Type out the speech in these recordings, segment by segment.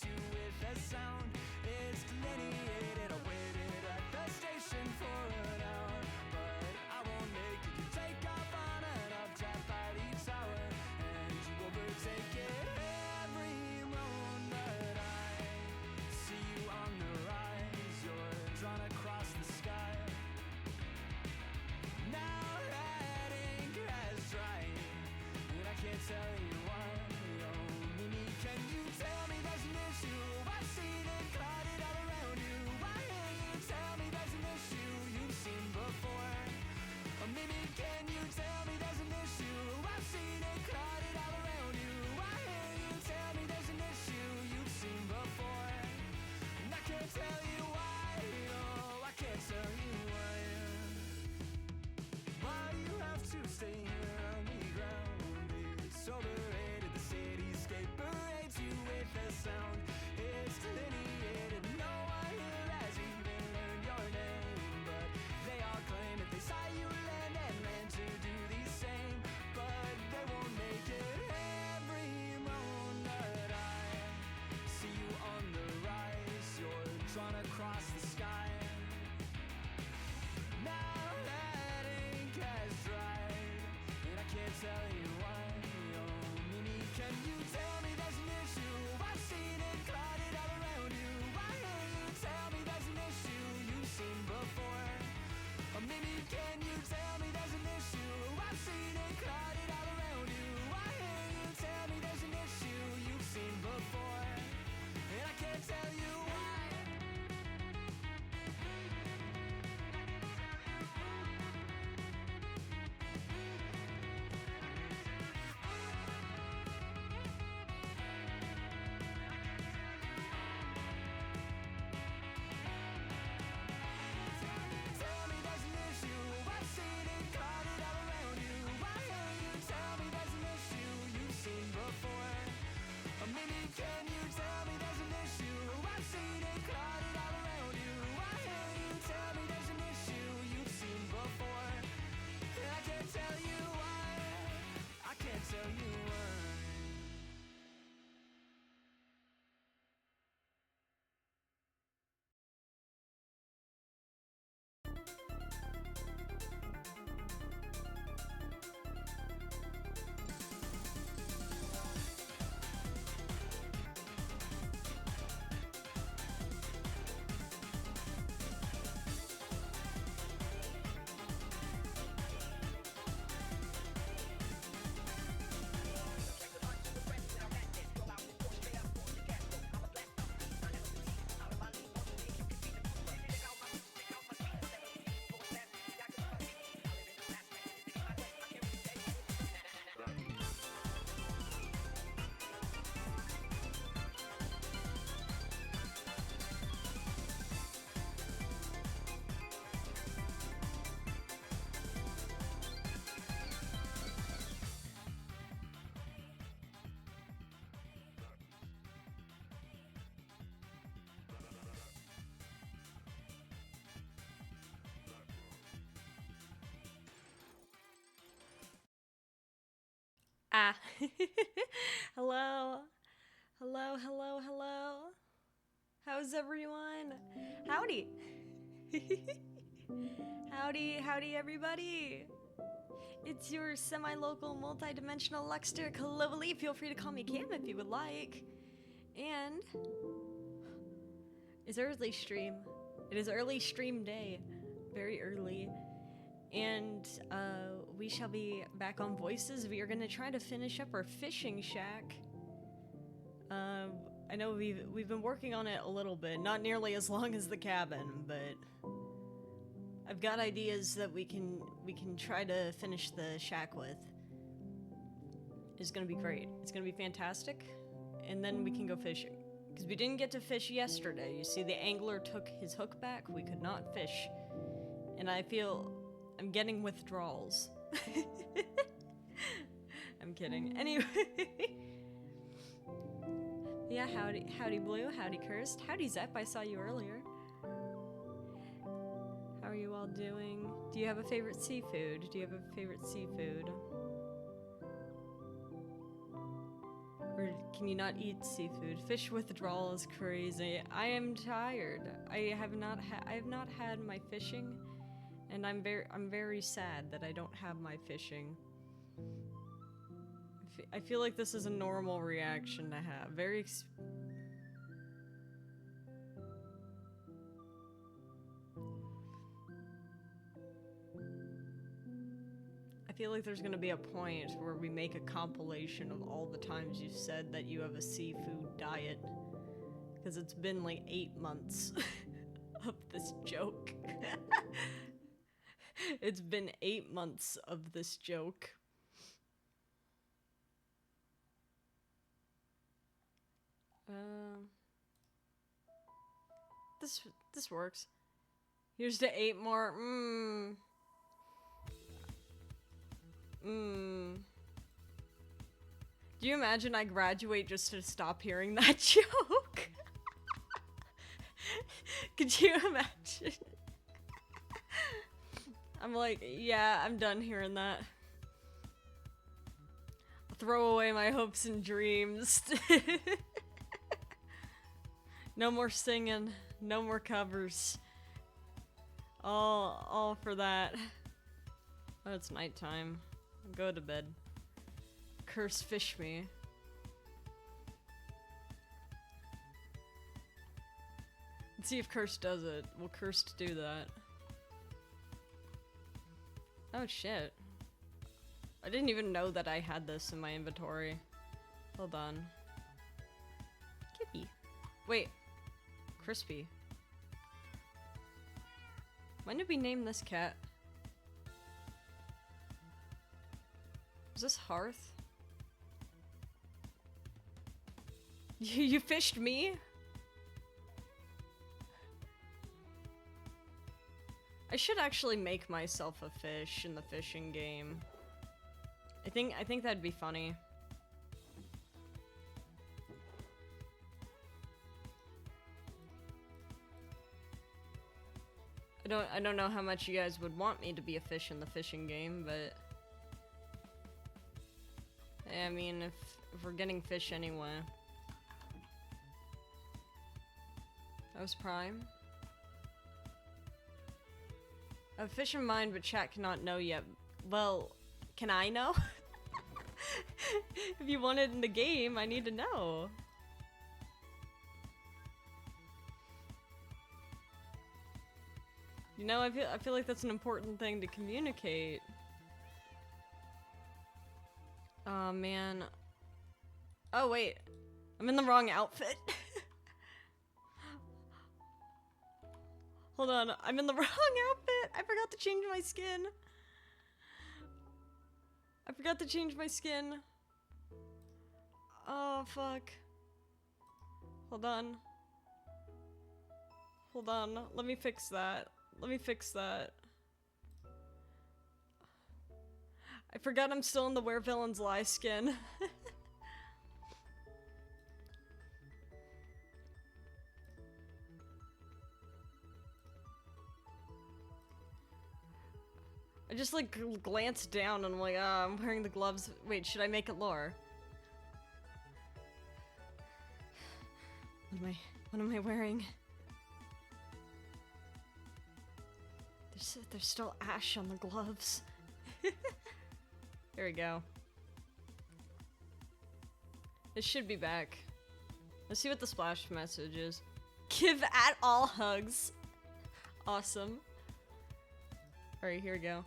you with a sound. It's delineated. I waited at the station for an hour, but I won't make it. You take off on an updraft by the tower, and you overtake it every moment. But I see you on the rise. You're drawn across the sky. Now that ink has dried, and I can't tell you why. Oh, Mimi, can you tell me there's an issue? I've seen it clouded all around you. Why can't you tell me there's an issue you've seen before? Oh, Mimi, can you tell me there's an issue? I've seen it clouded all around you. Why can't you tell me there's an issue you've seen before? And I can't tell you why. No, I can't tell you why. Why you have to stay here on the ground? It's overrated. The cityscape parades you with a sound. It's delineated. No one here has even learned your name, but they all claim that they saw you land and ran to do the same. But they won't make it every moment. I see you on the rise. You're drawn across the sky. Now that ink has dried, and I can't tell you why. Oh, Mimi, can you tell me there's an issue? I've seen it clouded all around you. Why can't you tell me there's an issue you've seen before? Oh, Mimi, can you tell me there's an issue? I've seen it clouded all around you. Why can't you tell me there's an issue you've seen before? And I can't tell you why. Tell me there's an issue. I've seen it clouded all around you. Why can't you tell me there's an issue you've seen before? Or maybe can you tell me there's an issue? I've seen it clouded all around you. Why can't you tell me there's an issue you've seen before? And I can't tell you why. I can't tell you why. Ah. Hello. Hello, hello, hello. How's everyone? Howdy. Howdy, everybody. It's your semi-local, multi-dimensional Luxter Globally. Feel free to call me Cam if you would like. And it's early stream. It is early stream day. Very early. And we shall be back on Voices. We are going to try to finish up our fishing shack. I know we've been working on it a little bit, not nearly as long as the cabin, but I've got ideas that we can try to finish the shack with. It's going to be great. It's going to be fantastic. And then we can go fishing. Because we didn't get to fish yesterday. You see, the angler took his hook back. We could not fish. And I feel I'm getting withdrawals. I'm kidding. Anyway. Yeah, howdy Blue, howdy Cursed, howdy Zepp, I saw you earlier. How are you all doing? Do you have a favorite seafood? Do you have a favorite seafood? Or Can you not eat seafood? Fish withdrawal is crazy. I am tired. I have not had my fishing, and I'm very sad that I don't have my fishing. I feel like this is a normal reaction to have. I feel like there's gonna be a point where we make a compilation of all the times you said that you have a seafood diet. Because it's been like 8 months of this joke. It's been 8 months of this joke. This works. Here's to 8 more. Do you imagine I graduate just to stop hearing that joke? Could you imagine? I'm like, yeah, I'm done hearing that. I'll throw away my hopes and dreams. No more singing, no more covers. All for that. Oh, it's nighttime. Go to bed. Curse fish me. Let's see if Curse does it. Will Curse do that? Oh shit. I didn't even know that I had this in my inventory. Hold on. Kippy. Wait. Crispy. When did we name this cat? Is this Hearth? You fished me? I should actually make myself a fish in the fishing game. I think that'd be funny. I don't know how much you guys would want me to be a fish in the fishing game, but I mean, if we're getting fish anyway. That was Prime. I have fish in mind, but chat cannot know yet. Well, can I know? If you want it in the game, I need to know. You know, I feel like that's an important thing to communicate. Oh man. Oh wait, I'm in the wrong outfit. Hold on, I'm in the wrong outfit. I forgot to change my skin. I forgot to change my skin. Oh fuck. Hold on. Hold on, let me fix that. Let me fix that. I forgot I'm still in the Where Villains Lie skin. I just like glanced down and I'm like, I'm wearing the gloves. Wait, should I make it lore? What am I wearing? There's still ash on the gloves. There we go. It should be back. Let's see what the splash message is. Give at all hugs. Awesome. Alright, here we go.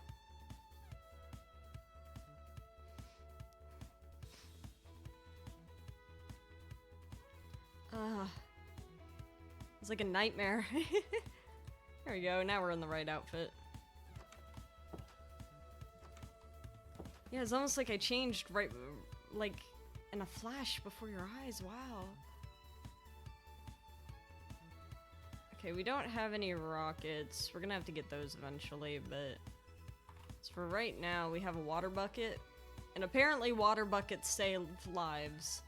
It's like a nightmare. There we go, now we're in the right outfit. Yeah, it's almost like I changed right, like, in a flash before your eyes, wow. Okay, we don't have any rockets. We're gonna have to get those eventually, but... So for right now, we have a water bucket. And apparently water buckets save lives.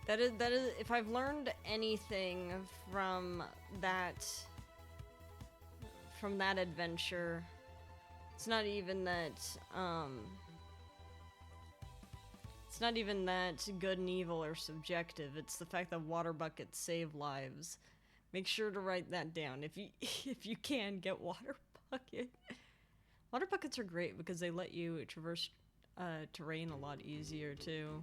That is, if I've learned anything from that adventure, it's not even that, It's not even that good and evil are subjective, it's the fact that water buckets save lives. Make sure to write that down. If you if you can, get water bucket. Water buckets are great because they let you traverse terrain a lot easier too.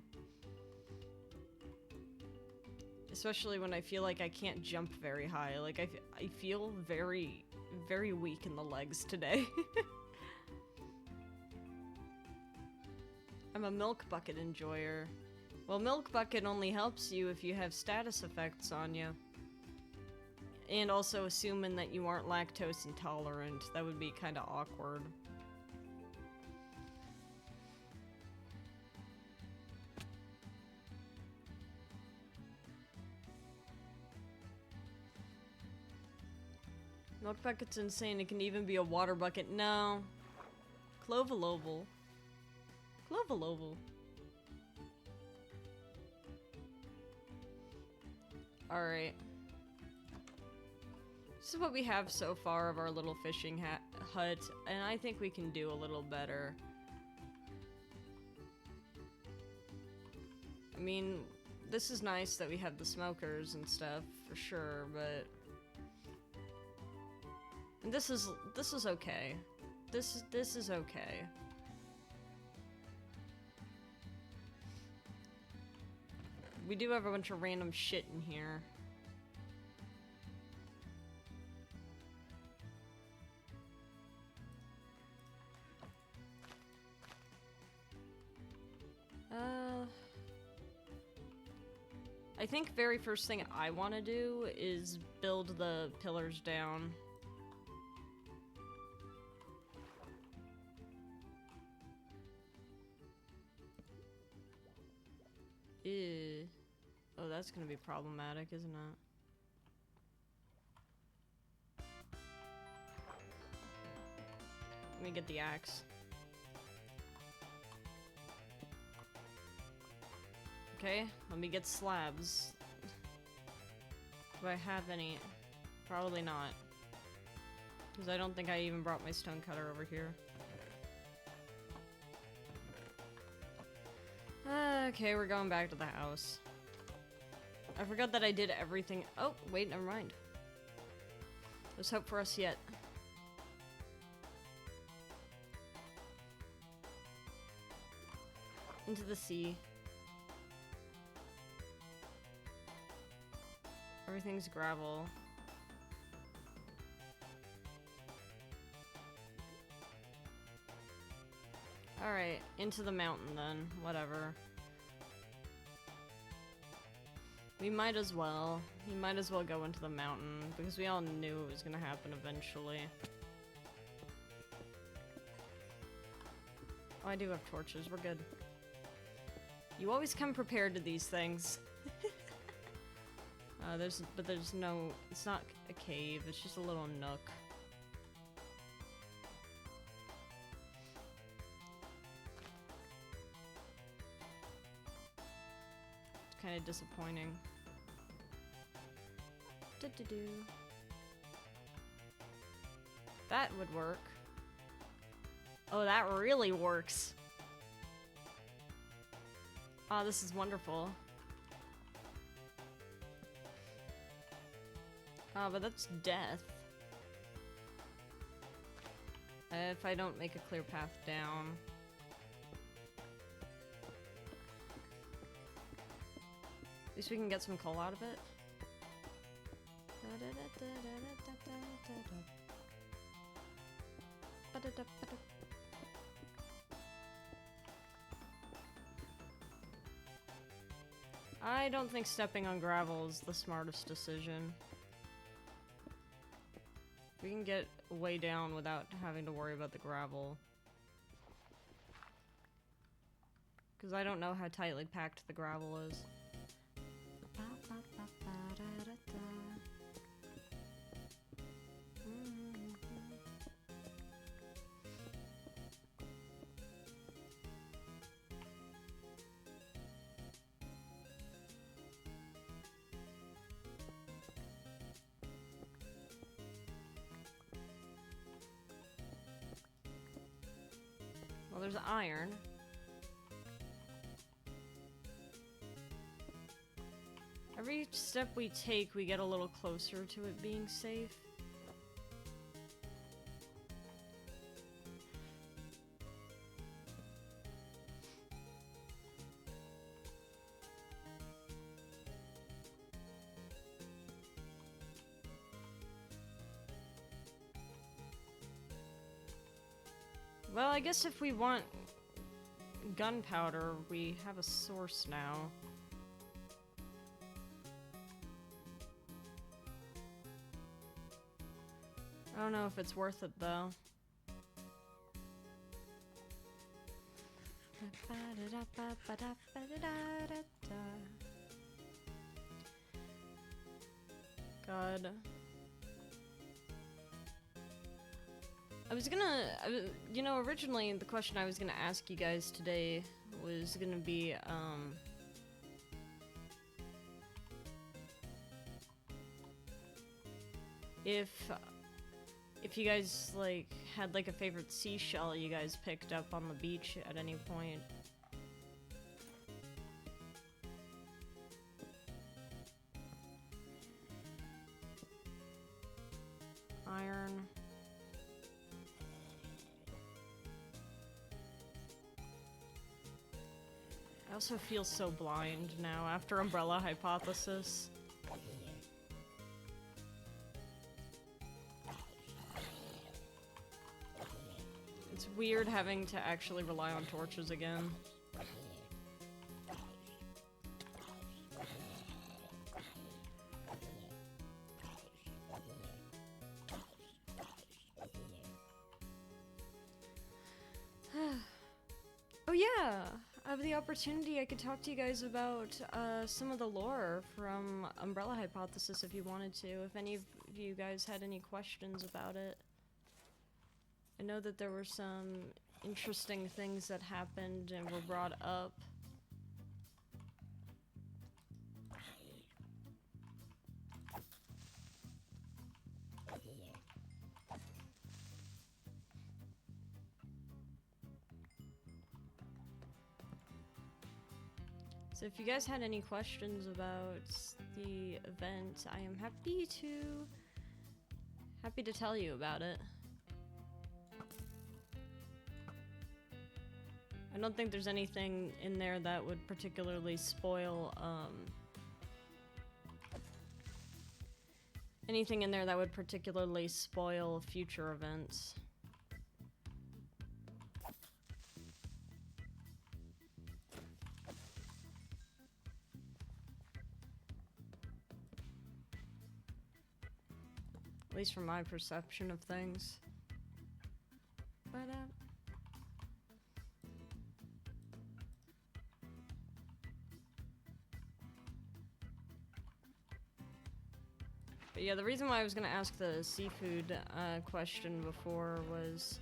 Especially when I feel like I can't jump very high. Like I feel very, very weak in the legs today. I'm a milk bucket enjoyer. Well, milk bucket only helps you if you have status effects on you. And also assuming that you aren't lactose intolerant. That would be kind of awkward. Milk bucket's insane. It can even be a water bucket. No. Clovaloval. Clovaloval. Alright. This is what we have so far of our little fishing hut, and I think we can do a little better. I mean, this is nice that we have the smokers and stuff, for sure, but... This is okay. This is okay. We do have a bunch of random shit in here. I think very first thing I want to do is build the pillars down. Ew. Oh, that's gonna be problematic, isn't it? Let me get the axe. Okay, let me get slabs. Do I have any? Probably not. Because I don't think I even brought my stone cutter over here. Okay, we're going back to the house. I forgot that I did everything. Oh, wait, never mind. There's hope for us yet. Into the sea. Everything's gravel. Alright, into the mountain then. Whatever. We might as well. We might as well go into the mountain, because we all knew it was gonna happen eventually. Oh, I do have torches. We're good. You always come prepared to these things. But there's no... It's not a cave. It's just a little nook. It's kind of disappointing. That would work. Oh, that really works. Ah, this is wonderful. Ah, but that's death. If I don't make a clear path down. At least we can get some coal out of it. I don't think stepping on gravel is the smartest decision. We can get way down without having to worry about the gravel. Because I don't know how tightly packed the gravel is. Well, there's iron. step we take, we get a little closer to it being safe. Well, I guess if we want gunpowder, we have a source now. I don't know if it's worth it, though. God. You know, originally the question I was gonna ask you guys today was gonna be, if you guys, like, had, like, a favorite seashell you guys picked up on the beach at any point. Iron. I also feel so blind now after Umbrella Hypothesis. It's weird having to actually rely on torches again. Oh yeah! I have the opportunity, I could talk to you guys about some of the lore from Umbrella Hypothesis if you wanted to, if any of you guys had any questions about it. I know that there were some interesting things that happened and were brought up. So if you guys had any questions about the event, I am happy to tell you about it. I don't think there's anything in there that would particularly spoil, anything in there that would particularly spoil future events. At least from my perception of things. But, yeah, the reason why I was gonna ask the seafood question before was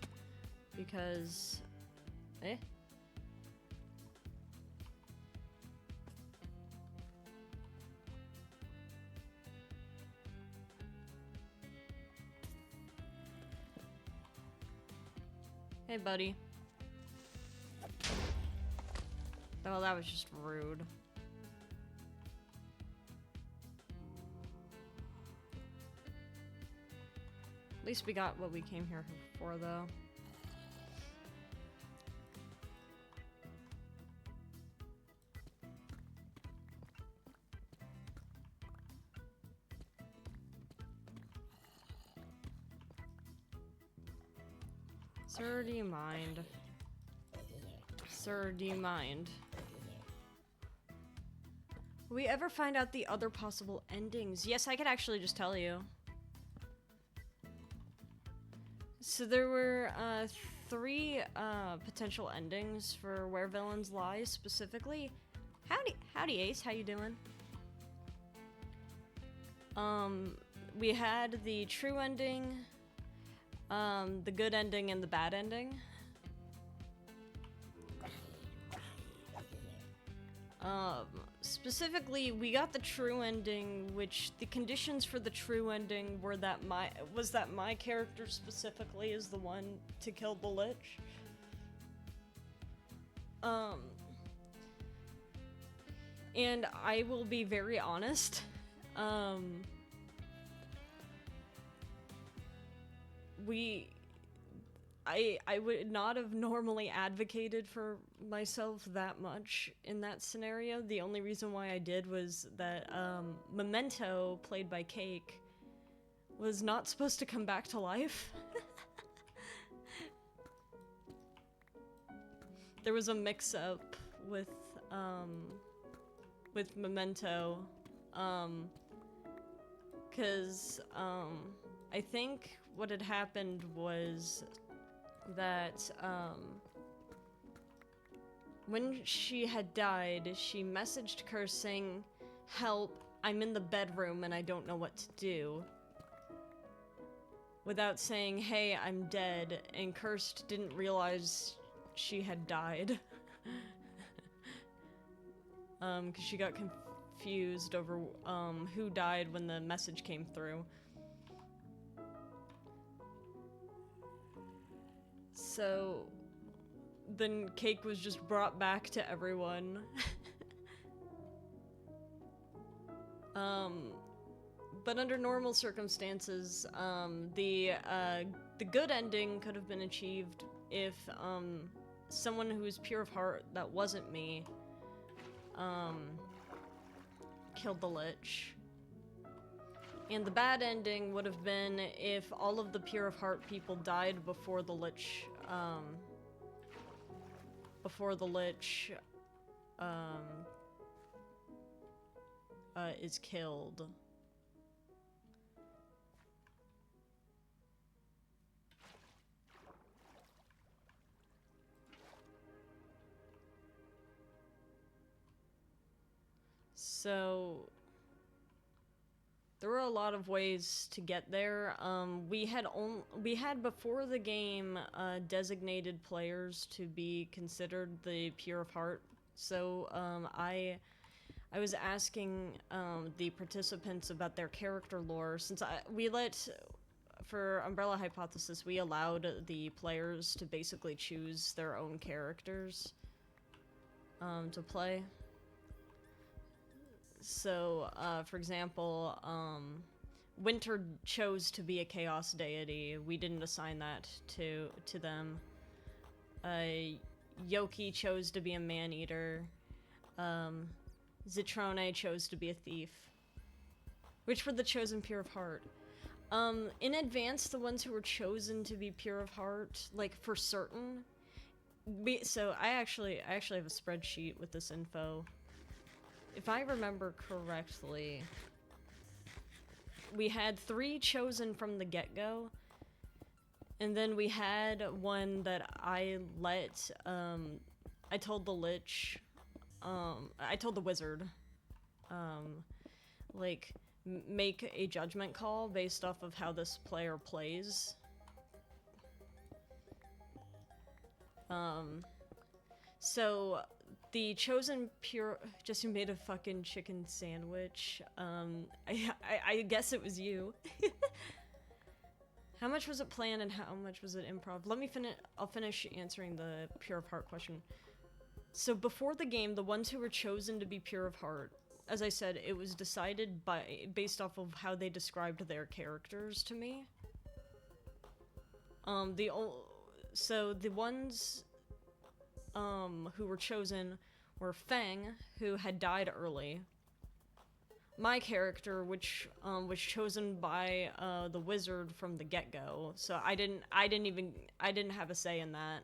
because... Hey, buddy. Oh, that was just rude. At least we got what we came here for, though. Sir, do you mind? Sir, do you mind? Will we ever find out the other possible endings? Yes, I could actually just tell you. So there were 3 potential endings for Where Villains Lie specifically. Howdy Ace, how you doing? We had the true ending, the good ending, and the bad ending. Specifically, we got the true ending, which the conditions for the true ending were that my character specifically is the one to kill the Lich. And I will be very honest, I would not have normally advocated for myself that much in that scenario. The only reason why I did was that Memento, played by Cake, was not supposed to come back to life. There was a mix-up with Memento, cause I think what had happened was that when she had died, she messaged Curse saying, "Help, I'm in the bedroom and I don't know what to do," without saying, "Hey, I'm dead," and Cursed didn't realize she had died. Because she got confused over who died when the message came through. So then Cake was just brought back to everyone. But under normal circumstances, the good ending could have been achieved if someone who was pure of heart that wasn't me killed the Lich. And the bad ending would have been if all of the pure of heart people died before the Lich is killed. So there were a lot of ways to get there. We had before the game designated players to be considered the pure of heart. So I was asking the participants about their character lore, since for Umbrella Hypothesis, we allowed the players to basically choose their own characters to play. So, for example, Winter chose to be a chaos deity. We didn't assign that to them. Yoki chose to be a man-eater. Zitrone chose to be a thief. Which were the chosen pure of heart. In advance, the ones who were chosen to be pure of heart, like, for certain... So, I actually have a spreadsheet with this info. If I remember correctly, we had 3 chosen from the get-go, and then we had one that I let, I told the Lich, I told the Wizard, like, make a judgment call based off of how this player plays. So... the chosen pure... Just who made a fucking chicken sandwich. I guess it was you. How much was it planned and how much was it improv? I'll finish answering the pure of heart question. So before the game, the ones who were chosen to be pure of heart, as I said, it was decided based off of how they described their characters to me. So the ones... who were chosen were Feng, who had died early. My character, which was chosen by the Wizard from the get-go, so I didn't have a say in that.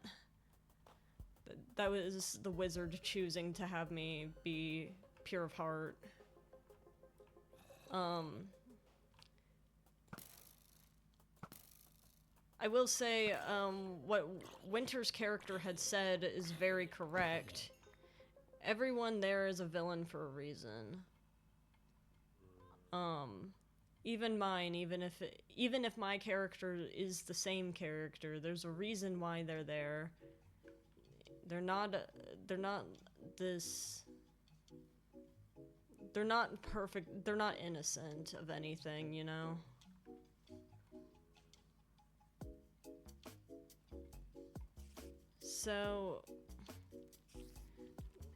That was the Wizard choosing to have me be pure of heart. I will say, what Winter's character had said is very correct. Everyone there is a villain for a reason. Even mine, even if my character is the same character, there's a reason why they're there. They're not perfect, they're not innocent of anything, you know? So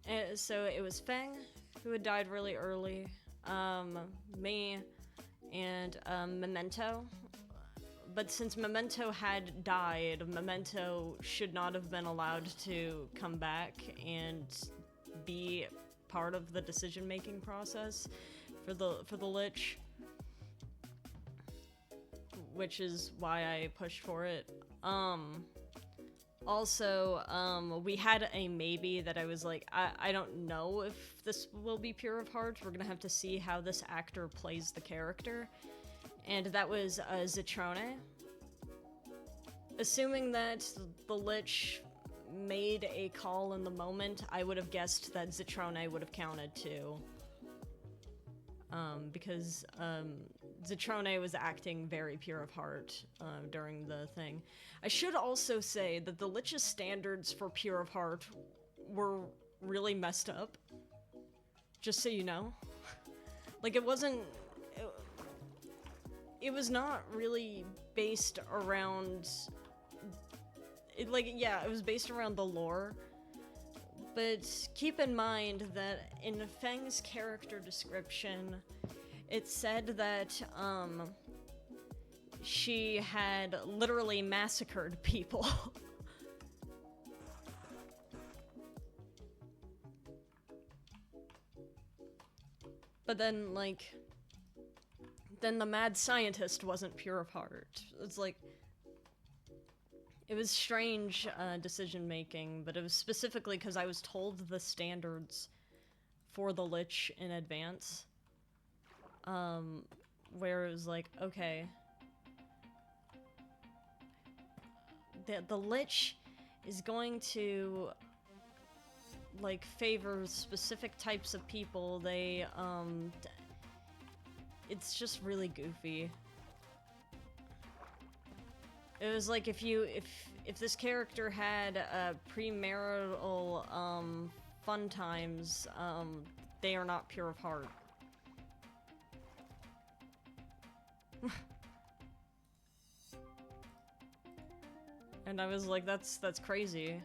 it was Feng, who had died really early. me, and Memento. But since Memento had died, Memento should not have been allowed to come back and be part of the decision-making process for the Lich, which is why I pushed for it. Also, we had a maybe that I was like, I don't know if this will be Pure of Heart. We're gonna have to see how this actor plays the character. And that was Zitrone. Assuming that the Lich made a call in the moment, I would have guessed that Zitrone would have counted too. Because Zitrone was acting very pure of heart during the thing. I should also say that the Lich's standards for pure of heart were really messed up. Just so you know. Like, it wasn't... It was not really based around... It was based around the lore. But keep in mind that in Fang's character description, it said that, she had literally massacred people. But then, like, then the mad scientist wasn't pure of heart. It's like, it was strange decision-making, but it was specifically because I was told the standards for the Lich in advance. Where it was like, okay, the Lich is going to, like, favor specific types of people. They, it's just really goofy. It was like if this character had premarital fun times, they are not pure of heart. And I was like, that's crazy.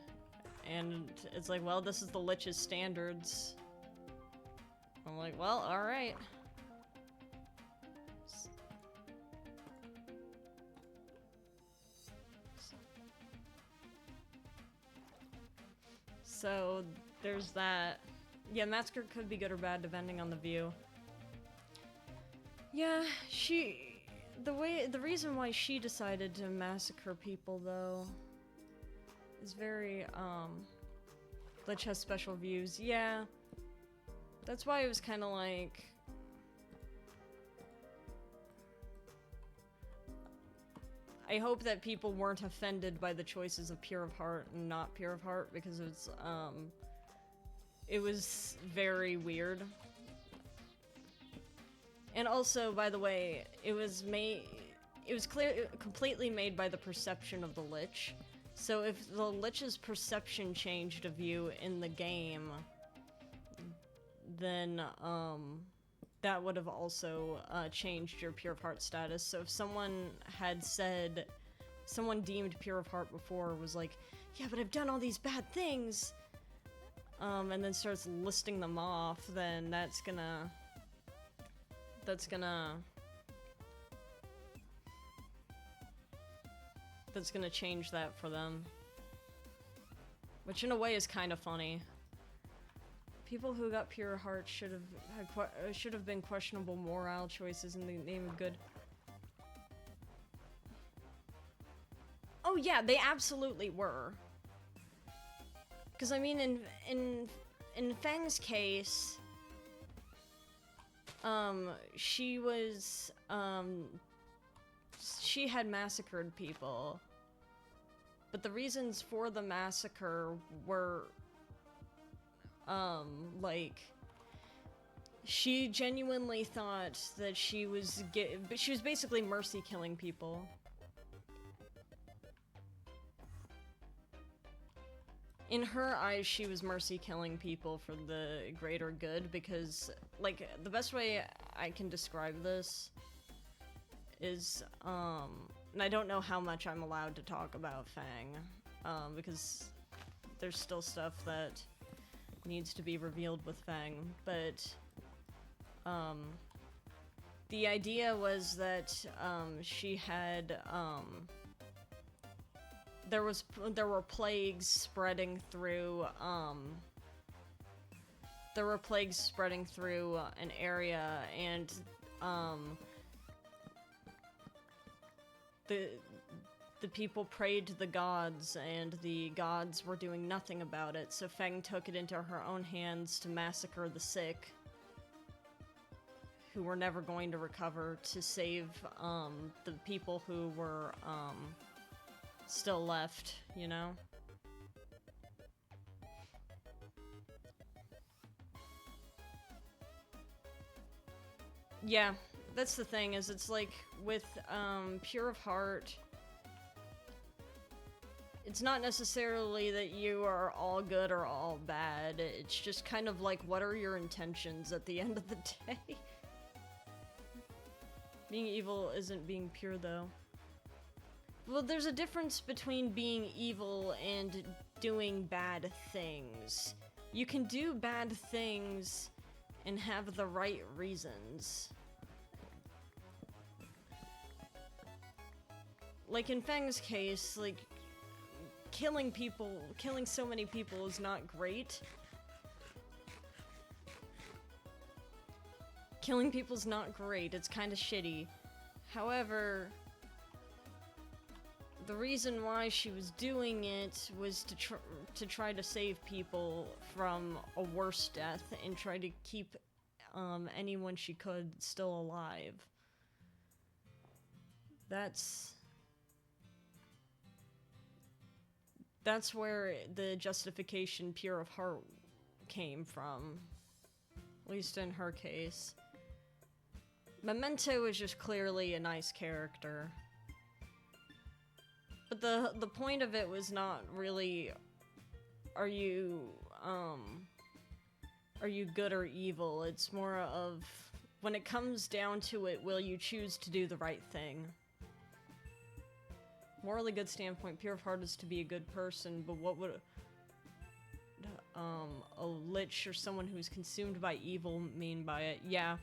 And it's like, well, this is the Lich's standards. I'm like, well, alright. So, there's that. Yeah, Massacre could be good or bad depending on the view. Yeah, the reason why she decided to massacre people, though, is very, Lich has special views. Yeah. That's why it was kinda like... I hope that people weren't offended by the choices of Pure of Heart and not Pure of Heart, because it was very weird. And also, by the way, it was completely made by the perception of the Lich. So if the Lich's perception changed of you in the game, then, that would have also changed your Pure of Heart status. So if someone deemed Pure of Heart before was like, yeah, but I've done all these bad things, and then starts listing them off, then that's gonna change that for them. Which in a way is kind of funny. People who got pure heart should have been questionable morale choices in the name of good. Oh yeah, they absolutely were. Because I mean, in Fang's case, she had massacred people, but the reasons for the massacre were, like, she genuinely thought that she was basically mercy killing people. In her eyes, she was mercy killing people for the greater good, because, like, the best way I can describe this is, and I don't know how much I'm allowed to talk about Fang, because there's still stuff that needs to be revealed with Fang, but, the idea was that, she had, there were plagues spreading through, an area, and, the people prayed to the gods, and the gods were doing nothing about it, so Feng took it into her own hands to massacre the sick, who were never going to recover, to save, the people who were, still left, you know? Yeah, that's the thing, is it's like, with, Pure of Heart, it's not necessarily that you are all good or all bad, it's just kind of like, what are your intentions at the end of the day? Being evil isn't being pure, though. Well, there's a difference between being evil and doing bad things. You can do bad things and have the right reasons. Like in Feng's case, like, killing so many people is not great. Killing people's not great, it's kinda shitty. However, the reason why she was doing it was to try to save people from a worse death and try to keep anyone she could still alive. That's where the justification Pure of Heart came from. At least in her case. Memento is just clearly a nice character. But the point of it was not really, are you good or evil? It's more of, when it comes down to it, will you choose to do the right thing? Morally good standpoint, Pure of Heart is to be a good person, but what would a lich or someone who's consumed by evil mean by it? Yeah.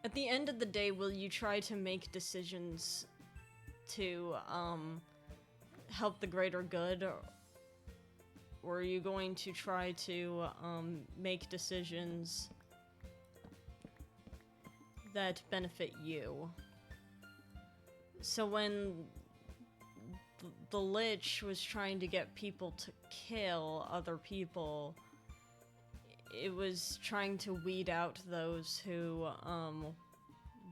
At the end of the day, will you try to make decisions to help the greater good, or are you going to try to make decisions that benefit you? So when the Lich was trying to get people to kill other people, it was trying to weed out those who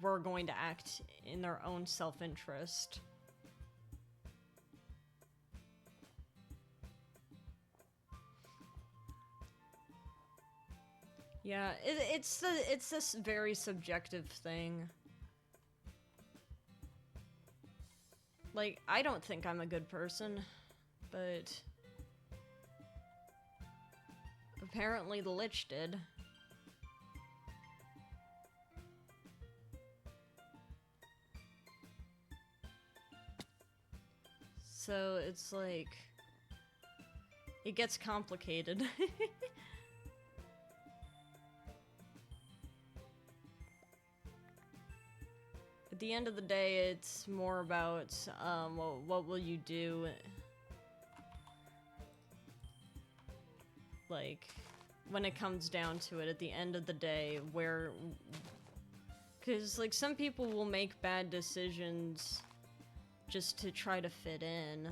were going to act in their own self-interest. Yeah, it's this very subjective thing. Like, I don't think I'm a good person, but apparently the Lich did. So it's like, it gets complicated. At the end of the day, it's more about, what will you do? Like, when it comes down to it, at the end of the day, where... Because, like, some people will make bad decisions just to try to fit in.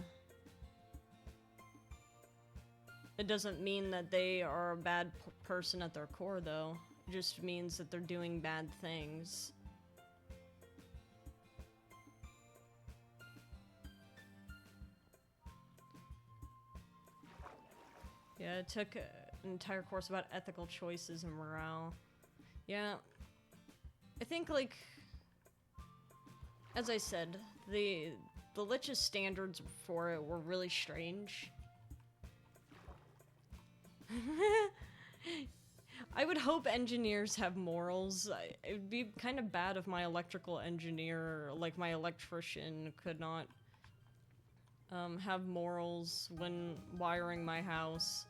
It doesn't mean that they are a bad person at their core, though. It just means that they're doing bad things. Yeah, it took an entire course about ethical choices and morale. Yeah. I think, like, as I said, the Lich's standards for it were really strange. I would hope engineers have morals. It would be kind of bad if my electrical engineer, like my electrician, could not have morals when wiring my house.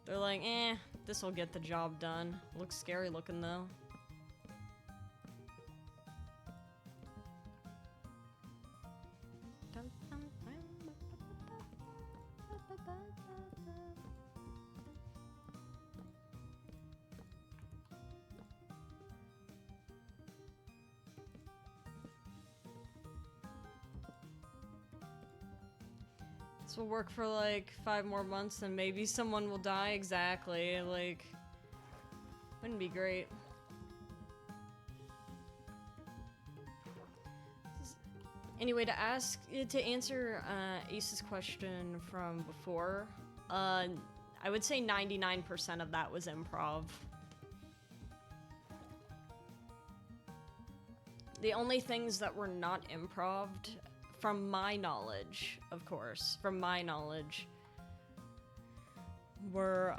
They're like, eh, this will get the job done. Looks scary looking though. This will work for like 5 more months and maybe someone will die. Exactly, like, wouldn't be great. Anyway, to answer Ace's question from before, I would say 99% of that was improv. The only things that were not improv'd, from my knowledge, of course, from my knowledge, were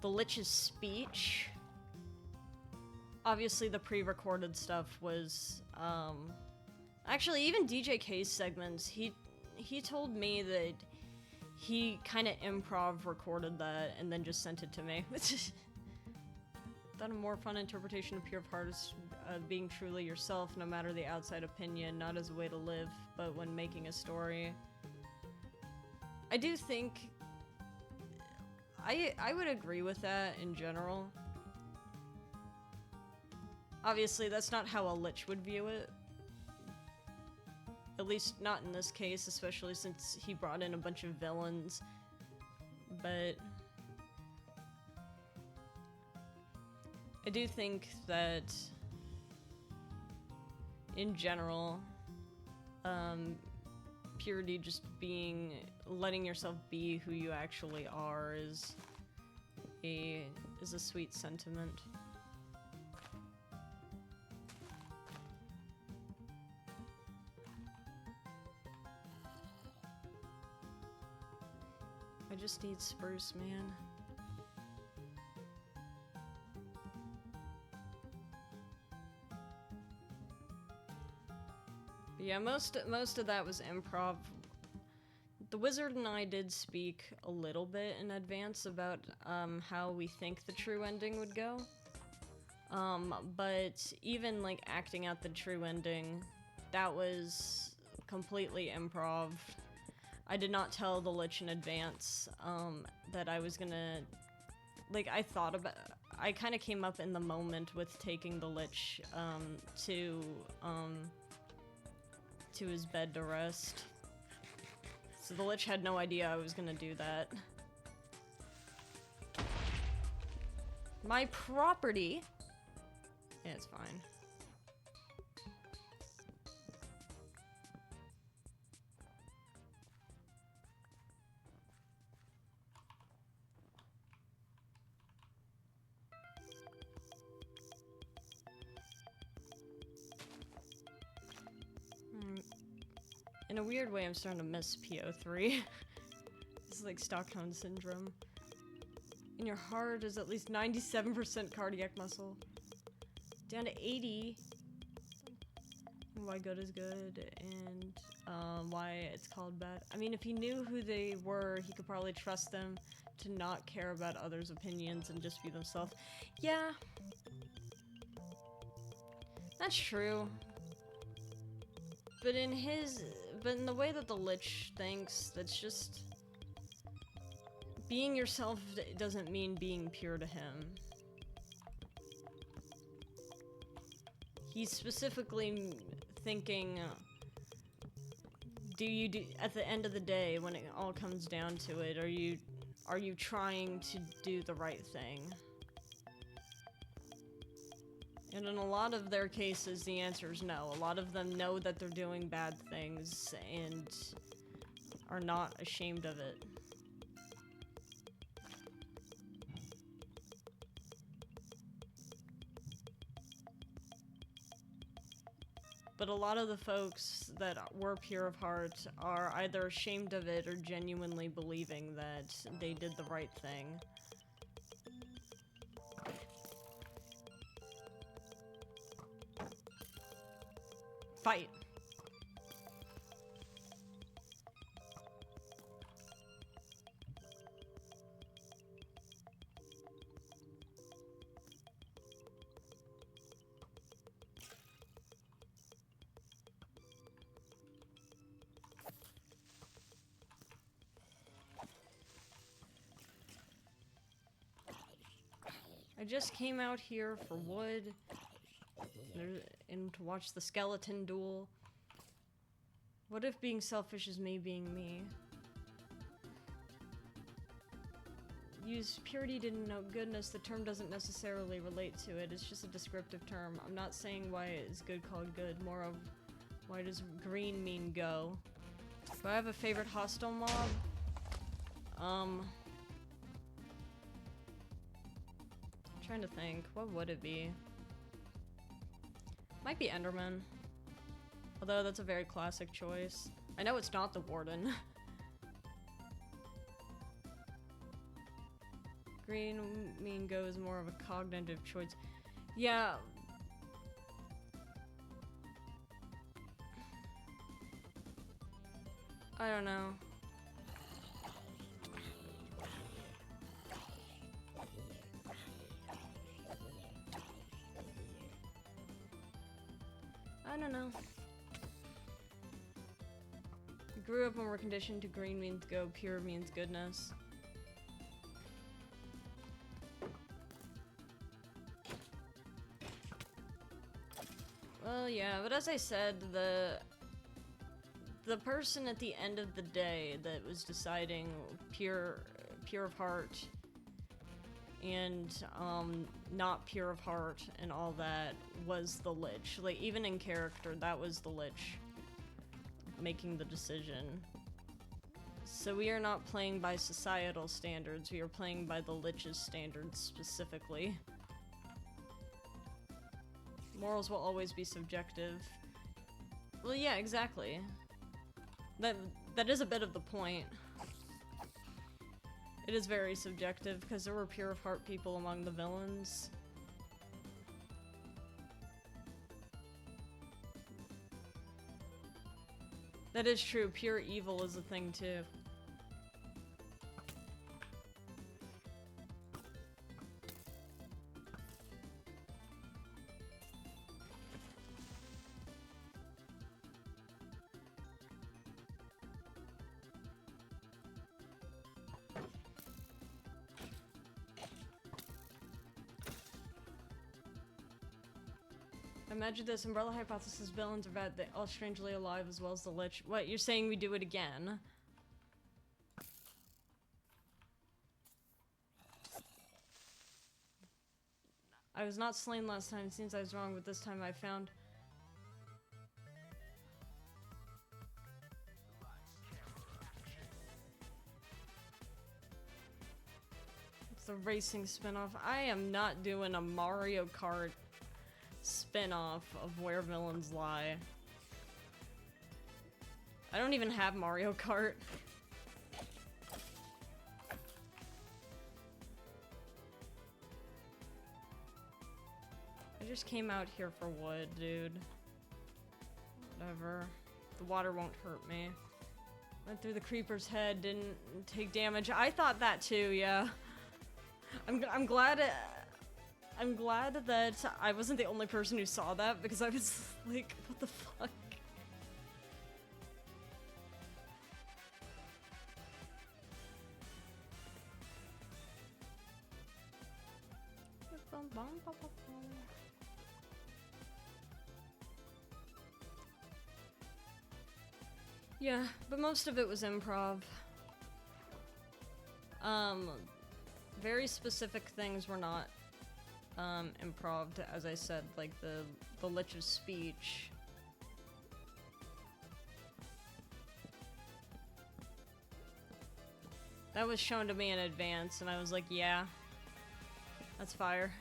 the Lich's speech. Obviously, the pre-recorded stuff was, actually, even DJ K's segments, he told me that he kind of improv recorded that and then just sent it to me. That a more fun interpretation of pure of heart is being truly yourself, no matter the outside opinion, not as a way to live, but when making a story. I do think I would agree with that in general. Obviously, that's not how a Lich would view it. At least not in this case, especially since he brought in a bunch of villains. But I do think that in general, purity, just letting yourself be who you actually are is a sweet sentiment. I just need spruce, man. But yeah, most of that was improv. The Wizard and I did speak a little bit in advance about how we think the true ending would go. But even like acting out the true ending, that was completely improv. I did not tell the Lich in advance that I was gonna, like, I kind of came up in the moment with taking the Lich to his bed to rest. So the Lich had no idea I was gonna do that. My property! Yeah, it's fine. In a weird way, I'm starting to miss PO3. This is like Stockholm Syndrome. In your heart is at least 97% cardiac muscle. Down to 80. Why good is good, and why it's called bad. I mean, if he knew who they were, he could probably trust them to not care about others' opinions and just be themselves. Yeah. That's true. But in the way that the Lich thinks, that's just... Being yourself doesn't mean being pure to him. He's specifically thinking, at the end of the day, when it all comes down to it, are you trying to do the right thing? And in a lot of their cases, the answer is no. A lot of them know that they're doing bad things and are not ashamed of it. But a lot of the folks that were pure of heart are either ashamed of it or genuinely believing that they did the right thing. Fight. I just came out here for wood. And to watch the skeleton duel. What if being selfish is me being me? Use purity to denote goodness. The term doesn't necessarily relate to it. It's just a descriptive term. I'm not saying why is good called good. More of why does green mean go? Do I have a favorite hostile mob? I'm trying to think. What would it be? Might be Enderman. Although that's a very classic choice. I know it's not the Warden. Green mean go is more of a cognitive choice. Yeah. I don't know. I don't know. We grew up and we're conditioned to green means go, pure means goodness. Well, yeah, but as I said, the person at the end of the day that was deciding pure of heart and not pure of heart and all that was the Lich. Like, even in character, that was the Lich making the decision. So we are not playing by societal standards, we are playing by the Lich's standards specifically. Morals will always be subjective. Well, yeah, exactly. That is a bit of the point. It is very subjective, because there were pure of heart people among the villains. That is true, pure evil is a thing too. Imagine this, Umbrella Hypothesis villains are bad, they all strangely alive as well as the Lich. What, you're saying we do it again? I was not slain last time, it seems I was wrong, but this time I found... It's the racing spin-off. I am not doing a Mario Kart spin-off of Where Villains Lie. I don't even have Mario Kart. I just came out here for wood, dude. Whatever. The water won't hurt me. Went through the creeper's head, didn't take damage. I thought that too, yeah. I'm glad I'm glad that I wasn't the only person who saw that, because I was like, what the fuck? Yeah, but most of it was improv. Very specific things were not improv, as I said, like the Lich's speech. That was shown to me in advance, and I was like, yeah, that's fire.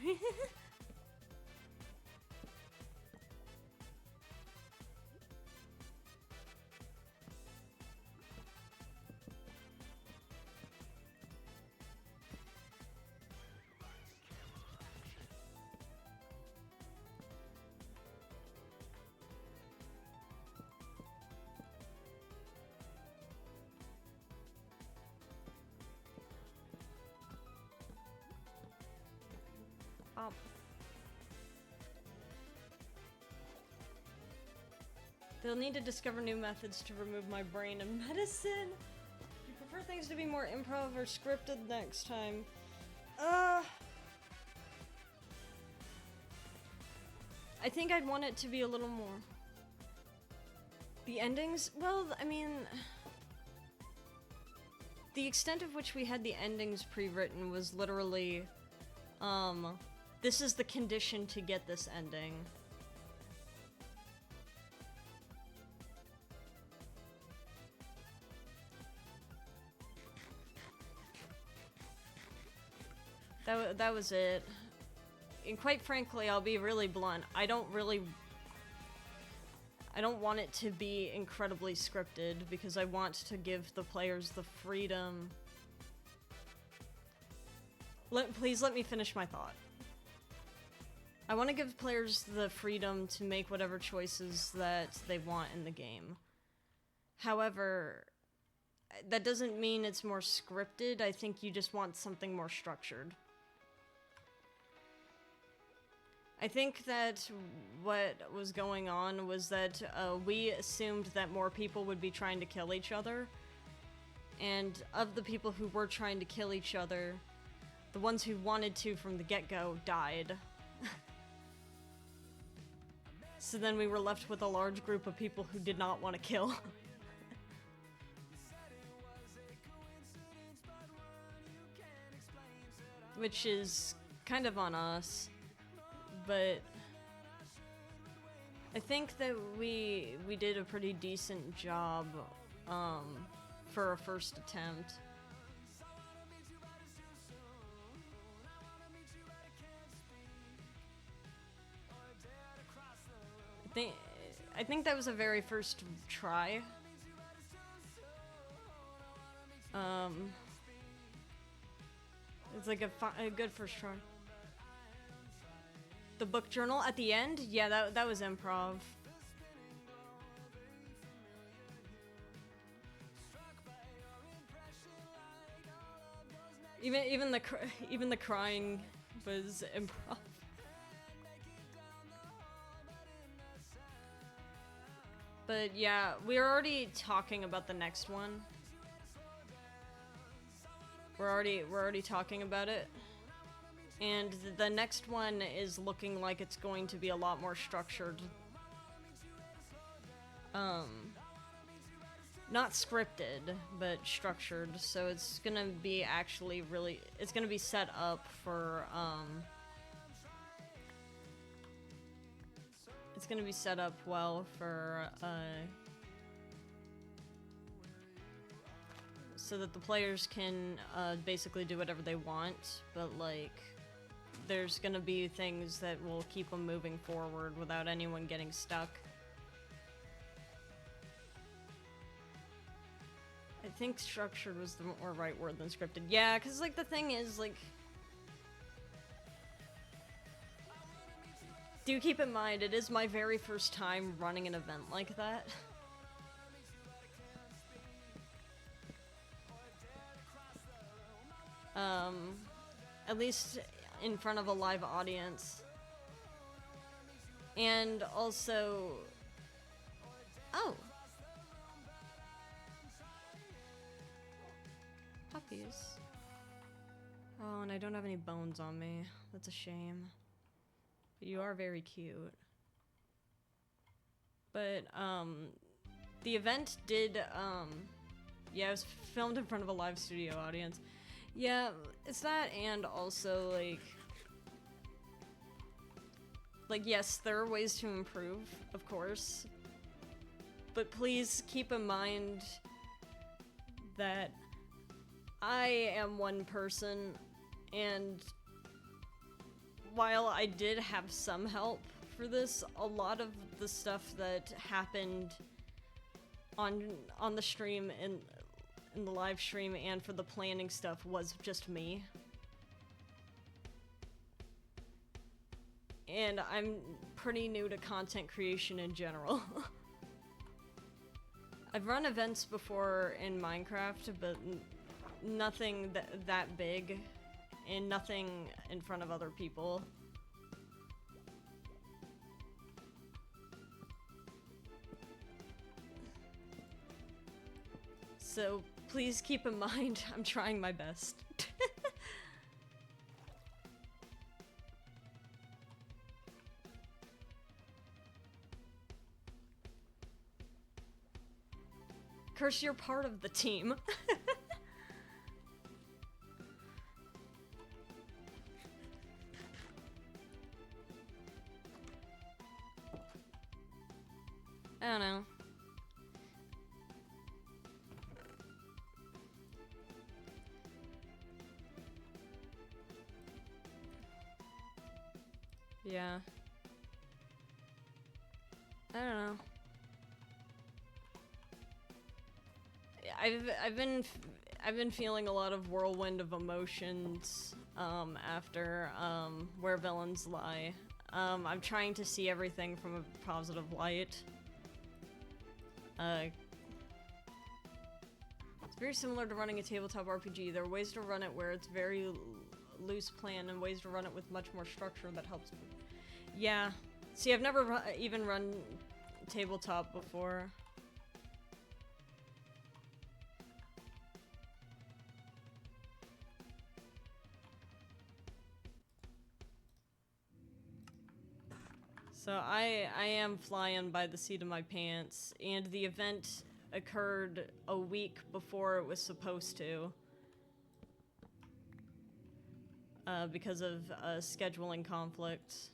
Oh. They'll need to discover new methods to remove my brain and medicine. Do you prefer things to be more improv or scripted next time? I think I'd want it to be a little more. The endings? Well, I mean, the extent of which we had the endings pre-written was literally, this is the condition to get this ending. That was it. And quite frankly, I'll be really blunt, I don't want it to be incredibly scripted, because I want to give the players the freedom. Please let me finish my thought. I want to give players the freedom to make whatever choices that they want in the game. However, that doesn't mean it's more scripted. I think you just want something more structured. I think that what was going on was that we assumed that more people would be trying to kill each other, and of the people who were trying to kill each other, the ones who wanted to from the get-go died. So then we were left with a large group of people who did not want to kill. Which is kind of on us. But I think that we did a pretty decent job for a first attempt. I think that was a very first try. It's like a good first try. The book journal at the end? Yeah, that was improv. Even the crying was improv. But yeah, we're already talking about the next one. We're already talking about it. And the next one is looking like it's going to be a lot more structured. Not scripted, but structured. So it's gonna be actually really, it's gonna be set up for, it's gonna be set up well for, so that the players can, basically do whatever they want, but like, there's gonna be things that will keep them moving forward without anyone getting stuck. I think structured was the more right word than scripted. Yeah, because like the thing is, like, do keep in mind, it is my very first time running an event like that. At least in front of a live audience. And also... Oh! Puppies. Oh, and I don't have any bones on me. That's a shame. But you are very cute. But, the event did, yeah, it was filmed in front of a live studio audience. Yeah, it's that, and also, like, yes, there are ways to improve, of course, but please keep in mind that I am one person, and while I did have some help for this, a lot of the stuff that happened on the stream and in the live stream and for the planning stuff was just me. And I'm pretty new to content creation in general. I've run events before in Minecraft, but nothing that big, and nothing in front of other people. So please keep in mind, I'm trying my best. Curse, you're part of the team. I don't know. Yeah. I don't know. I've been feeling a lot of whirlwind of emotions after Where Villains Lie. I'm trying to see everything from a positive light. It's very similar to running a tabletop RPG. There are ways to run it where it's very loose plan and ways to run it with much more structure that helps. Yeah. See, I've never even run tabletop before. So I am flying by the seat of my pants, and the event occurred a week before it was supposed to. Because of scheduling conflicts.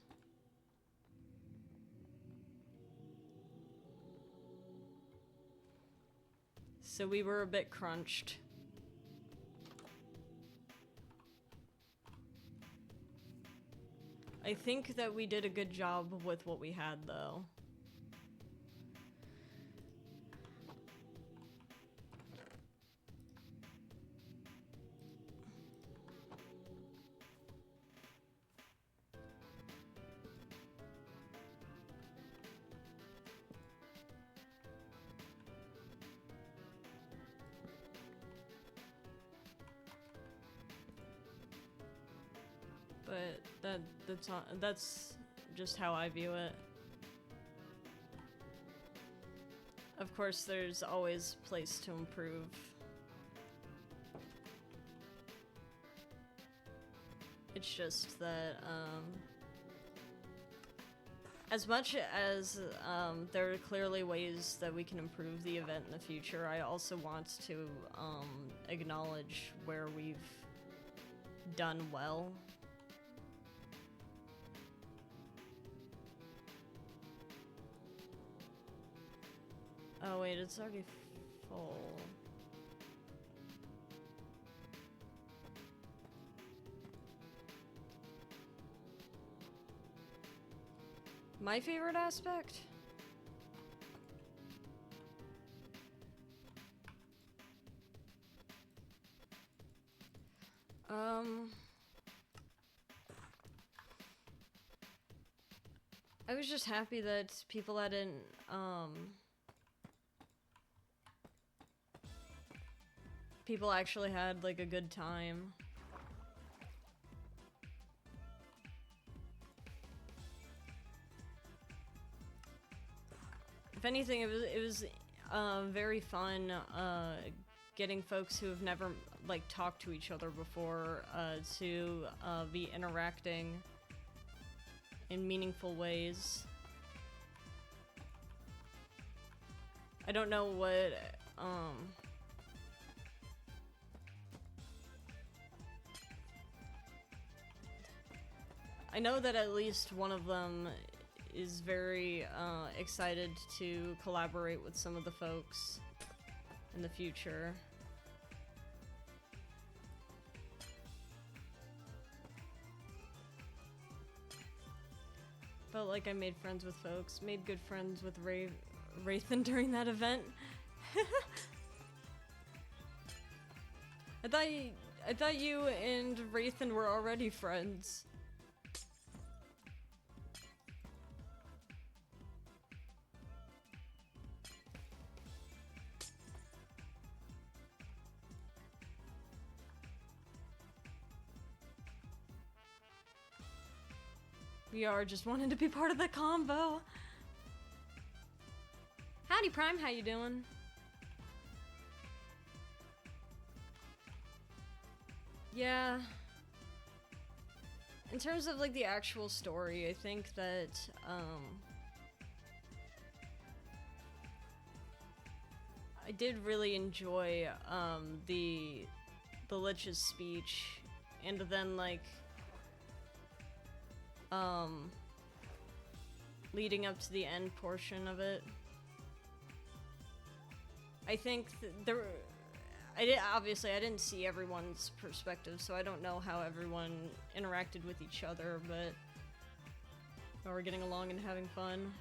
So we were a bit crunched. I think that we did a good job with what we had, though. But that's just how I view it. Of course, there's always place to improve. It's just that, as much as there are clearly ways that we can improve the event in the future, I also want to acknowledge where we've done well. Oh wait, it's already full. My favorite aspect? I was just happy that people hadn't, people actually had, like, a good time. If anything, it was very fun, getting folks who have never, like, talked to each other before, to, be interacting in meaningful ways. I don't know what, I know that at least one of them is very excited to collaborate with some of the folks in the future. Felt like I made friends with folks, made good friends with Wraithen during that event. I thought you and Wraithen were already friends. We are just wanting to be part of the combo. Howdy Prime, how you doing? Yeah. In terms of like the actual story, I think that I did really enjoy the Lich's speech, and then like leading up to the end portion of it. I think obviously I didn't see everyone's perspective, so I don't know how everyone interacted with each other, but we're getting along and having fun.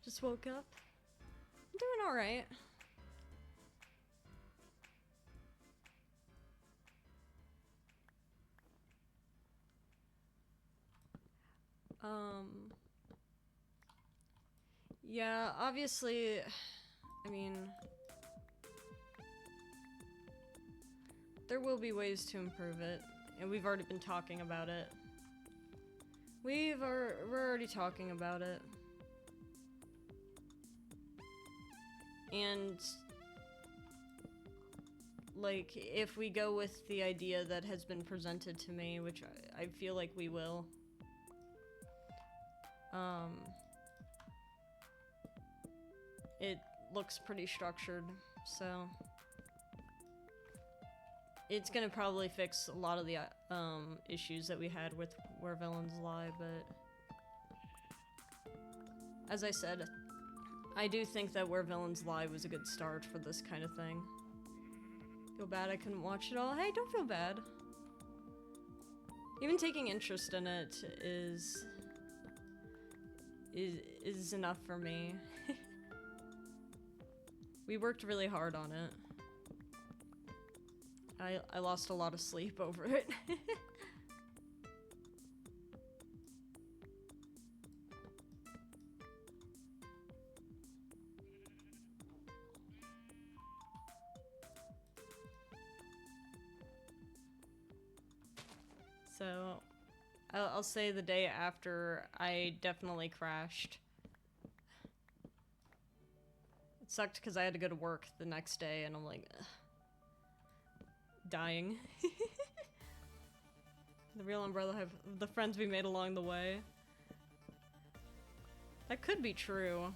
Just woke up. I'm doing alright. Yeah, obviously, I mean, there will be ways to improve it, and we've already been talking about it. We're already talking about it. And, like, if we go with the idea that has been presented to me, which I feel like we will, it looks pretty structured, so it's gonna probably fix a lot of the issues that we had with Where Villains Lie, but as I said, I do think that Where Villains Lie was a good start for this kind of thing. Feel bad I couldn't watch it all. Hey, don't feel bad. Even taking interest in it is enough for me. We worked really hard on it. I lost a lot of sleep over it. So, I'll say the day after, I definitely crashed. It sucked because I had to go to work the next day, and I'm like, ugh, dying. The real umbrella have the friends we made along the way. That could be true.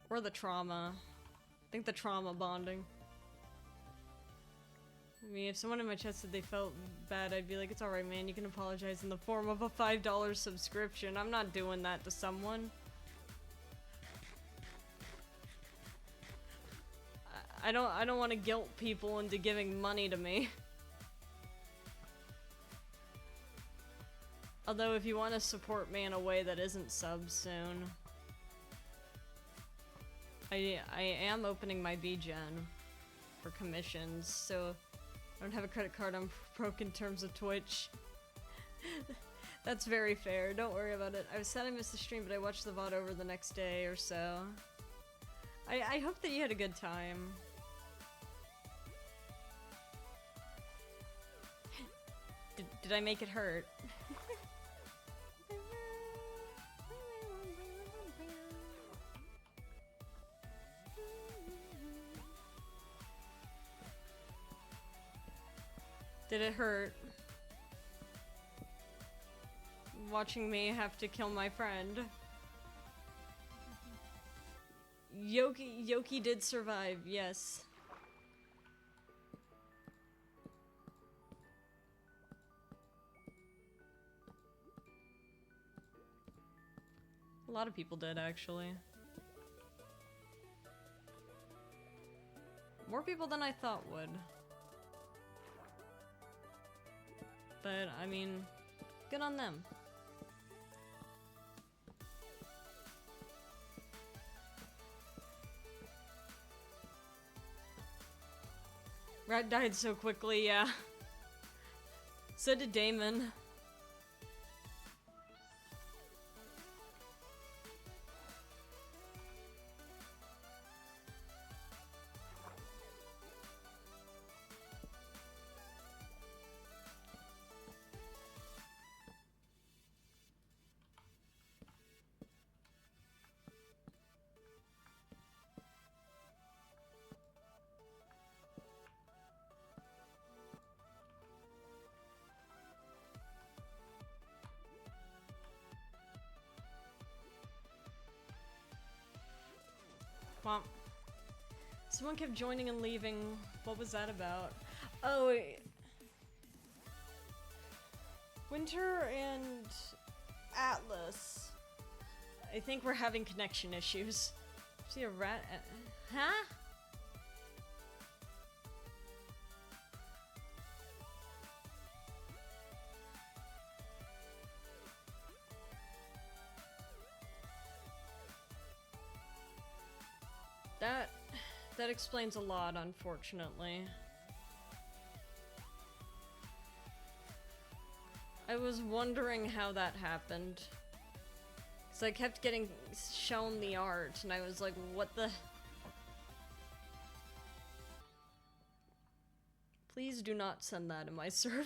Or the trauma. I think the trauma bonding. I mean, if someone in my chat said they felt bad, I'd be like, it's alright, man, you can apologize in the form of a $5 subscription. I'm not doing that to someone. I don't want to guilt people into giving money to me. Although, if you want to support me in a way that isn't sub soon, I am opening my VGen for commissions, so I don't have a credit card, I'm broke in terms of Twitch. That's very fair, don't worry about it. I was sad I missed the stream, but I watched the VOD over the next day or so. I hope that you had a good time. Did I make it hurt? Did it hurt? Watching me have to kill my friend. Yoki did survive, yes. A lot of people did, actually. More people than I thought would. But, I mean, good on them. Rat died so quickly, yeah. So did Damon. Womp. Someone kept joining and leaving. What was that about? Oh, wait. Winter and Atlas. I think we're having connection issues. See a rat? Huh? That explains a lot, unfortunately. I was wondering how that happened. Cause I kept getting shown the art, and I was like, what the? Please do not send that in my server.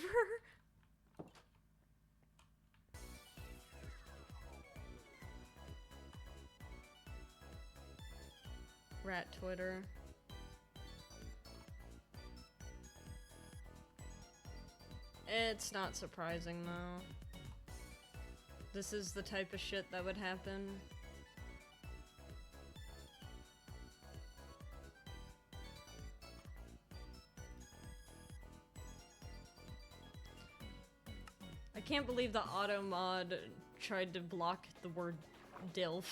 Rat Twitter. It's not surprising, though. This is the type of shit that would happen. I can't believe the auto mod tried to block the word DILF.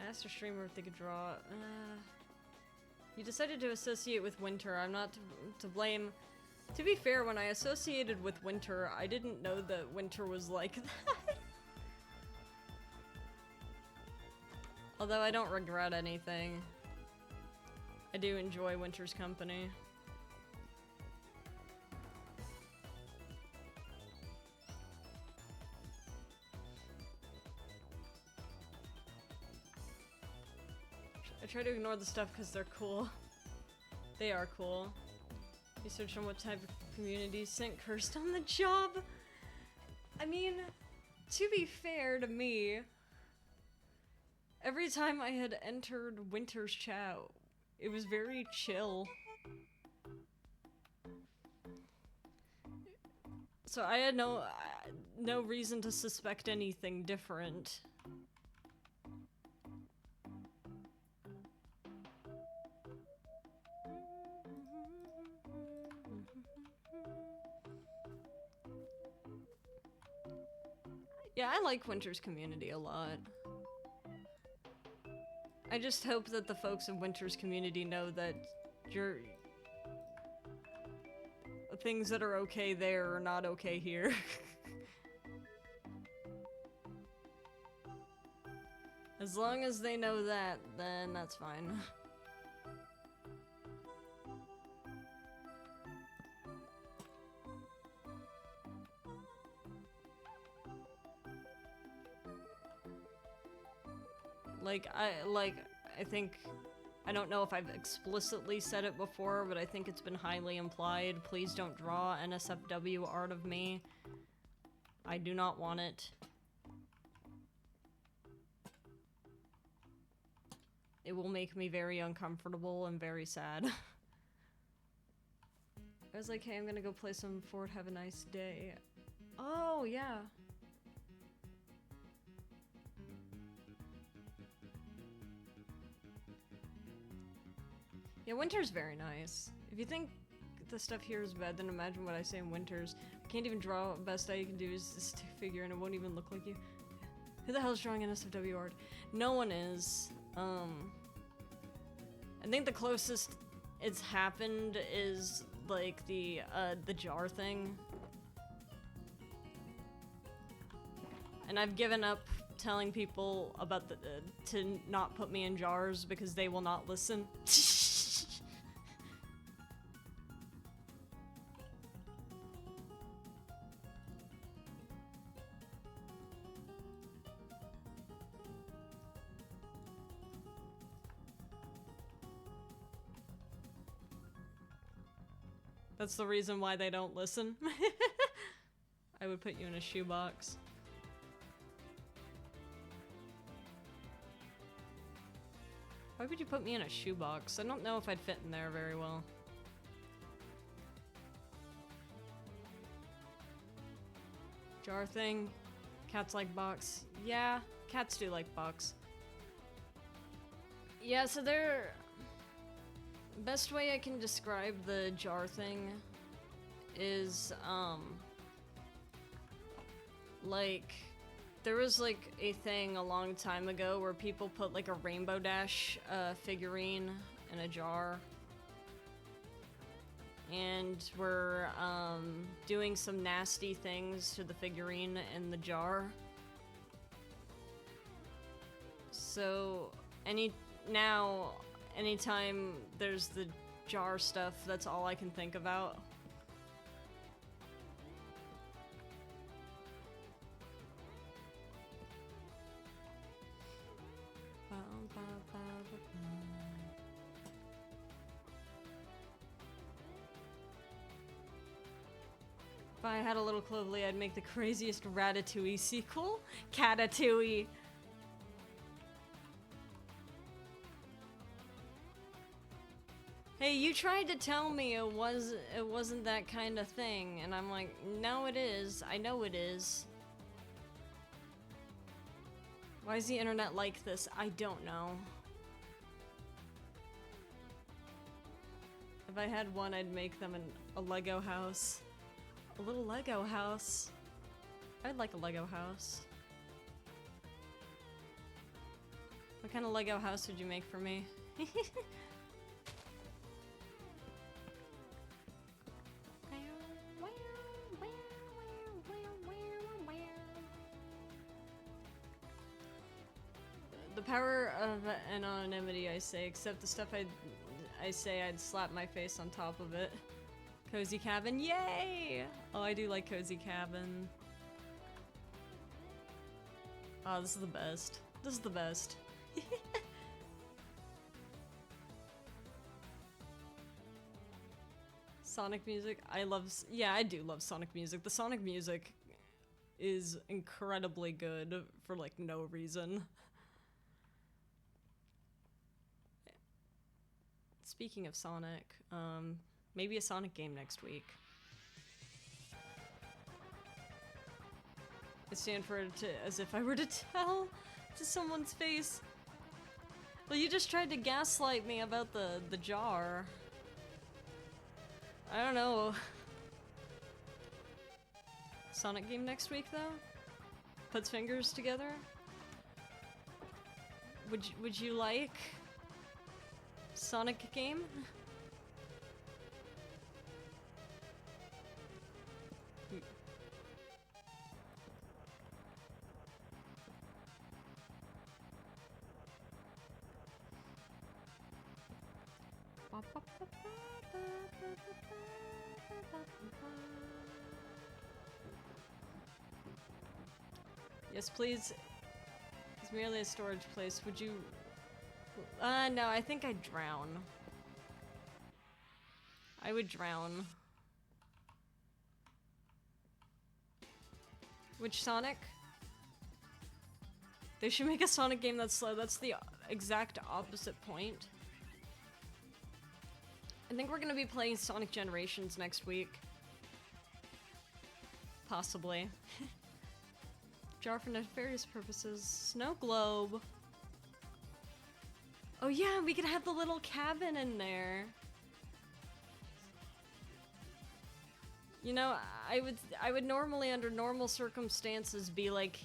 Asked a streamer if they could draw. You decided to associate with Winter. I'm not to blame. To be fair, when I associated with Winter, I didn't know that Winter was like that. Although I don't regret anything. I do enjoy Winter's company. I try to ignore the stuff because they're cool. They are cool. Research on what type of community sent cursed on the job. I mean, to be fair to me, every time I had entered Winter's chat, it was very chill. So I had no reason to suspect anything different. Yeah, I like Winter's community a lot. I just hope that the folks in Winter's community know that things that are okay there are not okay here. As long as they know that, then that's fine. I think, I don't know if I've explicitly said it before, but I think it's been highly implied. Please don't draw NSFW art of me. I do not want it. It will make me very uncomfortable and very sad. I was like, hey, I'm gonna go play some Fort, have a nice day. Oh, yeah. Yeah, Winter's very nice. If you think the stuff here is bad, then imagine what I say in Winter's. I can't even draw. Best I can do is a stick figure and it won't even look like you. Who the hell is drawing NSFW art? No one is. I think the closest it's happened is like the jar thing. And I've given up telling people about to not put me in jars because they will not listen. That's the reason why they don't listen. I would put you in a shoebox. Why would you put me in a shoebox? I don't know if I'd fit in there very well. Jar thing. Cats like box. Yeah, Cats do like bugs. Yeah, so they're... Best way I can describe the jar thing is, like, there was, like, a thing a long time ago where people put, like, a Rainbow Dash, figurine in a jar. And we're, doing some nasty things to the figurine in the jar. So, anytime there's the jar stuff, that's all I can think about. If I had a little Clovely, I'd make the craziest Ratatouille sequel. Catatouille. Hey, you tried to tell me it wasn't that kind of thing, and I'm like, no it is. I know it is. Why is the internet like this? I don't know. If I had one, I'd make them a Lego house. A little Lego house. I'd like a Lego house. What kind of Lego house would you make for me? The power of anonymity, I say, except the stuff I say I'd slap my face on top of it. Cozy cabin, yay! Oh, I do like cozy cabin. Oh, this is the best. This is the best. Sonic music, yeah, I do love Sonic music. The Sonic music is incredibly good for, like, no reason. Speaking of Sonic, maybe a Sonic game next week. I stand for it as if I were to tell to someone's face. Well, you just tried to gaslight me about the jar. I don't know. Sonic game next week, though? Puts fingers together? Would you like Sonic game? Yes, please. It's merely a storage place. Would you... no, I think I'd drown. I would drown. Which Sonic? They should make a Sonic game that's slow. That's the exact opposite point. I think we're gonna be playing Sonic Generations next week. Possibly. Jar for nefarious purposes. Snow globe. Oh yeah, we could have the little cabin in there. You know, I would normally, under normal circumstances, be like,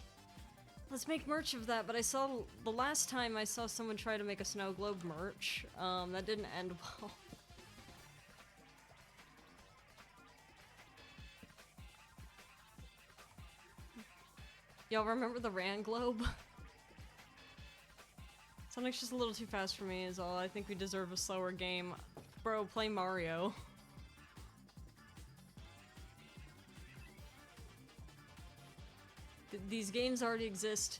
let's make merch of that, but I saw, the last time I saw someone try to make a snow globe merch, that didn't end well. Y'all remember the Ran globe? Sonic's just a little too fast for me is all. I think we deserve a slower game. Bro, play Mario. These games already exist.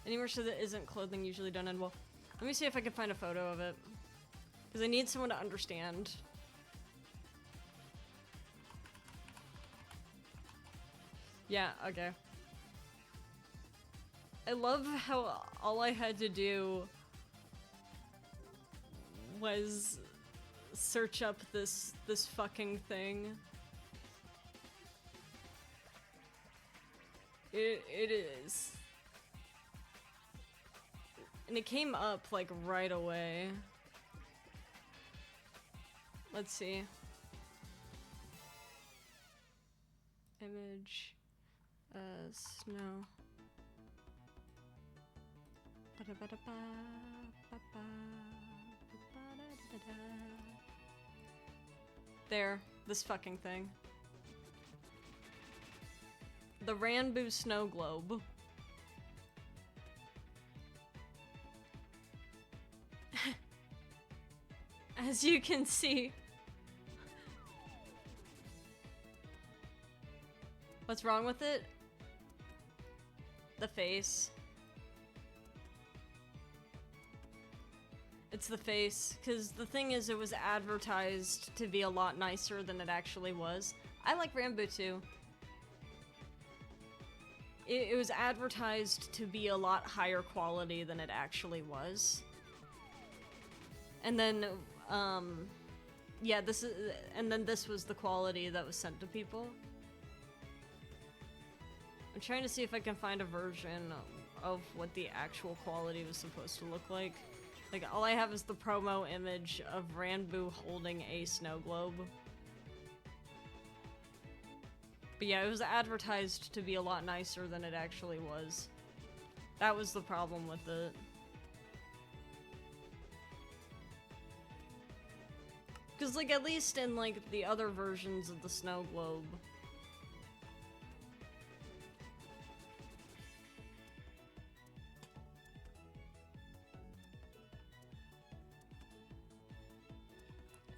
Any merch that isn't clothing usually don't end well. Let me see if I can find a photo of it. Because I need someone to understand. Yeah, okay. I love how all I had to do was search up this fucking thing. It is. And it came up, like, right away. Let's see. Image. Snow. There. This fucking thing. The Ranbu Snow Globe. As you can see. What's wrong with it? The face. It's the face, because the thing is it was advertised to be a lot nicer than it actually was. I like Ranbu too. It was advertised to be a lot higher quality than it actually was. And then, yeah, this was the quality that was sent to people. I'm trying to see if I can find a version of what the actual quality was supposed to look like. Like, all I have is the promo image of Ranbu holding a snow globe. But yeah, it was advertised to be a lot nicer than it actually was. That was the problem with it. Because, like, at least in, like, the other versions of the snow globe,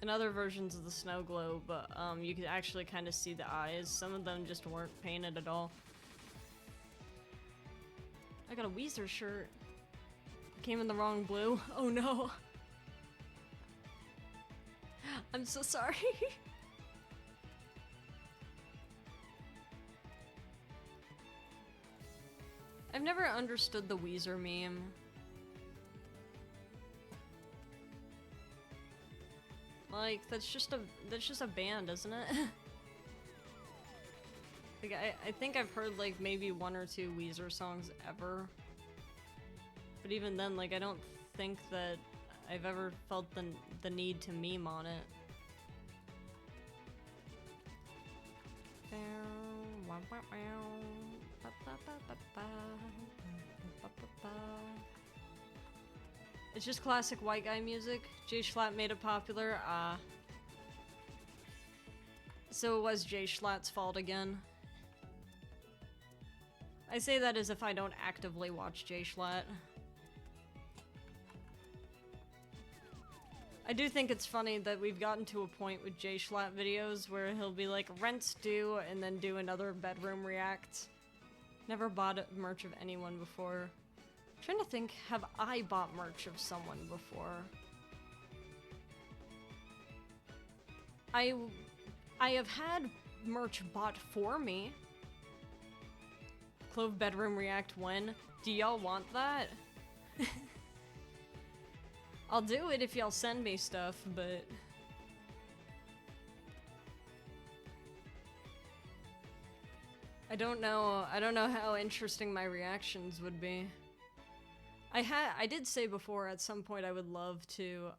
in other versions of the snow globe, you could actually kind of see the eyes. Some of them just weren't painted at all. I got a Weezer shirt. It came in the wrong blue. Oh no. I'm so sorry. I've never understood the Weezer meme. Like, that's just a band, isn't it? Like, I think I've heard, like, maybe one or two Weezer songs ever. But even then, like, I don't think that I've ever felt the need to meme on it. It's just classic white guy music. Jay Schlatt made it popular. So it was Jay Schlatt's fault again. I say that as if I don't actively watch Jay Schlatt. I do think it's funny that we've gotten to a point with Jay Schlatt videos where he'll be like, rent's due, and then do another bedroom react. Never bought merch of anyone before. I'm trying to think, have I bought merch of someone before? I have had merch bought for me. Clove bedroom react when? Do y'all want that? I'll do it if y'all send me stuff, but... I don't know how interesting my reactions would be. I did say before at some point I would love to,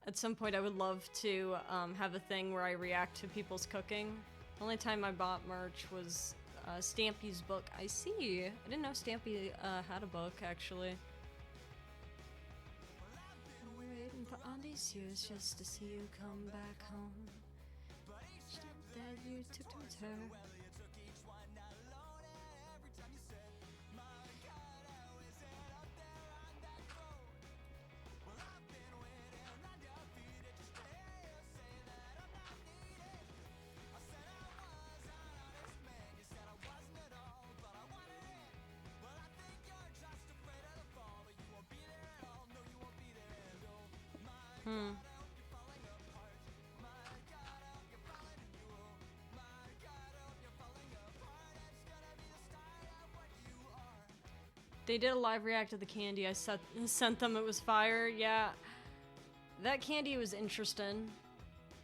have a thing where I react to people's cooking. The only time I bought merch was Stampy's book. I see. I didn't know Stampy had a book, actually. Waiting for all these years just to see you come back home. That you took to return. They did a live react to the candy I sent them. It was fire. Yeah, that candy was interesting.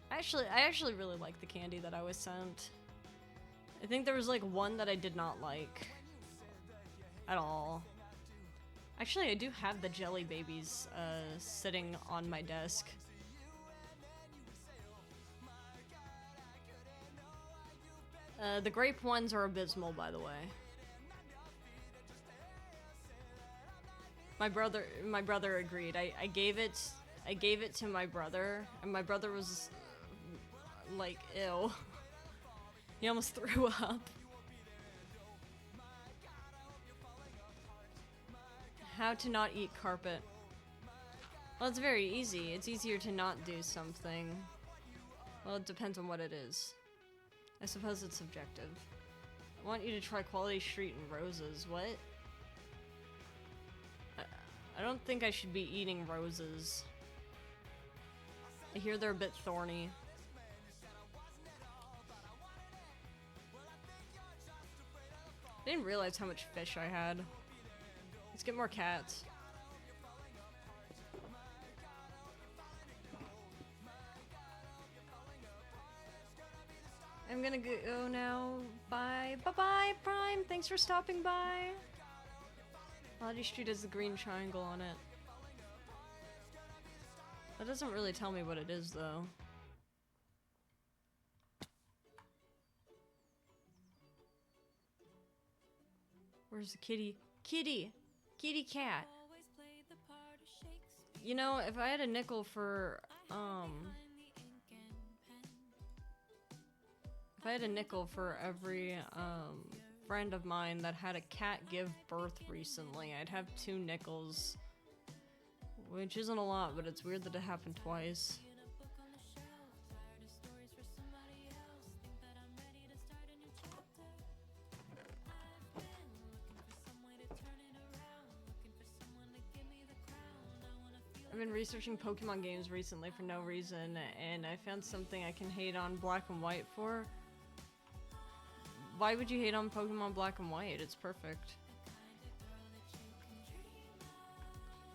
I actually really liked the candy that I was sent. I think there was like one that I did not like at all. Actually, I do have the jelly babies sitting on my desk. The grape ones are abysmal, by the way. My brother agreed. I gave it to my brother, and my brother was like, ew. He almost threw up. How to not eat carpet. Well, it's very easy. It's easier to not do something. Well, it depends on what it is. I suppose it's subjective. I want you to try Quality Street and Roses. What? I don't think I should be eating roses. I hear they're a bit thorny. I didn't realize how much fish I had. Let's get more cats. I'm gonna go now. Bye. Bye-bye, Prime. Thanks for stopping by. Quality Street has the green triangle on it. That doesn't really tell me what it is, though. Where's the kitty? Kitty! Kitty cat! You know, if I had a nickel for, if I had a nickel for every, friend of mine that had a cat give birth recently, I'd have 2 nickels. Which isn't a lot, but it's weird that it happened twice. I've been researching Pokemon games recently for no reason, and I found something I can hate on Black and White for. Why would you hate on Pokemon Black and White? It's perfect.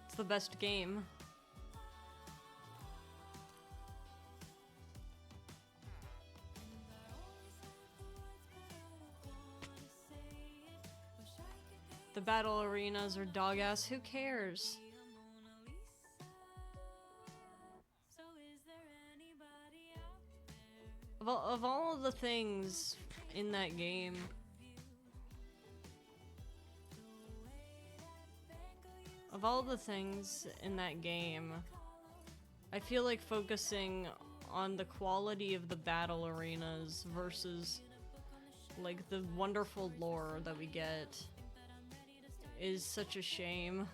It's the best game. The battle arenas are dog ass. Who cares? Of all of the things in that game, I feel like focusing on the quality of the battle arenas versus like the wonderful lore that we get is such a shame.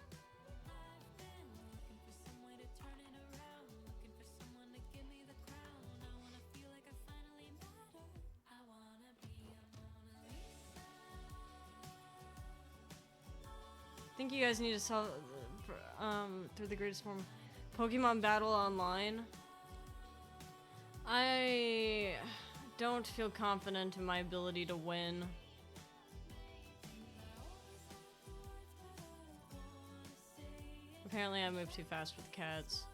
I think you guys need to solve through the greatest form Pokemon Battle Online. I don't feel confident in my ability to win. Apparently I move too fast with cats.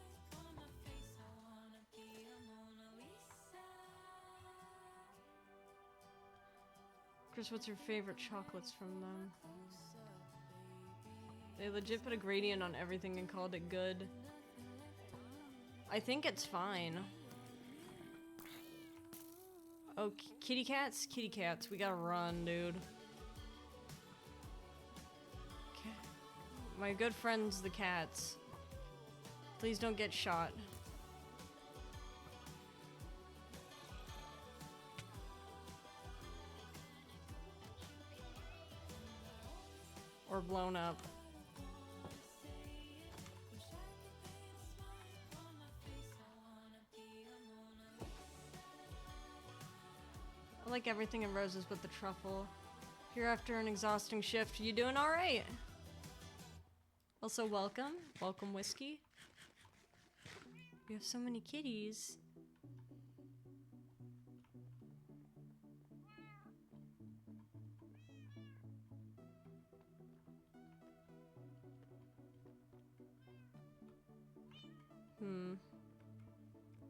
Chris, what's your favorite chocolates from them? They legit put a gradient on everything and called it good. I think it's fine. Oh, kitty cats? Kitty cats. We gotta run, dude. Okay. My good friends, the cats. Please don't get shot. Or blown up. I like everything in roses but the truffle. Here after an exhausting shift, you doing alright? Also welcome. Welcome, Whiskey. You have so many kitties.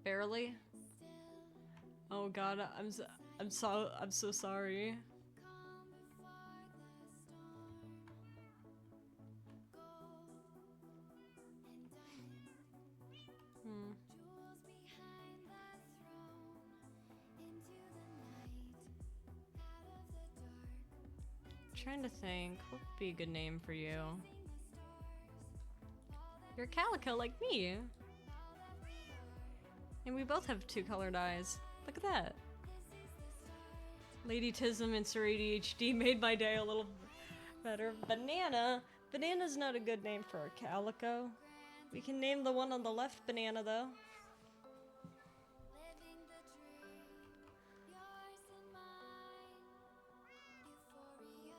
Barely? Oh god, I'm so sorry. Trying to think, what would be a good name for you? You're a calico like me. And we both have 2 colored eyes. Look at that. Lady Tism and Sir ADHD made my day a little better. Banana? Banana's not a good name for a calico. We can name the one on the left Banana, though.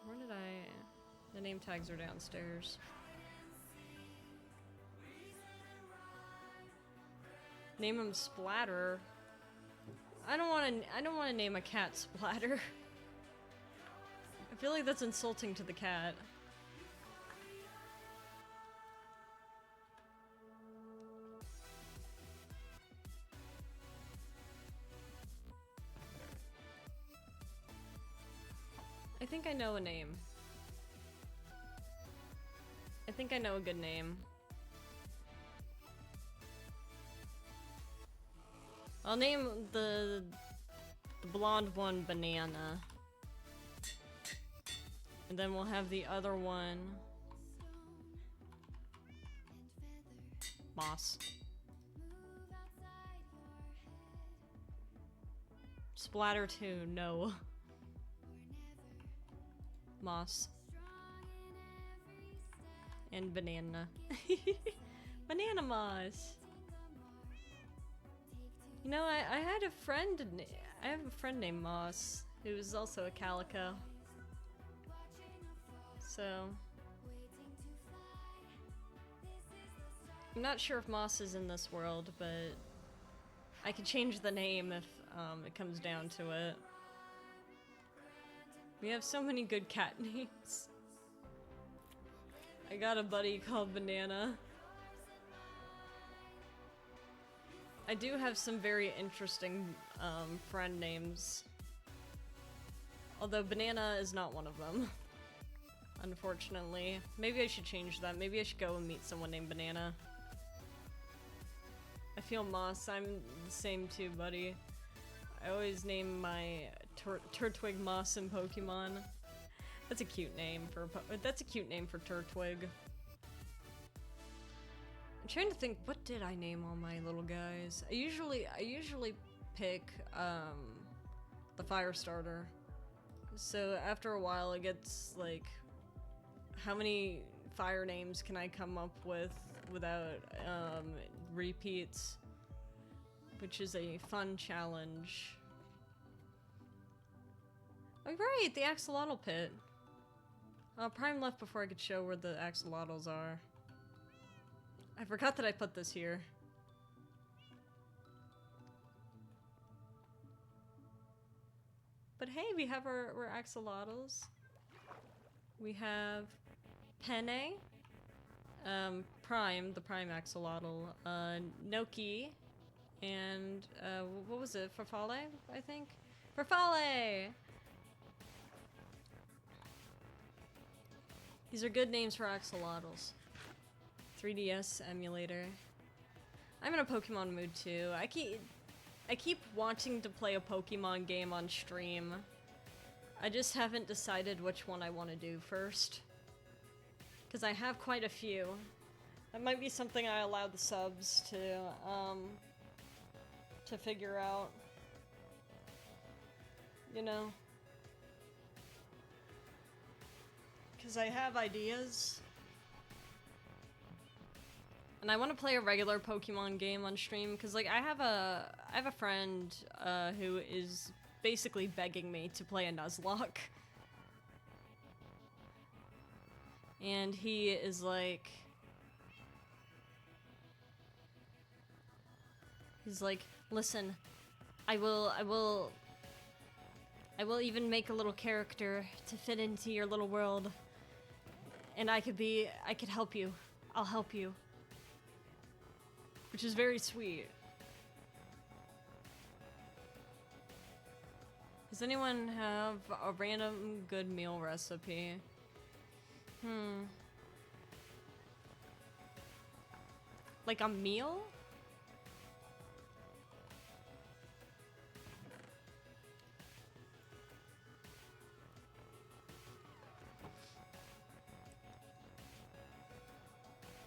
Where did I... The name tags are downstairs. Name him Splatter. I don't want to name a cat Splatter. I feel like that's insulting to the cat. I think I know a name. I think I know a good name. I'll name the blonde one Banana. And then we'll have the other one Moss. Splatter 2, no. Moss. And Banana. Banana Moss. You know, I had a friend, I have a friend named Moss, who is also a calico. So... I'm not sure if Moss is in this world, but I can change the name if it comes down to it. We have so many good cat names. I got a buddy called Banana. I do have some very interesting friend names. Although Banana is not one of them. Unfortunately. Maybe I should change that. Maybe I should go and meet someone named Banana. I feel Moss. I'm the same too, buddy. I always name my Turtwig Moss in Pokemon. That's a cute name for Turtwig. I'm trying to think, what did I name all my little guys? I usually pick the fire starter. So after a while it gets like, how many fire names can I come up with without repeats? Which is a fun challenge. Oh right, the axolotl pit. Prime left before I could show where the axolotls are. I forgot that I put this here. But hey, we have our axolotls. We have Penne, Prime, the Prime axolotl, Noki, and what was it? Farfalle, I think? Farfalle! These are good names for axolotls. 3DS emulator. I'm in a Pokemon mood too. I keep wanting to play a Pokemon game on stream. I just haven't decided which one I want to do first. Because I have quite a few. That might be something I allow the subs to figure out. You know? Because I have ideas. And I want to play a regular Pokemon game on stream, because like I have a friend who is basically begging me to play a Nuzlocke. And he is like... He's like, listen, I will even make a little character to fit into your little world. And I could help you. I'll help you. Which is very sweet. Does anyone have a random good meal recipe? Like a meal?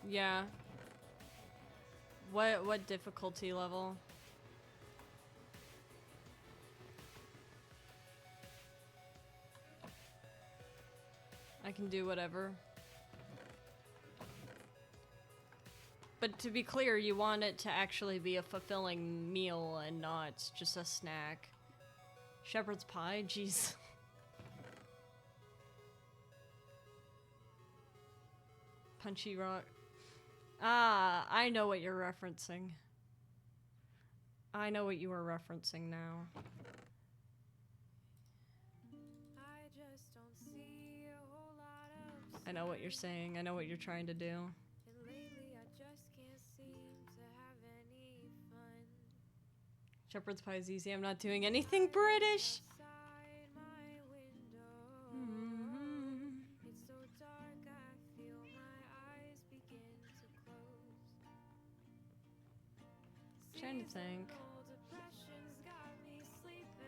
Yeah. What difficulty level? I can do whatever. But to be clear, you want it to actually be a fulfilling meal and not just a snack. Shepherd's pie? Jeez. Punchy rock. Ah, I know what you're referencing. I know what you are referencing now. I know what you're saying. I know what you're trying to do. Shepherd's pie is easy. I'm not doing anything British. Trying to think.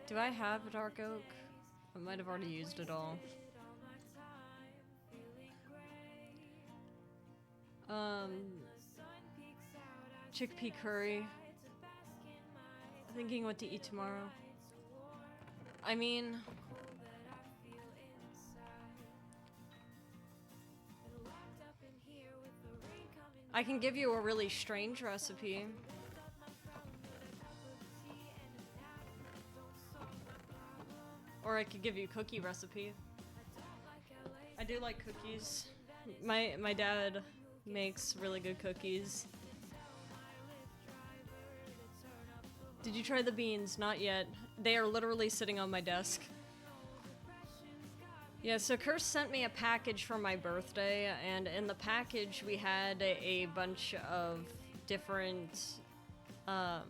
Do I have a dark oak? I might have already used it all. Chickpea curry. Thinking what to eat tomorrow. I mean, I can give you a really strange recipe. Or I could give you a cookie recipe. I do like cookies. My dad makes really good cookies. Did you try the beans? Not yet. They are literally sitting on my desk. Yeah, so Curse sent me a package for my birthday, and in the package we had a bunch of different, the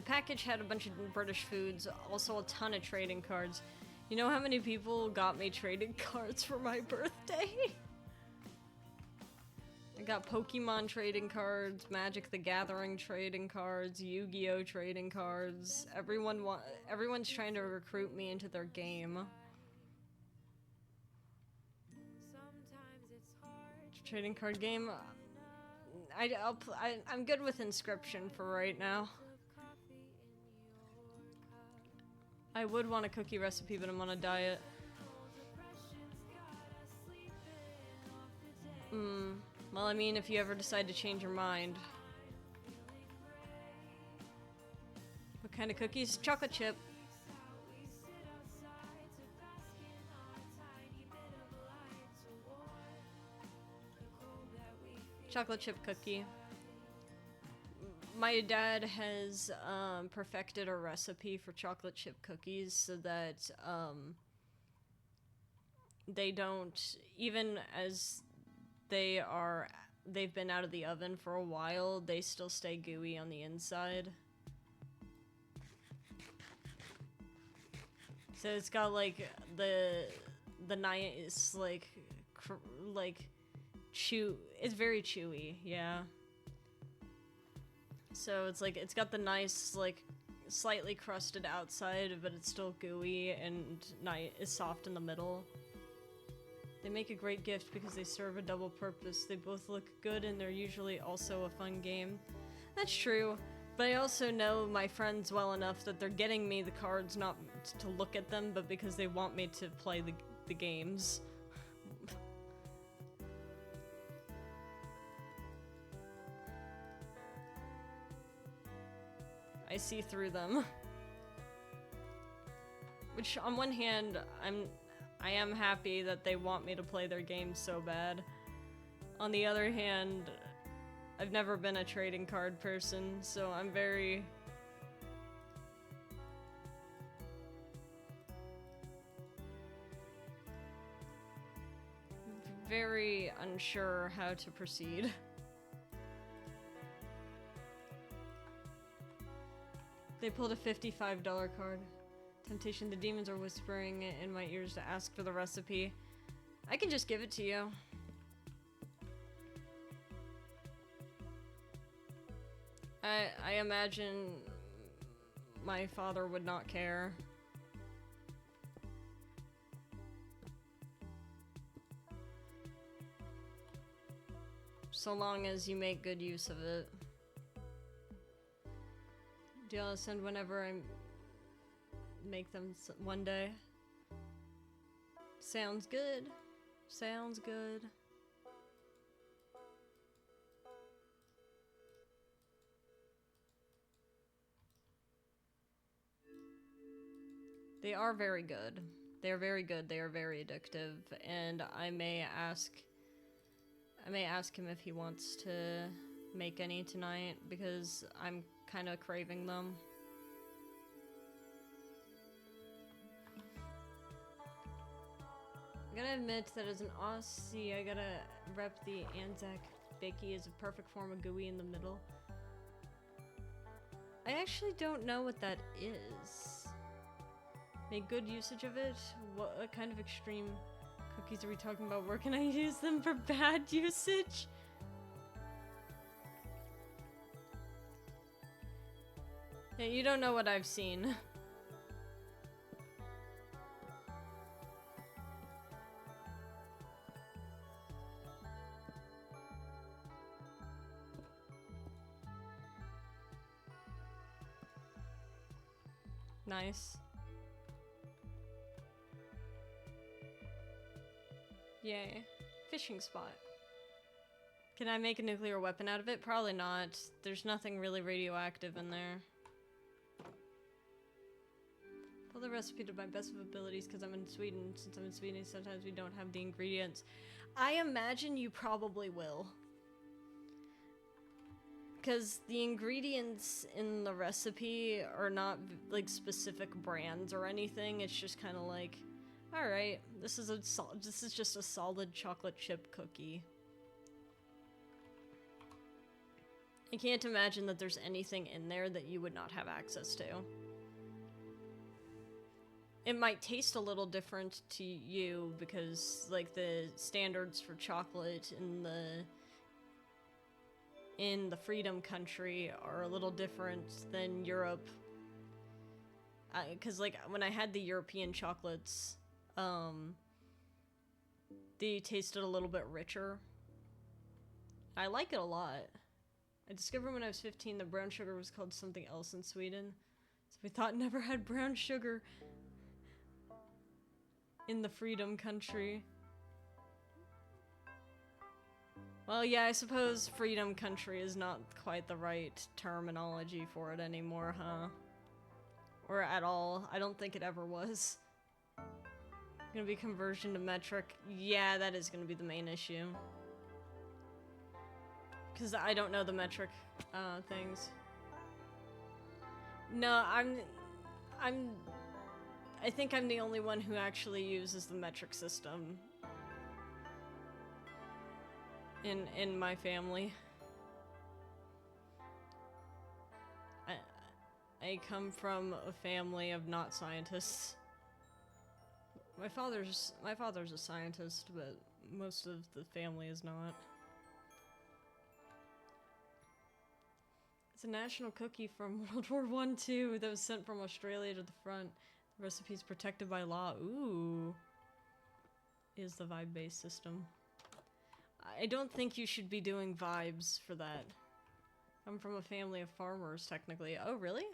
package had a bunch of British foods, also a ton of trading cards. You know how many people got me trading cards for my birthday? I got Pokemon trading cards, Magic the Gathering trading cards, Yu-Gi-Oh trading cards. Everyone's trying to recruit me into their game. Trading card game. I'm good with Inscription for right now. I would want a cookie recipe, but I'm on a diet. Well, I mean, if you ever decide to change your mind. What kind of cookies? Chocolate chip. Chocolate chip cookie. My dad has perfected a recipe for chocolate chip cookies so that they don't, even as they've been out of the oven for a while, they still stay gooey on the inside. So it's got like the nice like it's very chewy, yeah. So it's like, it's got the nice, like, slightly crusted outside, but it's still gooey and is soft in the middle. They make a great gift because they serve a double purpose. They both look good and they're usually also a fun game. That's true, but I also know my friends well enough that they're getting me the cards not to look at them, but because they want me to play the games. I see through them. Which, on one hand, I am happy that they want me to play their games so bad. On the other hand, I've never been a trading card person, so I'm very unsure how to proceed. They pulled a $55 card. Temptation, the demons are whispering in my ears to ask for the recipe. I can just give it to you. I imagine my father would not care. So long as you make good use of it. Do y'all send whenever I make them one day? Sounds good. Sounds good. They are very good. They are very good. They are very addictive, and I may ask him if he wants to make any tonight because I'm kind of craving them. I gotta admit that as an Aussie, I gotta rep the Anzac Bakey as a perfect form of gooey in the middle. I actually don't know what that is. Make good usage of it? What kind of extreme cookies are we talking about? Where can I use them for bad usage? Yeah, you don't know what I've seen. Nice. Yay. Fishing spot. Can I make a nuclear weapon out of it? Probably not. There's nothing really radioactive in there. Pull the recipe to my best of abilities because I'm in Sweden. Since I'm in Sweden, sometimes we don't have the ingredients. I imagine you probably will. Because the ingredients in the recipe are not like specific brands or anything. It's just kind of like, all right, this is just a solid chocolate chip cookie. I can't imagine that there's anything in there that you would not have access to. It might taste a little different to you because like the standards for chocolate in the Freedom Country are a little different than Europe. Because like when I had the European chocolates, they tasted a little bit richer. I like it a lot. I discovered when I was 15 that brown sugar was called something else in Sweden. So we thought never had brown sugar in the Freedom Country. Well, yeah, I suppose Freedom Country is not quite the right terminology for it anymore, huh? Or at all. I don't think it ever was. Gonna be conversion to metric. Yeah, that is gonna be the main issue. Because I don't know the metric things. No, I think I'm the only one who actually uses the metric system in my family. I come from a family of not scientists. My father's a scientist, but most of the family is not. It's a national cookie from World War I too that was sent from Australia to the front. The recipe's protected by law. Ooh. Is the vibe-based system. I don't think you should be doing vibes for that. I'm from a family of farmers, technically. Oh, really?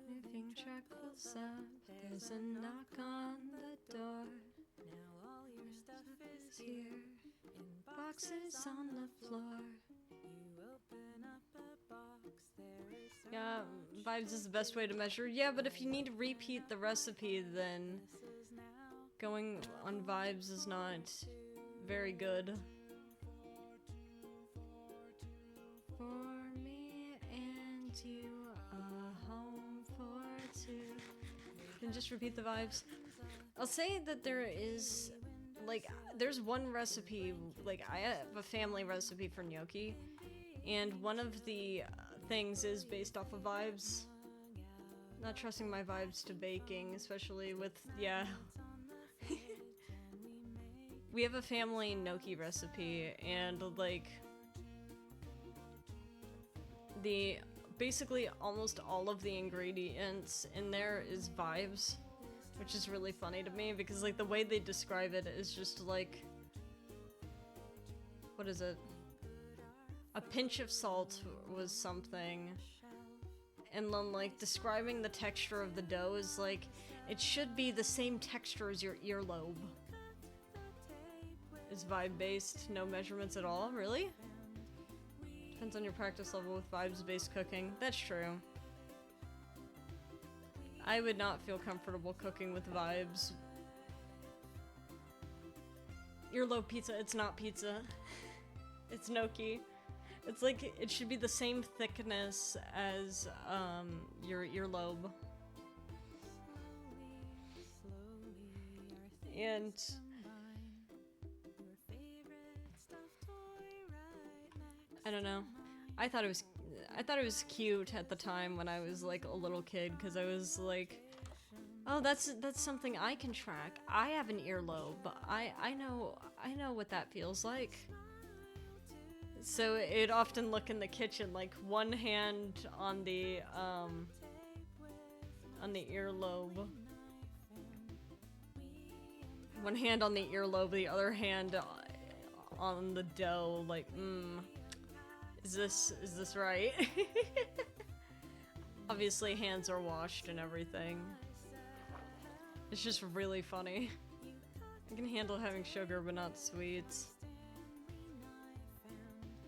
Moving track close up, there's a knock on the door. Now all your stuff is here, in boxes on the floor. You open up a box, there is yeah, vibes is the best way to measure. Yeah, but if you need to repeat the recipe, then going on vibes is not very good. For me and you. Then just repeat the vibes. I'll say that there is, like, there's one recipe, like, I have a family recipe for gnocchi, and one of the things is based off of vibes. Not trusting my vibes to baking, especially with, yeah. We have a family gnocchi recipe, and, like, basically almost all of the ingredients in there is vibes, which is really funny to me because, like, the way they describe it is just like, what is it? A pinch of salt was something, and then, like, describing the texture of the dough is like, it should be the same texture as your earlobe. Is vibe based, no measurements at all, really? Depends on your practice level with vibes-based cooking. That's true. I would not feel comfortable cooking with vibes. Earlobe pizza, it's not pizza. It's gnocchi. It's like, it should be the same thickness as your earlobe. And I don't know. I thought it was cute at the time when I was like a little kid, because I was like, oh, that's something I can track. I have an earlobe. I know what that feels like. So it'd often look in the kitchen like one hand on the earlobe. One hand on the earlobe, the other hand on the dough, like, is this right? Obviously hands are washed and everything. It's just really funny. I can handle having sugar but not sweets.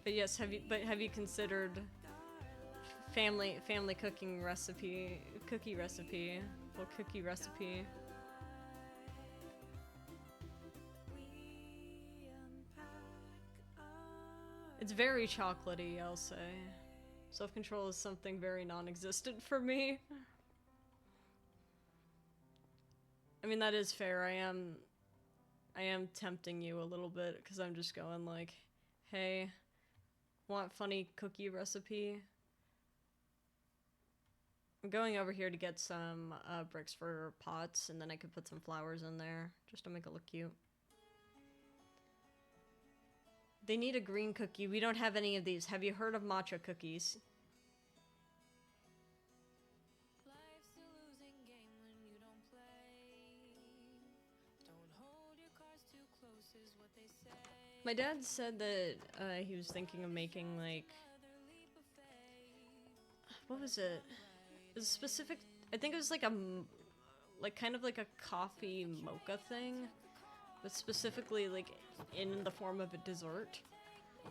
But yes, have you considered family cooking recipe, cookie recipe? It's very chocolatey, I'll say. Self-control is something very non-existent for me. I mean, that is fair. I am tempting you a little bit, because I'm just going like, hey, want funny cookie recipe? I'm going over here to get some bricks for pots, and then I could put some flowers in there, just to make it look cute. They need a green cookie. We don't have any of these. Have you heard of matcha cookies? My dad said that he was thinking of making, like, what was it? It was specific. I think it was like kind of like a coffee mocha thing, but specifically like in the form of a dessert.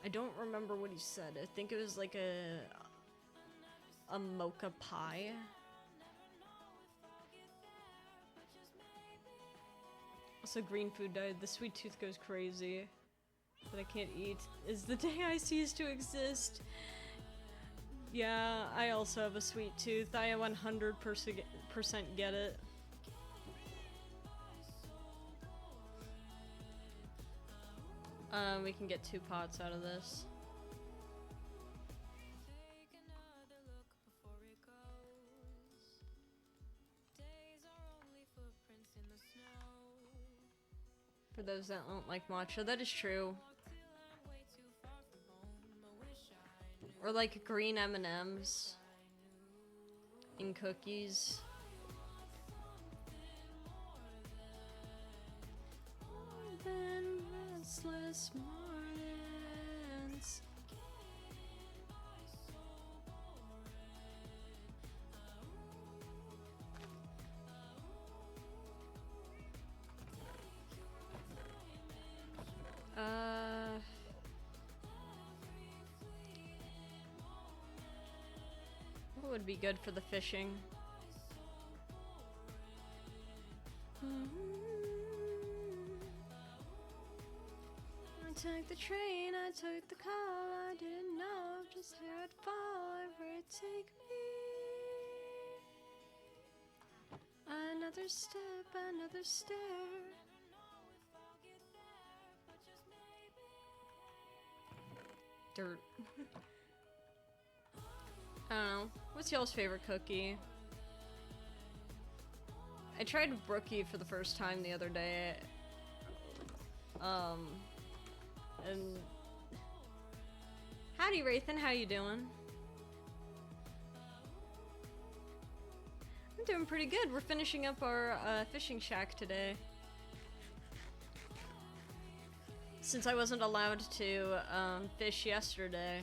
I don't remember what he said. I think it was like a mocha pie. Also, green food died. The sweet tooth goes crazy. That I can't eat is the day I cease to exist. Yeah, I also have a sweet tooth. I 100% get it. We can get 2 pots out of this. For those that don't like matcha, that is true. Or like green M&Ms in cookies. More than restless mornings. What would be good for the fishing? I took the train, I took the call, I didn't know just how it'd fall, where it'd take me. I know Another step, another stair. Dirt. I don't know. What's y'all's favorite cookie? I tried Brookie for the first time the other day. And howdy, Rathan. How you doing? I'm doing pretty good. We're finishing up our fishing shack today. Since I wasn't allowed to fish yesterday,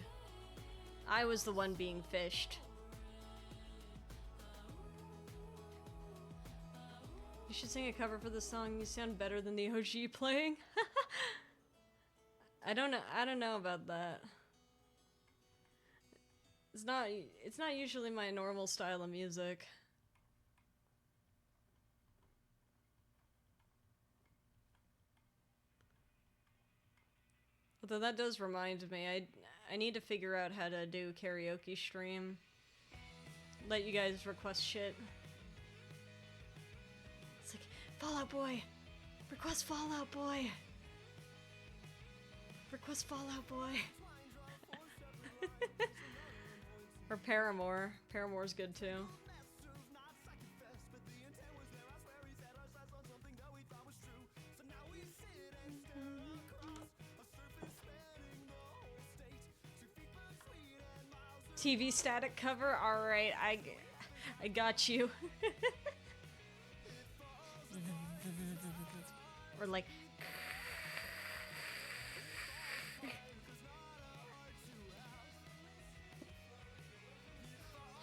I was the one being fished. You should sing a cover for the song. You sound better than the OG playing. I don't know about that. It's not usually my normal style of music. Although that does remind me, I need to figure out how to do karaoke stream. Let you guys request shit. It's like, Fall Out Boy! Request Fall Out Boy! Request Fall Out Boy! Or Paramore. Paramore's good too. TV static cover? Alright, I got you. Or like...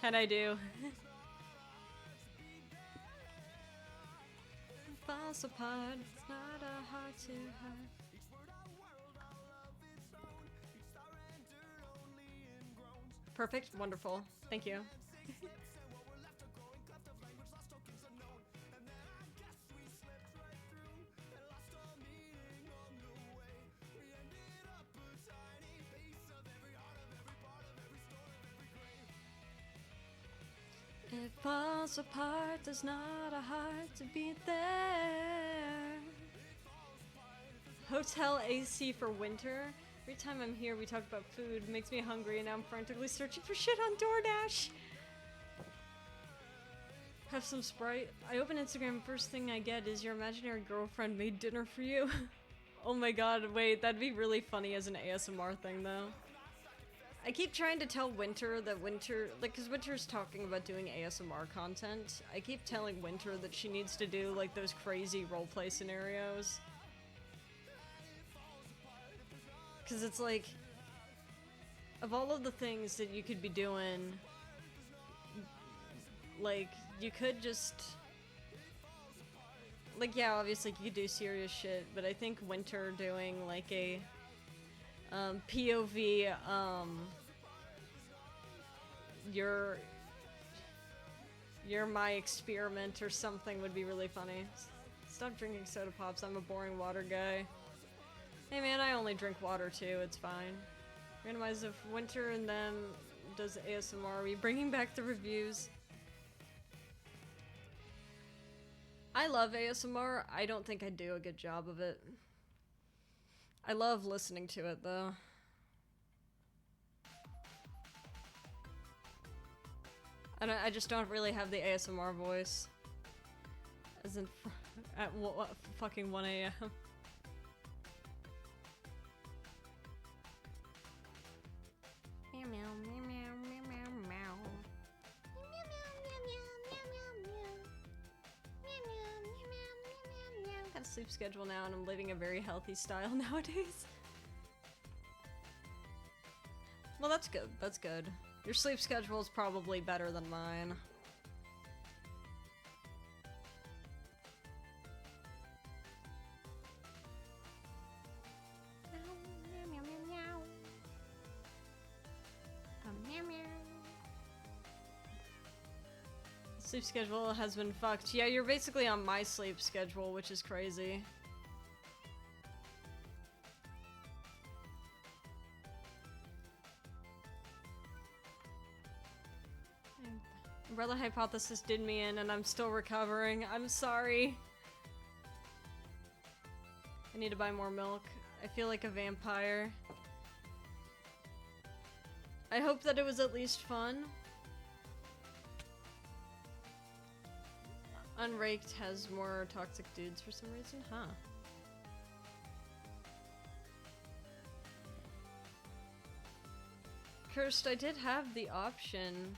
How'd I do? Falls apart, it's not a heart to hurt. Perfect, wonderful. Thank you. It falls apart, there's not a heart to beat there. Hotel AC for winter. Every time I'm here, we talk about food. It makes me hungry, and now I'm frantically searching for shit on DoorDash. Have some Sprite. I open Instagram, first thing I get is your imaginary girlfriend made dinner for you. Oh my god, wait, that'd be really funny as an ASMR thing, though. I keep trying to tell Winter that because Winter's talking about doing ASMR content. I keep telling Winter that she needs to do, like, those crazy roleplay scenarios. Because it's like, of all of the things that you could be doing, like, you could just, like, yeah, obviously you could do serious shit, but I think Winter doing, like, a POV, you're my experiment or something would be really funny. Stop drinking soda pops, I'm a boring water guy. Hey man, I only drink water too, it's fine. Randomize if Winter and them does ASMR, are we bringing back the reviews? I love ASMR, I don't think I do a good job of it. I love listening to it though. I just don't really have the ASMR voice. As in, at fucking 1 AM. Meow meow meow meow meow meow. Got a sleep schedule now and I'm living a very healthy style nowadays. Well, that's good. That's good. Your sleep schedule is probably better than mine. Sleep schedule has been fucked. Yeah, you're basically on my sleep schedule, which is crazy. Umbrella Hypothesis did me in and I'm still recovering. I'm sorry. I need to buy more milk. I feel like a vampire. I hope that it was at least fun. Unraked has more toxic dudes for some reason, huh? Cursed, I did have the option.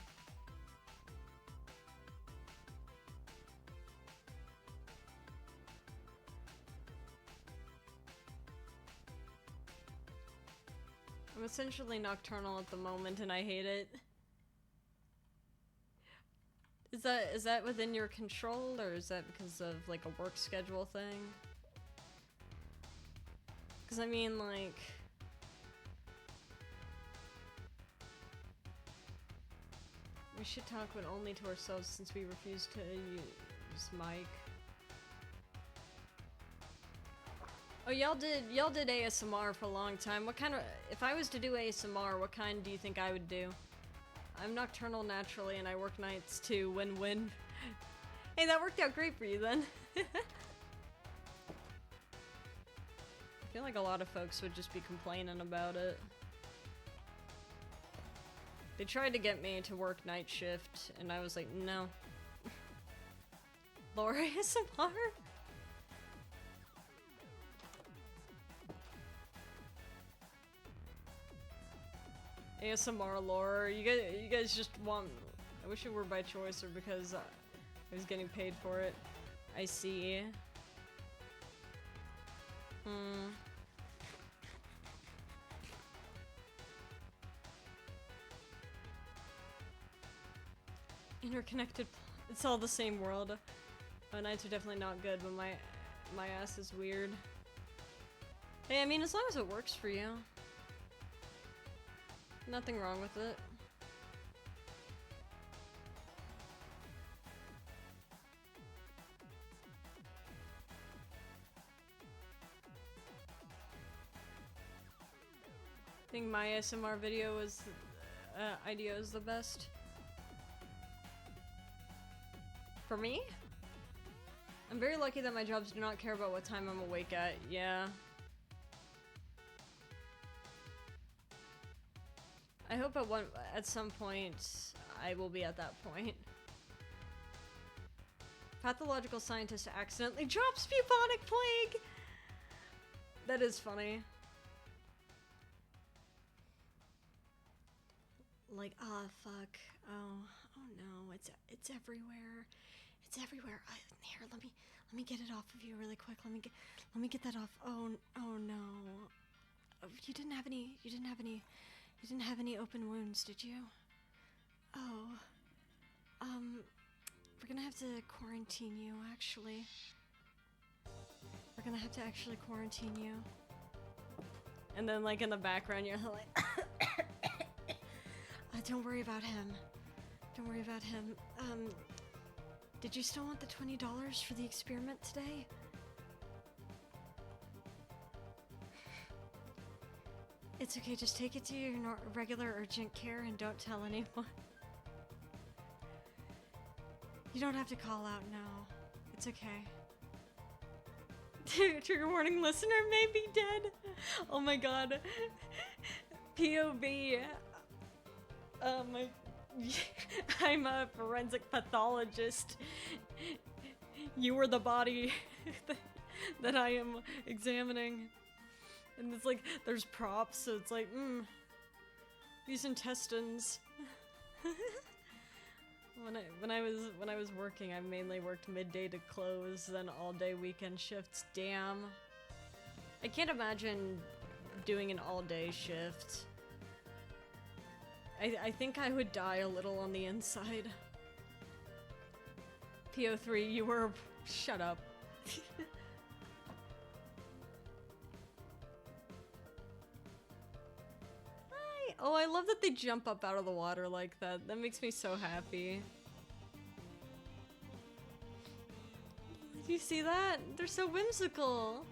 I'm essentially nocturnal at the moment and I hate it. Is that within your control, or is that because of like a work schedule thing? Because I mean, like, we should talk, but only to ourselves since we refuse to use mic. Oh, y'all did ASMR for a long time. What kind of, if I was to do ASMR, what kind do you think I would do? I'm nocturnal naturally and I work nights too, win-win. Hey, that worked out great for you then. I feel like a lot of folks would just be complaining about it. They tried to get me to work night shift and I was like, no. Laura ASMR? ASMR lore. You guys just want. I wish it were by choice or because I was getting paid for it. I see. Interconnected. It's all the same world. Oh, nights are definitely not good, but my ass is weird. Hey, I mean, as long as it works for you. Nothing wrong with it. I think my ASMR video is idea is the best. For me? I'm very lucky that my jobs do not care about what time I'm awake at. Yeah. I hope at some point I will be at that point. Pathological scientist accidentally drops bubonic plague! That is funny. Like, ah, fuck. Oh no, it's everywhere. It's everywhere. Here, let me get it off of you really quick. Let me get that off. Oh no. You didn't have any open wounds, did you? Oh. We're gonna have to quarantine you, actually. We're gonna have to actually quarantine you. And then, like, in the background, you're like, don't worry about him. Don't worry about him. Did you still want the $20 for the experiment today? It's okay, just take it to your regular urgent care and don't tell anyone. You don't have to call out now. It's okay. Trigger warning, listener may be dead. Oh my god. POV. I'm a forensic pathologist. You were the body that I am examining. And it's like, there's props, so it's like, these intestines. When I was working, I mainly worked midday to close, then all day weekend shifts. Damn. I can't imagine doing an all day shift. I think I would die a little on the inside. PO3, you were... Shut up. Hi! Oh, I love that they jump up out of the water like that. That makes me so happy. Do you see that? They're so whimsical.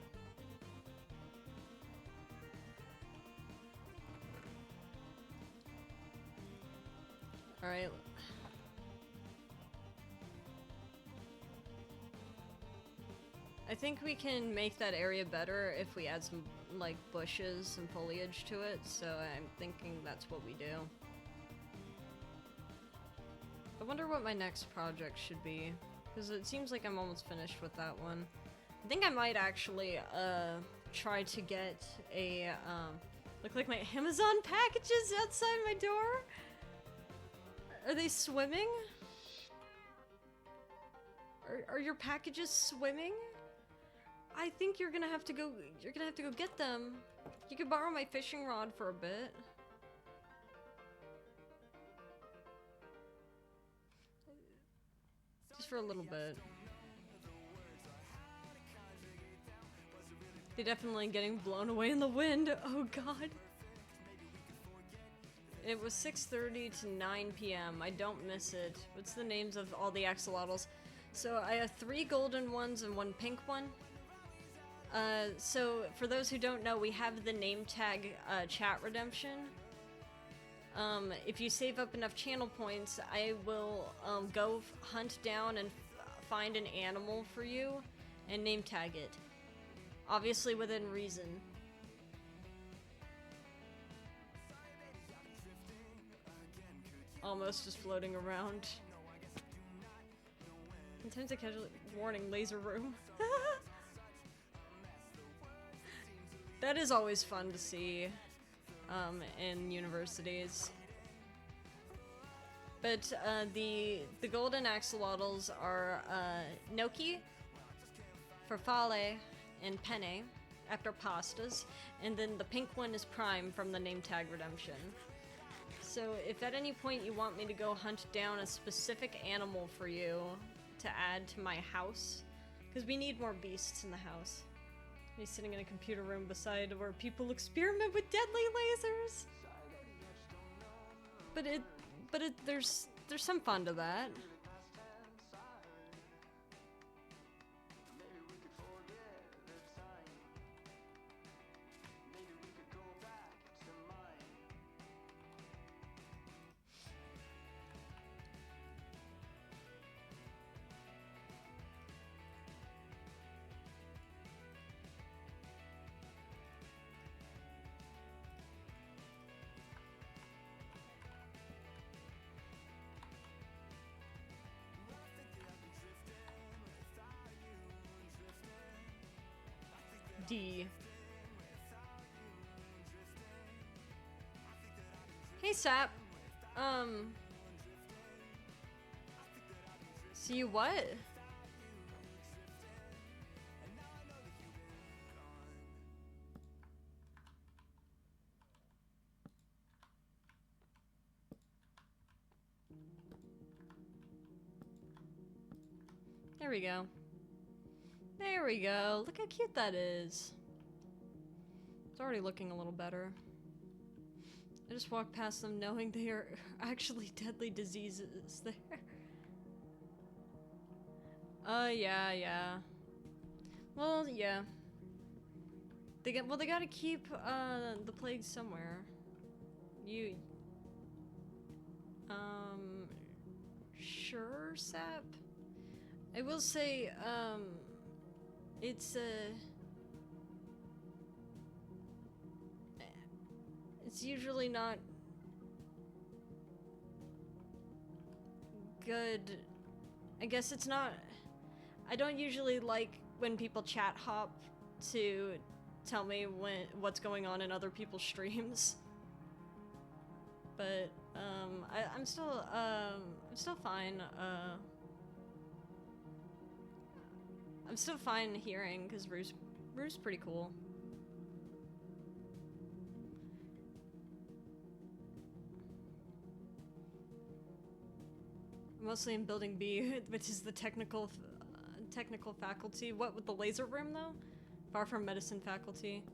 Alright. I think we can make that area better if we add some, like, bushes and foliage to it, so I'm thinking that's what we do. I wonder what my next project should be, because it seems like I'm almost finished with that one. I think I might actually, try to get a, look like my Amazon packages outside my door? Are they swimming? Are your packages swimming? I think you're gonna have to go get them. You could borrow my fishing rod for a bit. Just for a little bit. They're definitely getting blown away in the wind. Oh god. It was 6:30 to 9 p.m. I don't miss it. What's the names of all the axolotls? So I have 3 golden ones and 1 pink one. So for those who don't know, we have the name tag chat redemption. If you save up enough channel points, I will go hunt down and find an animal for you and name tag it. Obviously within reason. Almost just floating around. Sometimes I casually warning laser room. That is always fun to see in universities. But the golden axolotls are gnocchi, farfalle, and penne after pastas, and then the pink one is prime from the name tag redemption. So if at any point you want me to go hunt down a specific animal for you to add to my house, because we need more beasts in the house. He's sitting in a computer room beside where people experiment with deadly lasers. But there's some fun to that. D. Hey, Sap. See you what? There we go. There we go. Look how cute that is. It's already looking a little better. I just walked past them knowing they are actually deadly diseases there. Yeah. Well, yeah. They gotta keep, the plague somewhere. Sure, Sap? I will say, it's usually not good. I guess it's not. I don't usually like when people chat hop to tell me what's going on in other people's streams. But I'm still fine. I'm still fine hearing because Rue's pretty cool. Mostly in Building B, which is the technical faculty. What with the laser room though? Far from medicine faculty.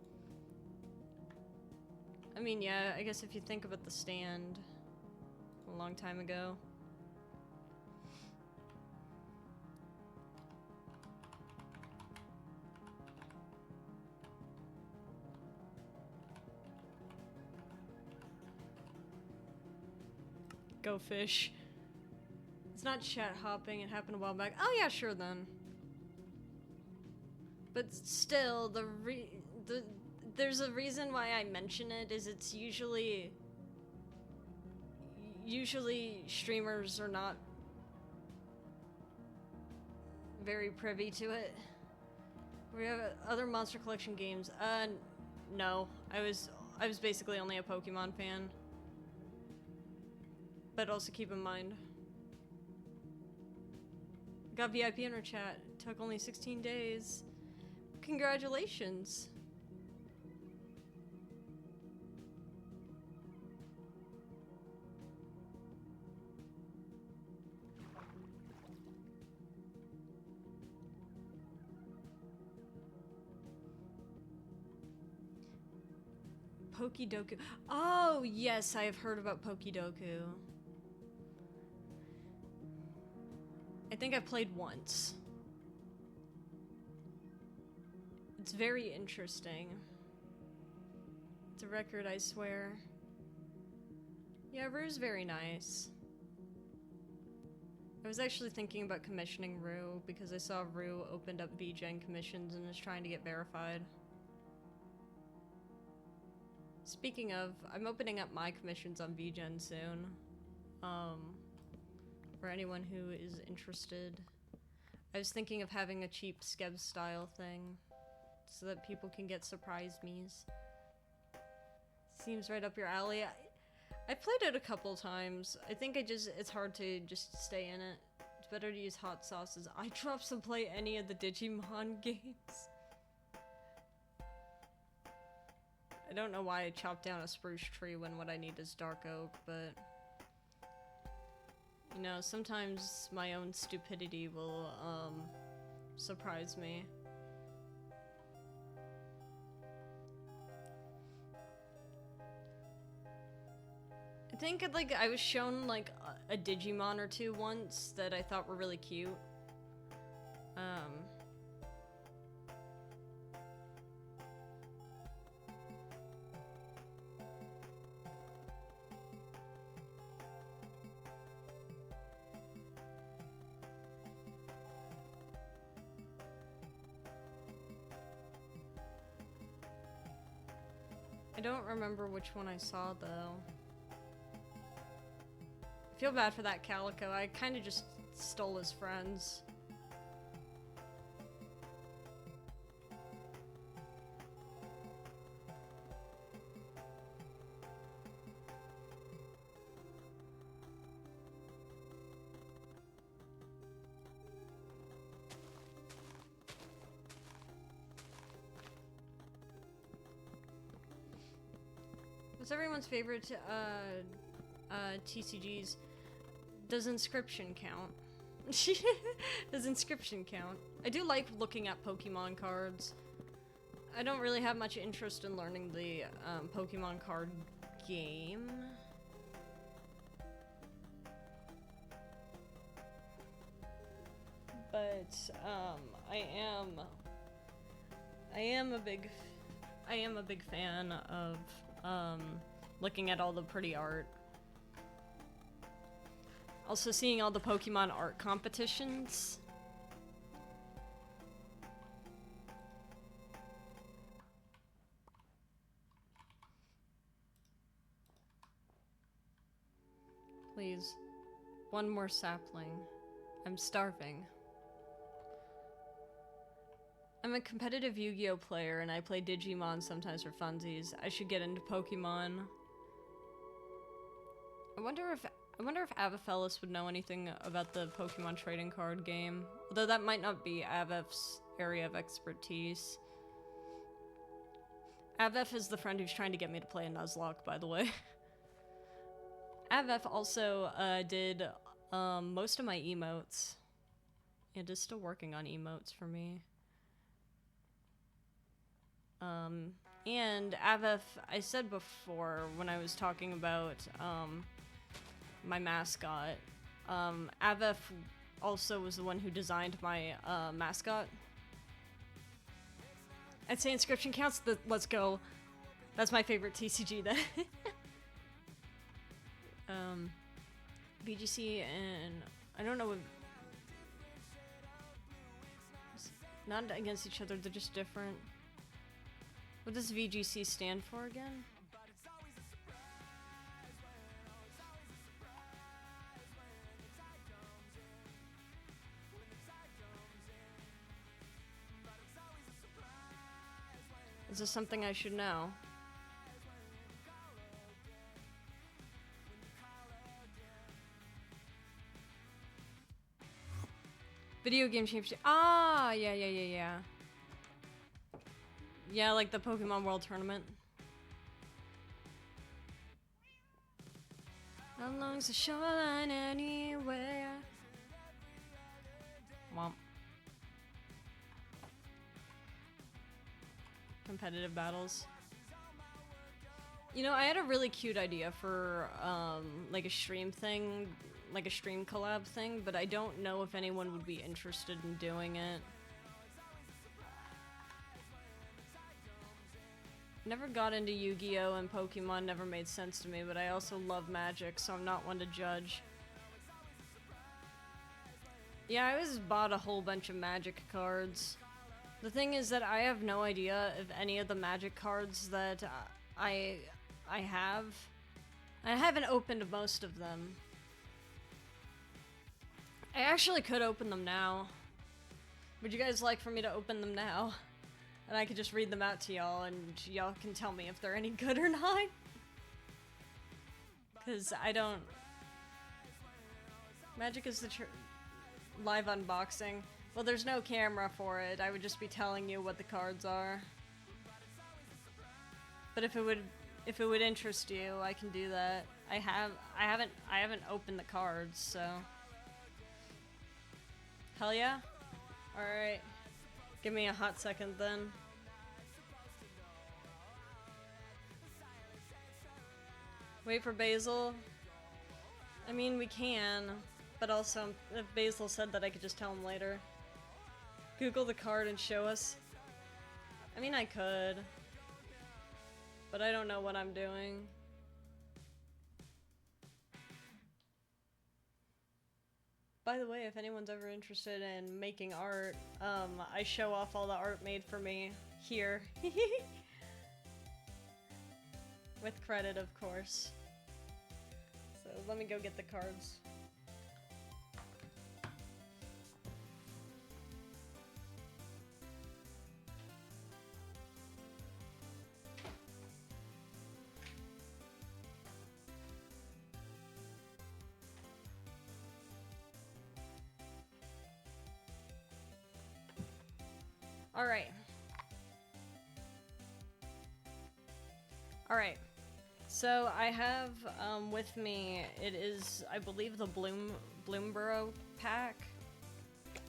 I mean, yeah, I guess if you think about the stand a long time ago. Go fish. It's not chat hopping, it happened a while back. Oh yeah, sure then. But still, there's a reason why I mention it, is it's usually streamers are not very privy to it. We have other Monster Collection games. No. I was basically only a Pokemon fan. But also keep in mind, got VIP in our chat. Took only 16 days. Congratulations. Pokidoku. Oh, yes, I have heard about Pokidoku. I think I've played once. It's very interesting. It's a record, I swear. Yeah, Rue's very nice. I was actually thinking about commissioning Rue because I saw Rue opened up VGen commissions and is trying to get verified. Speaking of, I'm opening up my commissions on VGen soon. For anyone who is interested. I was thinking of having a cheap Skeb style thing so that people can get surprise me's. Seems right up your alley. I played it a couple times. I think it's hard to just stay in it. It's better to use hot sauces. I drops and play any of the Digimon games. I don't know why I chopped down a spruce tree when what I need is dark oak, but you know, sometimes my own stupidity will surprise me. I think like I was shown like a Digimon or two once that I thought were really cute. I don't remember which one I saw though. I feel bad for that Calico. I kind of just stole his friends. What's everyone's favorite TCGs? Does inscription count? Does inscription count? I do like looking at Pokemon cards. I don't really have much interest in learning the Pokemon card game. But I am a big fan of looking at all the pretty art. Also seeing all the Pokemon art competitions. Please. One more sapling. I'm starving. I'm a competitive Yu-Gi-Oh player and I play Digimon sometimes for funsies. I should get into Pokemon. I wonder if Avafelis would know anything about the Pokemon trading card game. Although that might not be Avef's area of expertise. Avef is the friend who's trying to get me to play a Nuzlocke, by the way. Avef also did most of my emotes. And is still working on emotes for me. And Avef, I said before when I was talking about my mascot, Avef also was the one who designed my mascot. I'd say inscription counts. Let's go. That's my favorite TCG then. BGC and I don't know what. Not against each other, they're just different. What does VGC stand for again? Is this something I should know? Video game championship. Ah, yeah. Yeah, like the Pokemon World Tournament. How long's the shoreline anywhere? Womp. Competitive battles. You know, I had a really cute idea for, like a stream thing, like a stream collab thing, but I don't know if anyone would be interested in doing it. Never got into Yu-Gi-Oh! And Pokemon never made sense to me, but I also love Magic, so I'm not one to judge. Yeah, I always bought a whole bunch of Magic cards. The thing is that I have no idea if any of the Magic cards that I have. I haven't opened most of them. I actually could open them now. Would you guys like for me to open them now? And I could just read them out to y'all, and y'all can tell me if they're any good or not. Because I don't... Magic is the live unboxing. Well, there's no camera for it. I would just be telling you what the cards are. But if it would interest you, I can do that. I haven't opened the cards, so... Hell yeah? Alright. Give me a hot second then. Wait for Basil. I mean, we can, but also if Basil said that I could just tell him later. Google the card and show us. I mean, I could, but I don't know what I'm doing. By the way, if anyone's ever interested in making art, I show off all the art made for me here. With credit, of course. So let me go get the cards. Alright. So I have with me, it is, I believe, the Bloomborough pack.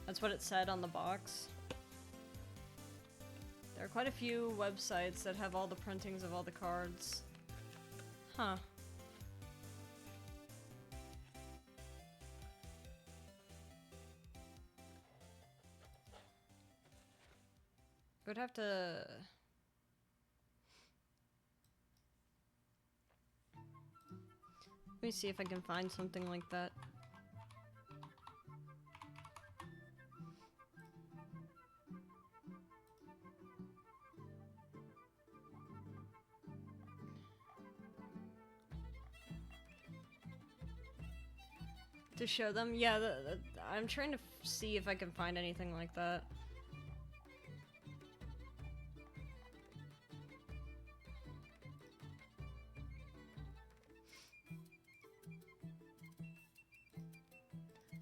That's what it said on the box. There are quite a few websites that have all the printings of all the cards. Huh. I would have to... Let me see if I can find something like that. To show them? Yeah, I'm trying to see if I can find anything like that.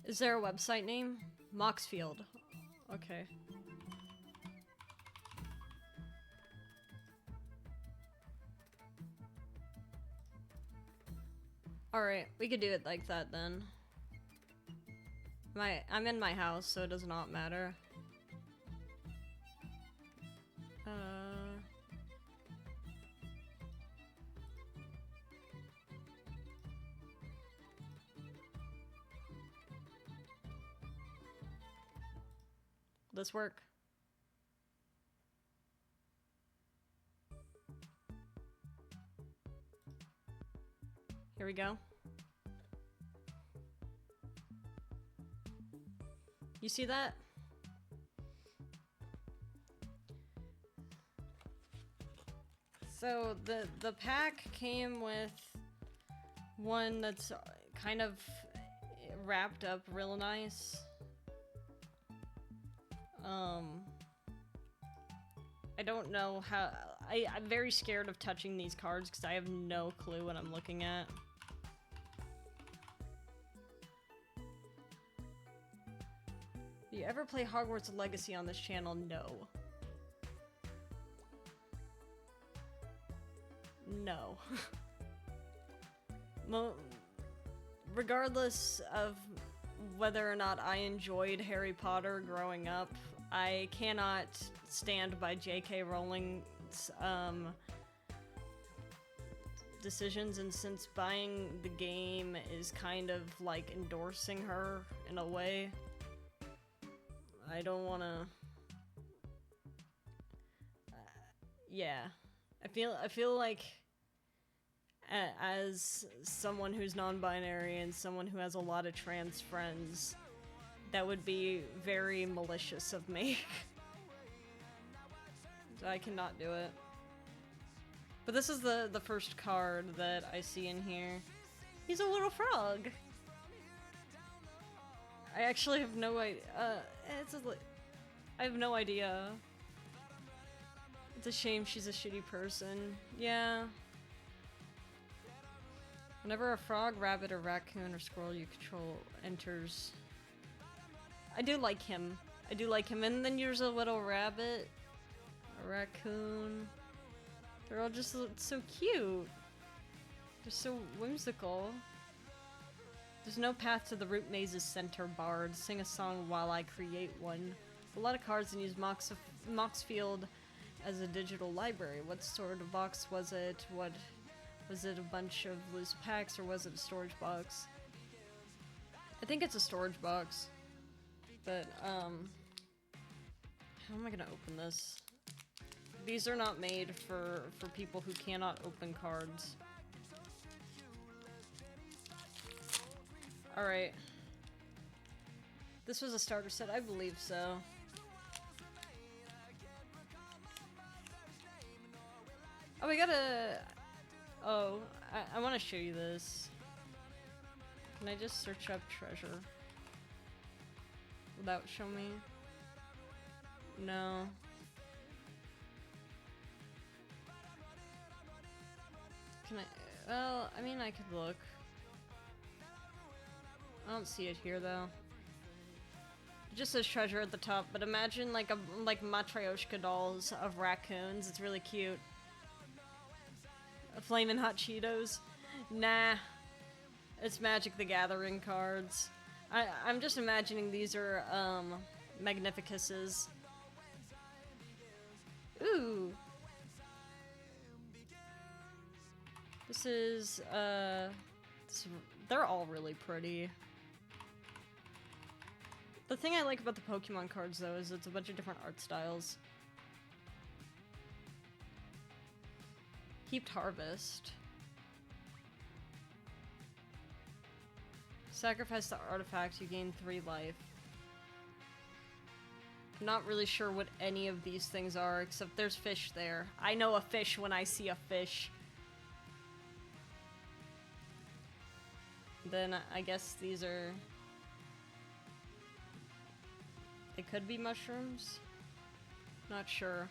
Is there a website name? Moxfield. Okay. Alright, we could do it like that then. I'm in my house, so it does not matter. Will this work? Here we go. You see that? So the pack came with one that's kind of wrapped up real nice. I don't know how. I'm very scared of touching these cards because I have no clue what I'm looking at. Do you ever play Hogwarts Legacy on this channel? No. No. Regardless of whether or not I enjoyed Harry Potter growing up, I cannot stand by J.K. Rowling's decisions, and since buying the game is kind of like endorsing her in a way, I don't want to. Yeah, I feel like as someone who's non-binary and someone who has a lot of trans friends, that would be very malicious of me. I cannot do it. But this is the first card that I see in here. He's a little frog. I actually have no idea. I have no idea. It's a shame she's a shitty person. Yeah. Whenever a frog, rabbit, or raccoon, or squirrel you control enters... I do like him. I do like him. And then there's a little rabbit. A raccoon. They're all just so cute. They're so whimsical. There's no path to the root maze's center, Bard. Sing a song while I create one. A lot of cards and use Moxfield as a digital library. What sort of box was it? What was it? A bunch of loose packs, or was it a storage box? I think it's a storage box. But how am I gonna open this? These are not made for people who cannot open cards. Alright. This was a starter set, I believe so. Oh, we gotta... Oh, I want to show you this. Can I just search up treasure? Will that show me? No. Can I... Well, I mean, I could look. I don't see it here, though. It just says treasure at the top, but imagine like Matryoshka dolls of raccoons. It's really cute. Flamin' Hot Cheetos. Nah. It's Magic the Gathering cards. I'm just imagining these are, Magnificuses. Ooh. This is, they're all really pretty. The thing I like about the Pokemon cards, though, is it's a bunch of different art styles. Heaped Harvest. Sacrifice the artifact, you gain 3 life. I'm not really sure what any of these things are, except there's fish there. I know a fish when I see a fish. Then I guess these are... They could be mushrooms? Not sure.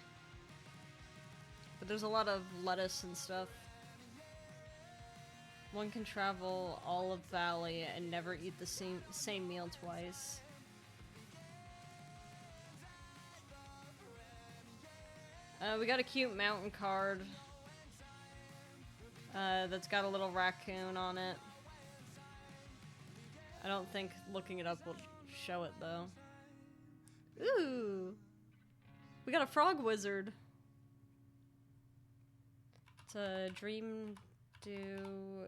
But there's a lot of lettuce and stuff. One can travel all of Valley and never eat the same meal twice. We got a cute mountain card. That's got a little raccoon on it. I don't think looking it up will show it, though. Ooh! We got a frog wizard. It's a dream do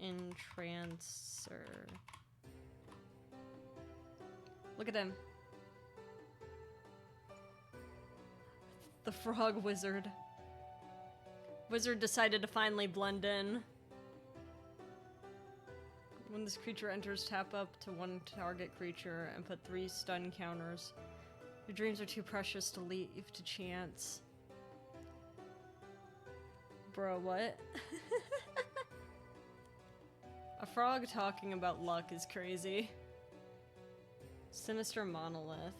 entrancer. Look at him. The frog wizard. Wizard decided to finally blend in. When this creature enters, tap up to one target creature and put 3 stun counters. Your dreams are too precious to leave to chance. Bro, what? A frog talking about luck is crazy. Sinister monolith.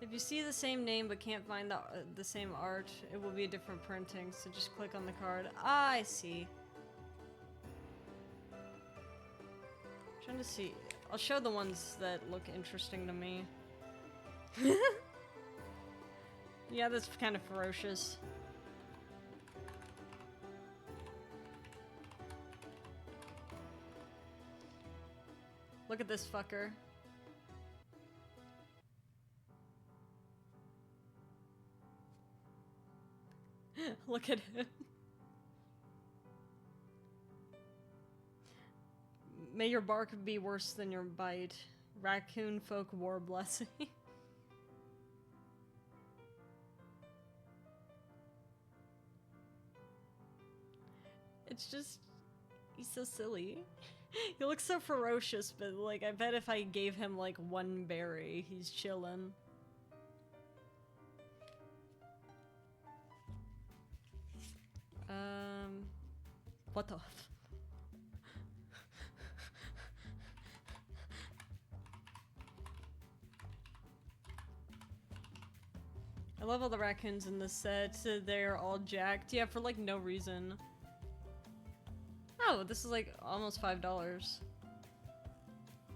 If you see the same name but can't find the same art, it will be a different printing, so just click on the card. Ah, I see. Trying to see. I'll show the ones that look interesting to me. Yeah, that's kind of ferocious. Look at this fucker. Look at him. May your bark be worse than your bite. Raccoon folk war blessing. It's just... he's so silly. He looks so ferocious, but like, I bet if I gave him like one berry, he's chillin'. What the f- I love all the raccoons in this set. They're all jacked. Yeah, for like no reason. Oh, this is like almost $5.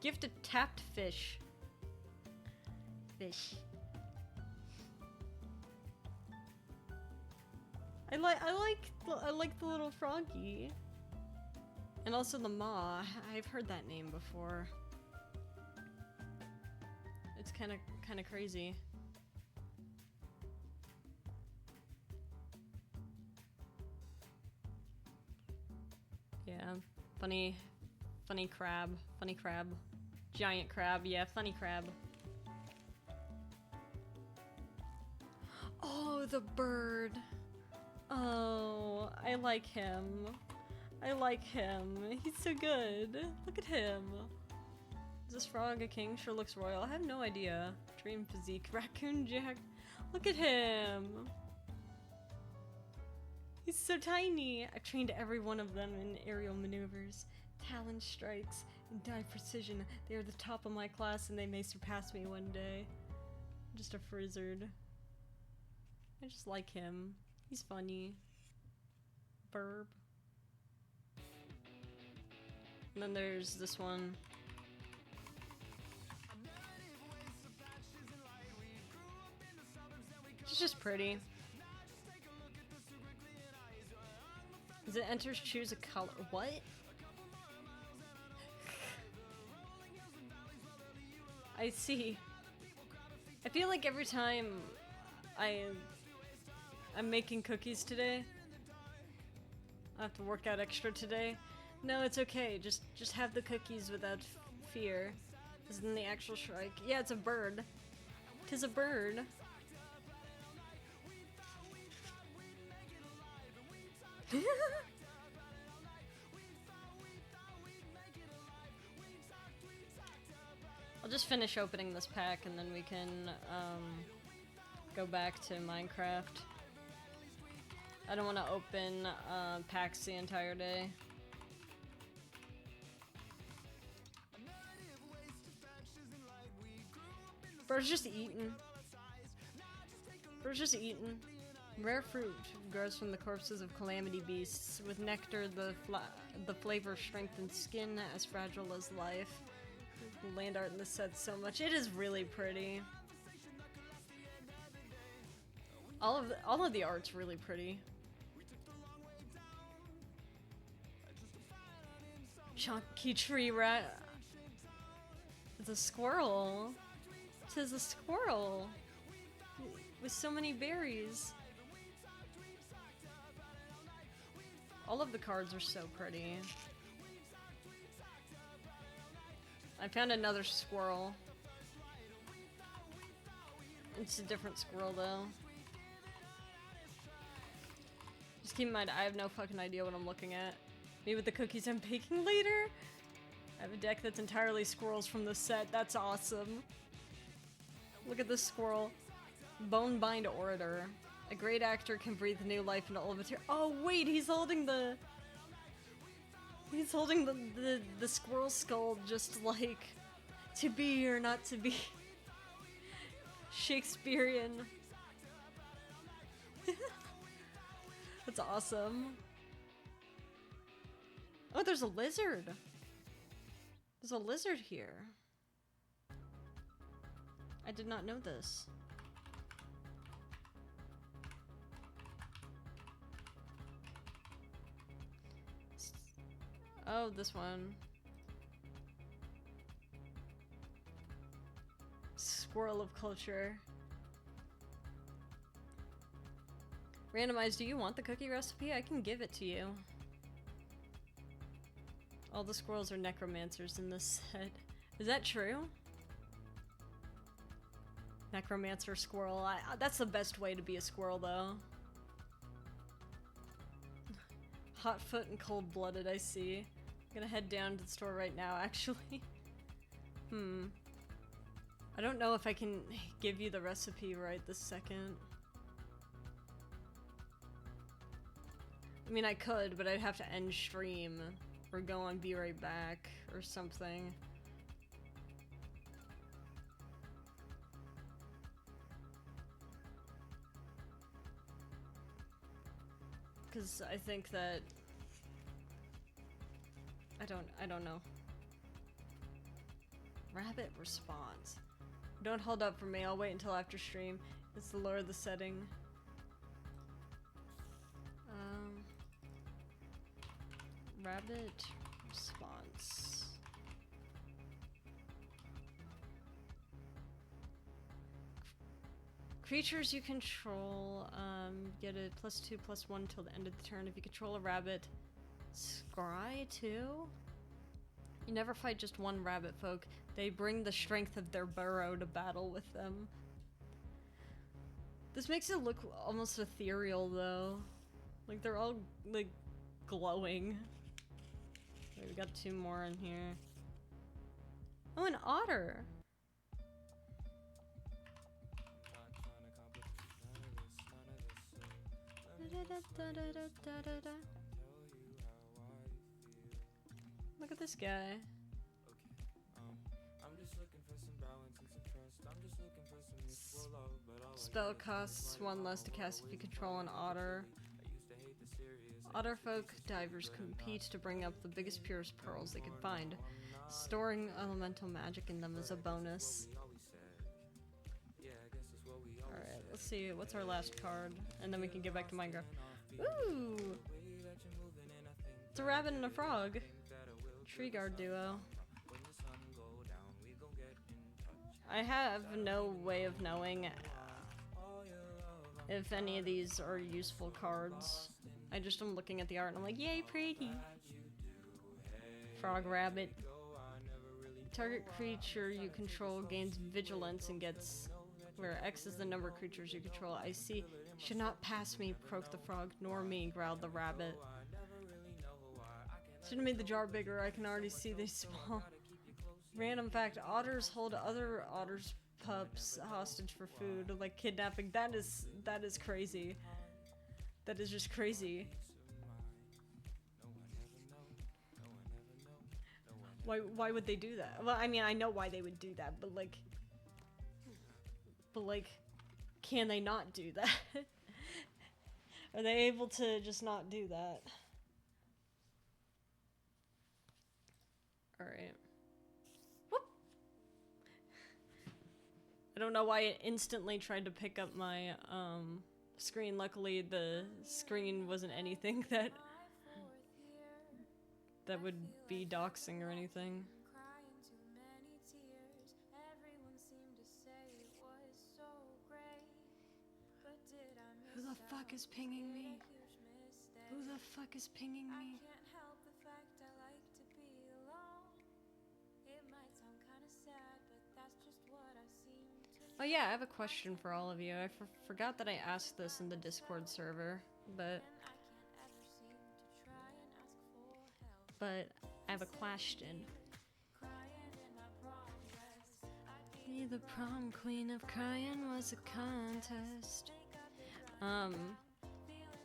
Gift a tapped fish. Fish. I like the little froggy. And also the maw. I've heard that name before. It's kind of crazy. Yeah, funny crab, giant crab. Yeah, funny crab. Oh, the bird. Oh, I like him. He's so good. Look at him. Is this frog a king? Sure looks royal. I have no idea. Dream physique. Raccoon Jack. Look at him. He's so tiny. I've trained every one of them in aerial maneuvers, talon strikes, and dive precision. They are the top of my class and they may surpass me one day. I'm just a frizzard. I just like him. He's funny. Burb. And then there's this one. She's just pretty. As it enters, choose a color. What? I see. I feel like every time I'm making cookies today, I have to work out extra today. No, it's okay. Just have the cookies without fear. Isn't the actual shrike? Yeah, it's a bird. 'Tis a bird. I'll just finish opening this pack and then we can go back to Minecraft. I don't want to open packs the entire day. Bird's just eating. Rare fruit grows from the corpses of calamity beasts. With nectar, the flavor strengthens skin as fragile as life. The land art in this set so much. It is really pretty. All of the art's really pretty. Chunky tree rat. It's a squirrel. Tis a squirrel with so many berries. All of the cards are so pretty. I found another squirrel. It's a different squirrel though. Just keep in mind, I have no fucking idea what I'm looking at. Me with the cookies I'm baking later? I have a deck that's entirely squirrels from the set. That's awesome. Look at this squirrel. Bonebind orator. A great actor can breathe new life into all of its. Oh wait, he's holding the. He's holding the squirrel skull, just like to be or not to be. Shakespearean. That's awesome. Oh, there's a lizard. There's a lizard here. I did not know this. Oh, this one. Squirrel of culture. Randomized, do you want the cookie recipe? I can give it to you. All the squirrels are necromancers in this set. Is that true? Necromancer squirrel. That's the best way to be a squirrel, though. Hot foot and cold-blooded, I see. I'm gonna head down to the store right now, actually. I don't know if I can give you the recipe right this second. I mean, I could, but I'd have to end stream or go on Be Right Back or something. Because I think that I don't know. Rabbit response. Don't hold up for me, I'll wait until after stream. It's the lower the setting. Rabbit response. Creatures you control, get a +2/+1 till the end of the turn. If you control a rabbit, scry too? You never fight just one rabbit folk. They bring the strength of their burrow to battle with them. This makes it look almost ethereal though. Like they're all like glowing. Okay, we got 2 more in here. Oh, an otter! Look at this guy. Spell costs 1 less to cast if you control an otter. Otterfolk divers compete to bring up the biggest, purest pearls they can find. Storing elemental magic in them is a bonus. Alright, let's see, what's our last card? And then we can get back to Minecraft. Ooh! It's a rabbit and a frog. Tree guard duo. I have no way of knowing if any of these are useful cards. I just am looking at the art and I'm like, yay, pretty! Frog rabbit. Target creature you control gains vigilance and gets... where X is the number of creatures you control. I see. Should not pass me, croaked the frog, nor me, growled the rabbit. Should have made the jar bigger. I can already see they small. Random fact, otters hold other otters' pups hostage for food, like kidnapping. That is crazy. That is just crazy. Why would they do that? Well, I mean, I know why they would do that, but like, can they not do that? Are they able to just not do that? Alright. Whoop! I don't know why it instantly tried to pick up my, screen. Luckily, the screen wasn't anything that would be doxing or anything. Who the fuck is pinging me? Who the fuck is pinging me? Oh yeah, I have a question for all of you. I forgot that I asked this in the Discord server, but I have a question. Be the prom queen of crying was a contest.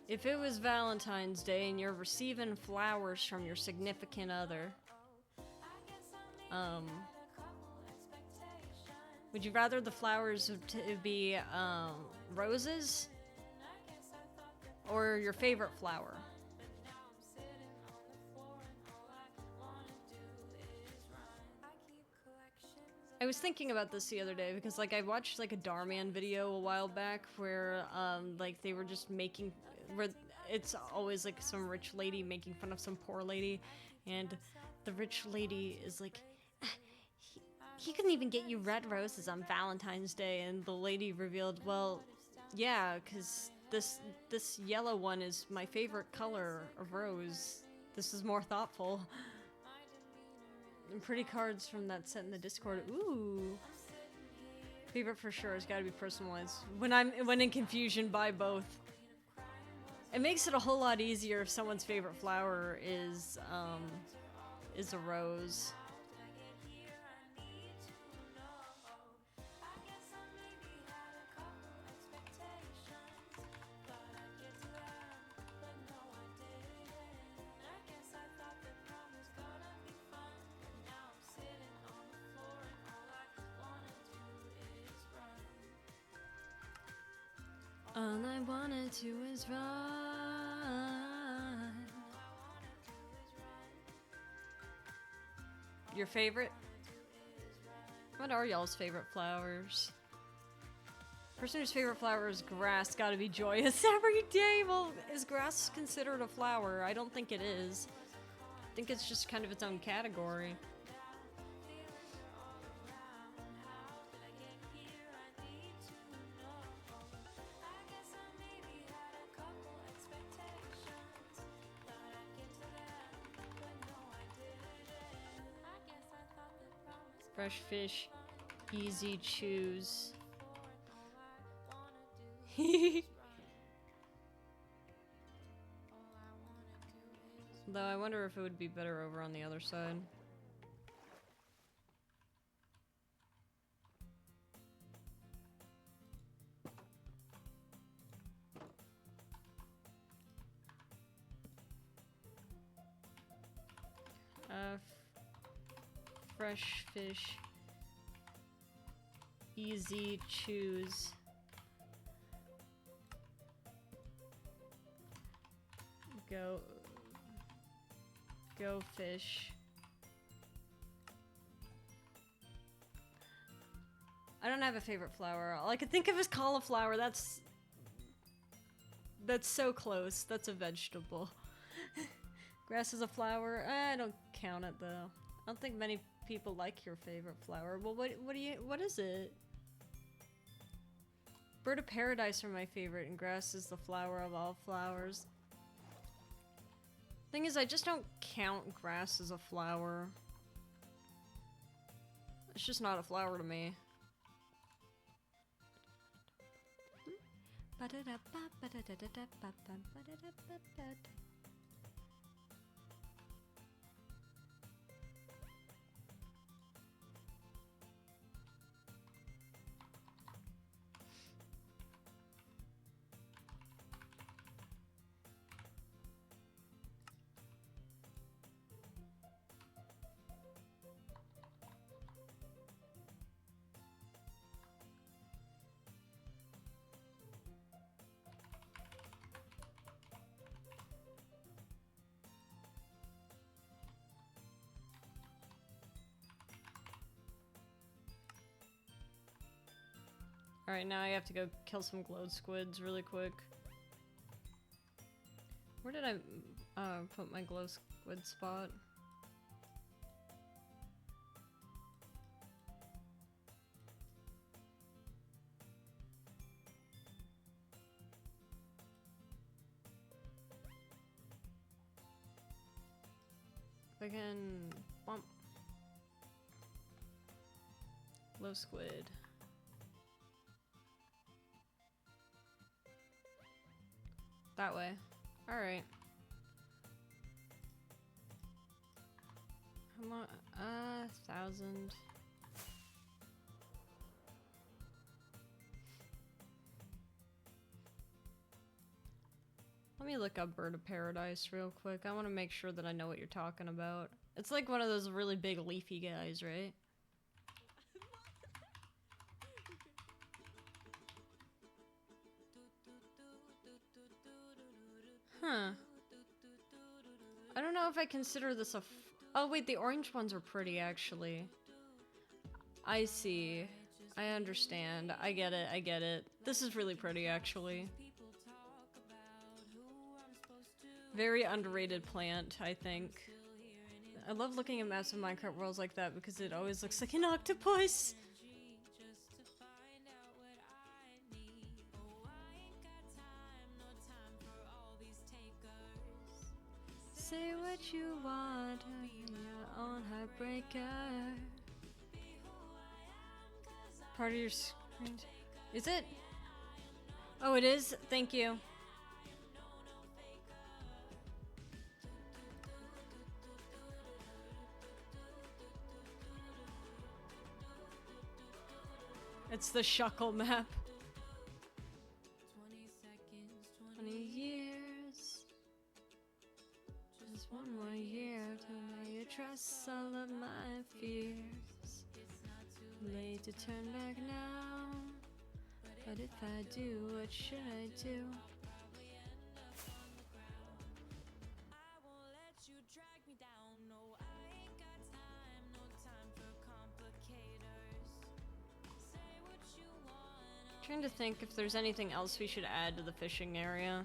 If it was Valentine's Day and you're receiving flowers from your significant other, would you rather the flowers to be roses or your favorite flower? I was thinking about this the other day because like I watched like a Darman video a while back where like they were just making where it's always like some rich lady making fun of some poor lady, and the rich lady is like, he couldn't even get you red roses on Valentine's Day, and the lady revealed, well, yeah, because this yellow one is my favorite color of rose. This is more thoughtful. And pretty cards from that set in the Discord. Ooh. Favorite for sure has got to be personalized. When in confusion, buy both. It makes it a whole lot easier if someone's favorite flower is a rose. All I wanna do is run. Your favorite? What are y'all's favorite flowers? Person whose favorite flower is grass gotta be joyous every day. Well, is grass considered a flower? I don't think it is. I think it's just kind of its own category. Fresh fish, easy choose. Though I wonder if it would be better over on the other side. Fresh fish, easy choose. Go fish. I don't have a favorite flower. All I could think of is cauliflower. That's so close. That's a vegetable. Grass is a flower. I don't count it though. I don't think many people like your favorite flower. Well, what is it? Bird of paradise are my favorite, and grass is the flower of all flowers. Thing is, I just don't count grass as a flower. It's just not a flower to me. Alright, now I have to go kill some glowed squids really quick. Where did I put my glow squid spot? If I can bump glow squid. That way. Alright. How much? 1,000. me look up Bird of Paradise real quick. I want to make sure that I know what you're talking about. It's like one of those really big leafy guys, right? Huh. I don't know if I consider this a oh wait, the orange ones are pretty actually. I see. I understand. I get it. I get it. This is really pretty actually. Very underrated plant, I think. I love looking at maps of Minecraft worlds like that because it always looks like an octopus. Say what you want, your own heartbreaker. Part of your screen. Is it? Oh, it is? Thank you. It's the Shuckle map. 20 years. Just one more year to lay your trust all of my fears. Late to turn back now. But if I do, what should I do? Trying to think if there's anything else we should add to the fishing area.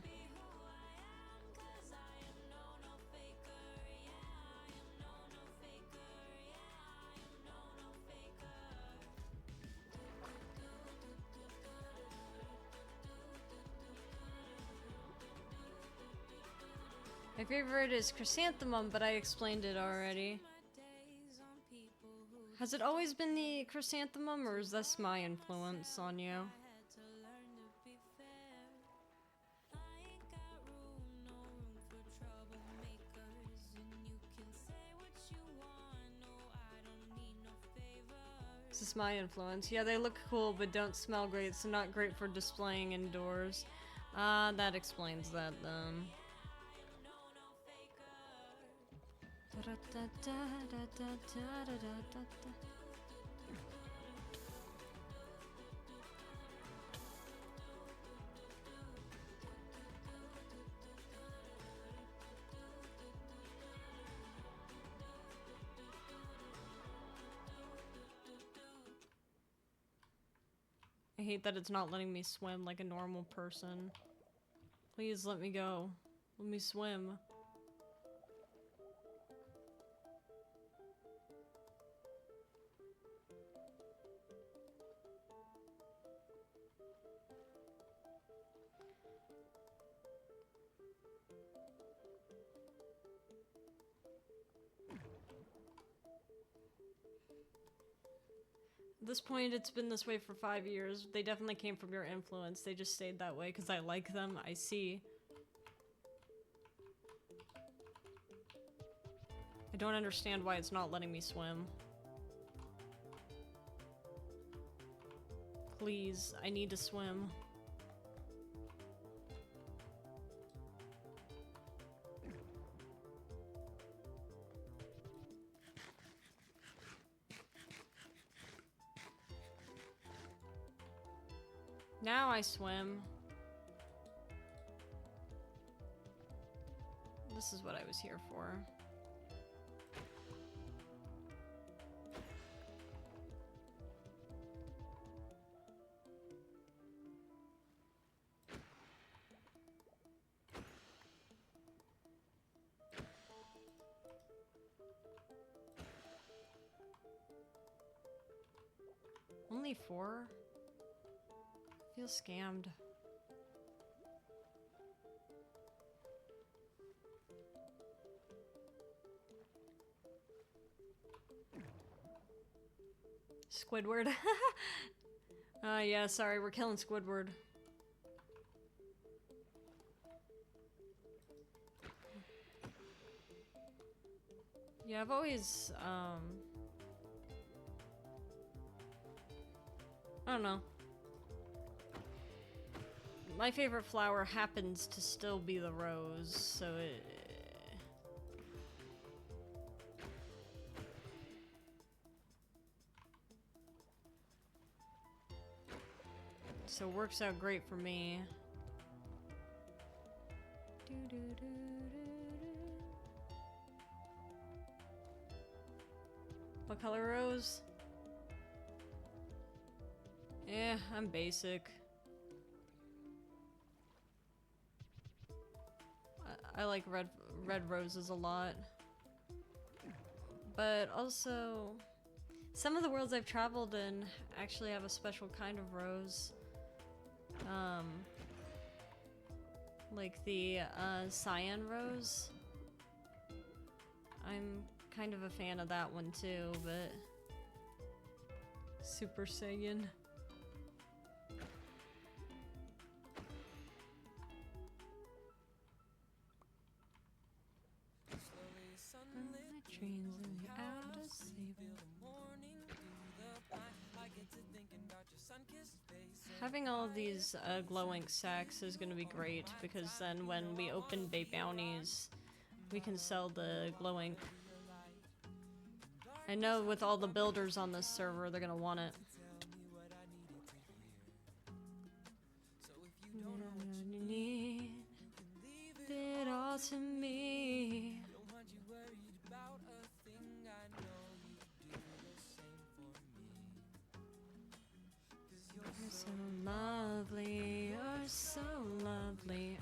My favorite is chrysanthemum, but I explained it already. Has it always been the chrysanthemum, or is this my influence on you? This is my influence. Yeah, they look cool, but don't smell great, so not great for displaying indoors. That explains that then. I hate that it's not letting me swim like a normal person. Please let me go. Let me swim. At this point, it's been this way for 5 years. They definitely came from your influence. They just stayed that way because I like them. I see. I don't understand why it's not letting me swim. Please, I need to swim. Now I swim. This is what I was here for. Only 4? Feel scammed. Squidward. Yeah, sorry, we're killing Squidward. Yeah, I've always, I don't know. my favorite flower happens to still be the rose, so it... So it works out great for me. What color rose? Yeah, I'm basic. I like red roses a lot. But also, some of the worlds I've traveled in actually have a special kind of rose. Like the cyan rose. I'm kind of a fan of that one too, but Super Saiyan. Having all of these glow ink sacks is going to be great, because then when we open Bay Bounties, we can sell the glow ink. I know with all the builders on this server, they're going to want it. Leave it all to me. You're so lovely, you're so lovely.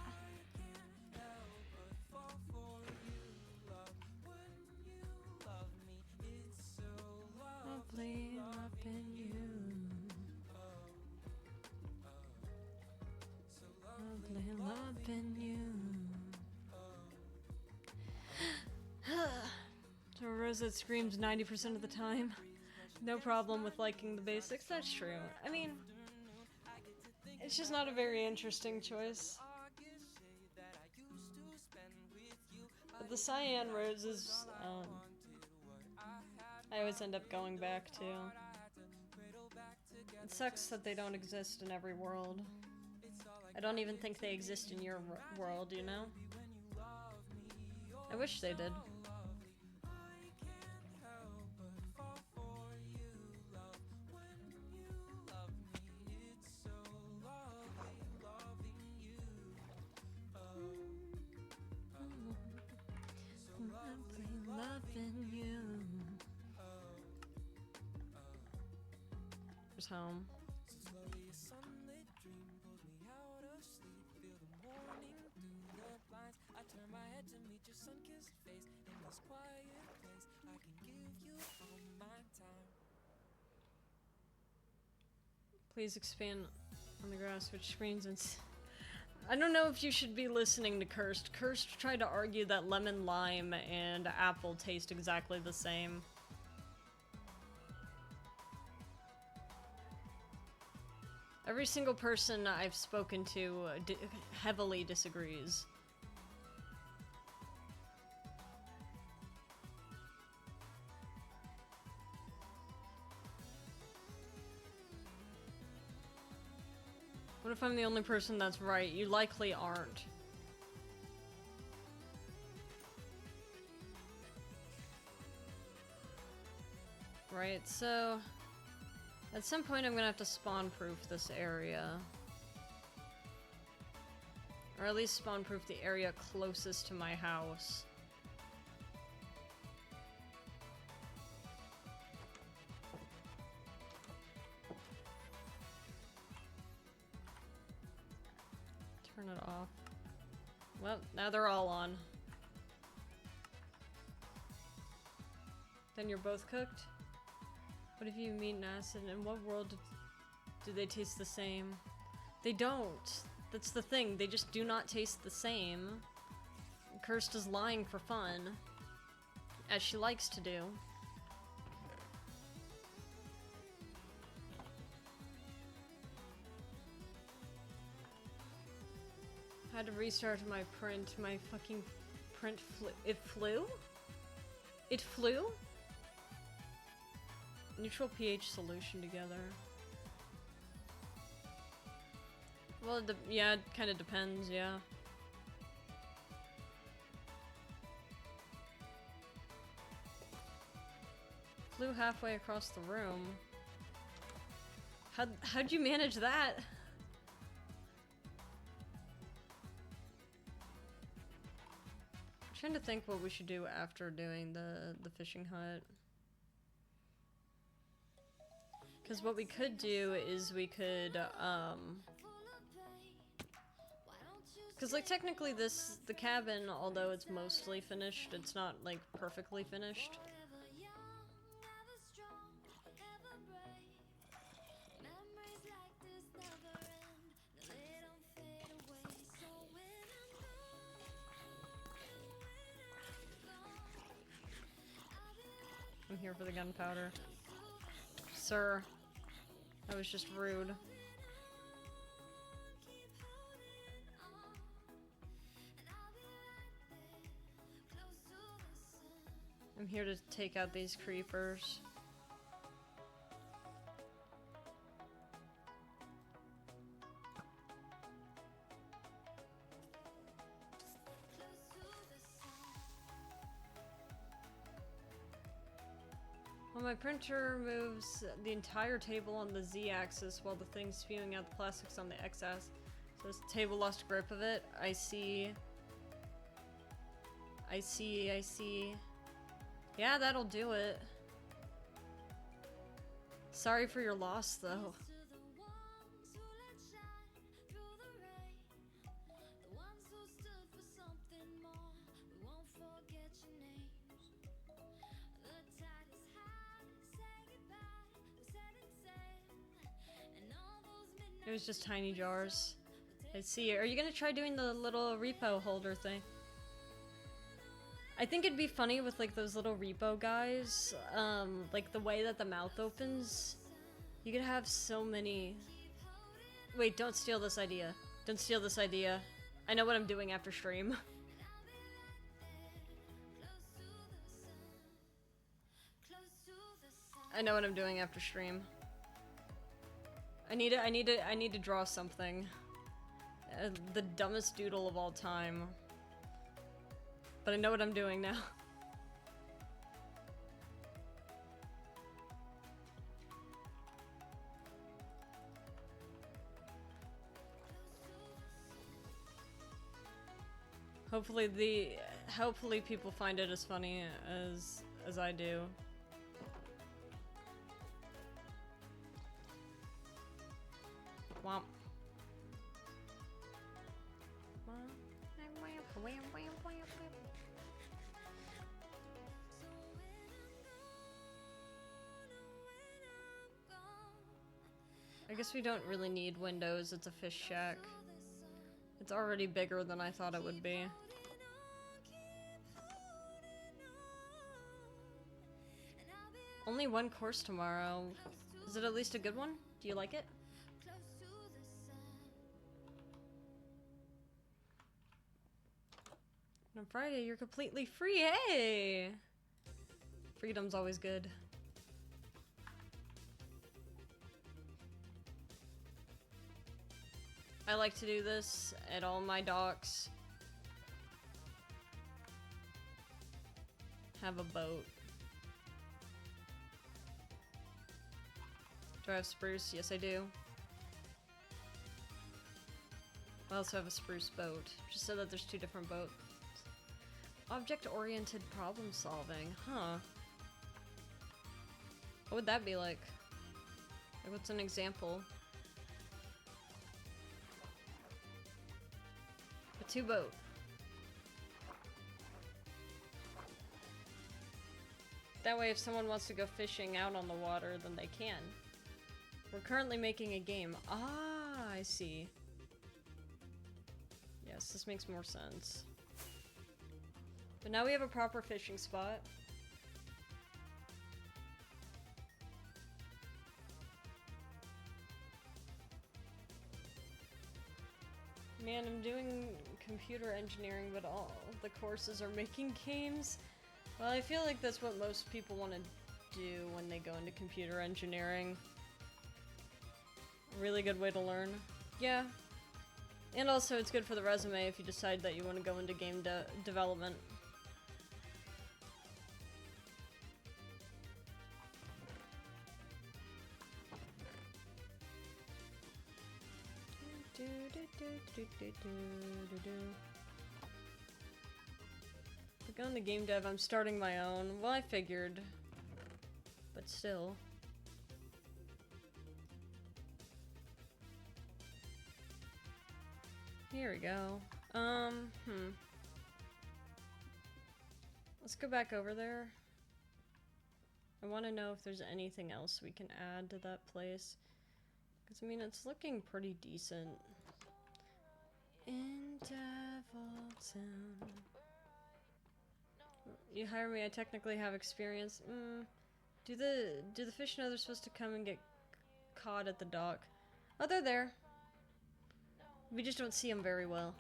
Lovely, loving you. Lovely, loving you. So a rose that screams 90% of the time. No problem with liking the basics, that's true. I mean, it's just not a very interesting choice. But the cyan roses, I always end up going back to. It sucks that they don't exist in every world. I don't even think they exist in your world, you know? I wish they did. Loving you. Here's home. Please expand on the grass, which screens and... I don't know if you should be listening to Cursed. Cursed tried to argue that lemon, lime, and apple taste exactly the same. Every single person I've spoken to heavily disagrees. What if I'm the only person that's right? You likely aren't. Right, so... At some point I'm gonna have to spawn-proof this area. Or at least spawn-proof the area closest to my house. Turn it off. Well, now they're all on. Then you're both cooked? What if you meet an acid? In what world do they taste the same? They don't. That's the thing. They just do not taste the same. Cursed is lying for fun. As she likes to do. I had to restart my print. My fucking print it flew? It flew? Neutral pH solution together. Well, yeah, it kind of depends, yeah. Flew halfway across the room. How'd you manage that? I'm trying to think what we should do after doing the fishing hut. Because what we could do is we could, because, like, technically the cabin, although it's mostly finished, it's not, like, perfectly finished. I'm here for the gunpowder. Sir, that was just rude. I'm here to take out these creepers. Well, my printer moves the entire table on the Z-axis while the thing's spewing out the plastics on the X-axis. So this table lost grip of it. I see. Yeah, that'll do it. Sorry for your loss, though. It was just tiny jars. I see. Are you gonna try doing the little repo holder thing? I think it'd be funny with like those little repo guys, like the way that the mouth opens. You could have so many. Wait, don't steal this idea. Don't steal this idea. I know what I'm doing after stream. I know what I'm doing after stream. I need to draw something. The dumbest doodle of all time. But I know what I'm doing now. Hopefully people find it as funny as I do. Womp. I guess we don't really need windows, it's a fish shack. It's already bigger than I thought it would be. Only one course tomorrow. Is it at least a good one? Do you like it? On Friday, you're completely free. Hey! Freedom's always good. I like to do this at all my docks. Have a boat. Do I have spruce? Yes, I do. I also have a spruce boat, just so that there's two different boats. Object-oriented problem solving, huh? What would that be like? Like, what's an example? A two-boat. That way, if someone wants to go fishing out on the water, then they can. We're currently making a game. Ah, I see. Yes, this makes more sense. But now we have a proper fishing spot. Man, I'm doing computer engineering, but all the courses are making games. Well, I feel like that's what most people want to do when they go into computer engineering. A really good way to learn. Yeah. And also, it's good for the resume if you decide that you want to go into game development. If I go into game dev, I'm starting my own. Well, I figured. But still. Here we go. Let's go back over there. I want to know if there's anything else we can add to that place. Because, I mean, it's looking pretty decent. In Devil Town. You hire me, I technically have experience. Do the fish know they're supposed to come and get caught at the dock? Oh, they're there. We just don't see them very well.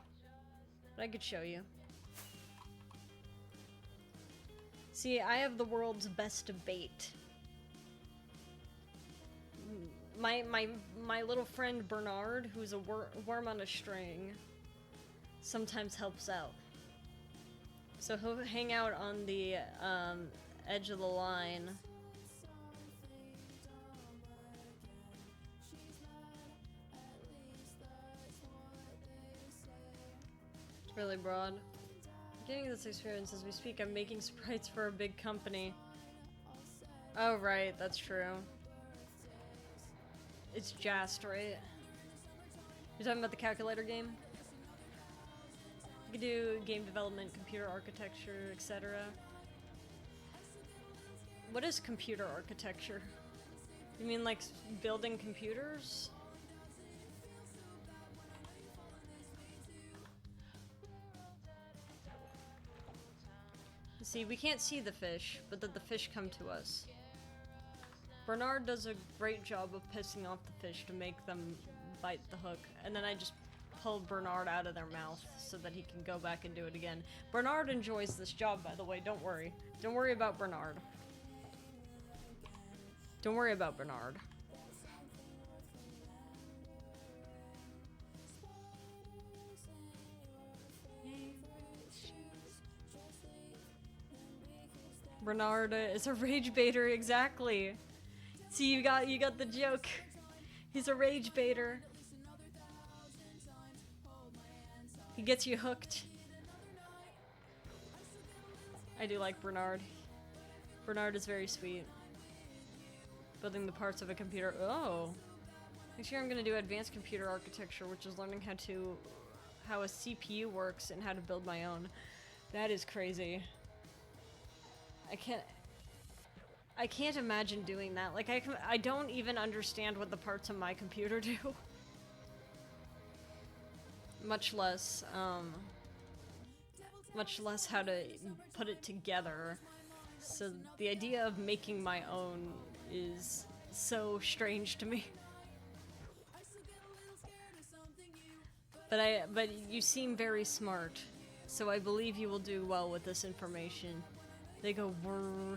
But I could show you. See, I have the world's best bait. My little friend Bernard, who's a worm on a string, sometimes helps out. So he'll hang out on the edge of the line. It's really broad. Getting this experience as we speak, I'm making sprites for a big company. Oh right, that's true. It's Just, right? You're talking about the calculator game? You can do game development, computer architecture, etc. What is computer architecture? You mean like building computers? See, we can't see the fish, but the fish come to us. Bernard does a great job of pissing off the fish to make them bite the hook, and then I just pull Bernard out of their mouth so that he can go back and do it again. Bernard enjoys this job, by the way, don't worry. Don't worry about Bernard. Don't worry about Bernard. Bernard is a rage baiter, exactly. See, you got the joke. He's a rage baiter. He gets you hooked. I do like Bernard. Bernard is very sweet. Building the parts of a computer. Oh. Next year I'm gonna do advanced computer architecture, which is learning how a CPU works and how to build my own. That is crazy. I can't imagine doing that. Like, I don't even understand what the parts of my computer do. Much less how to put it together. So the idea of making my own is so strange to me. But you seem very smart, so I believe you will do well with this information. They go whir.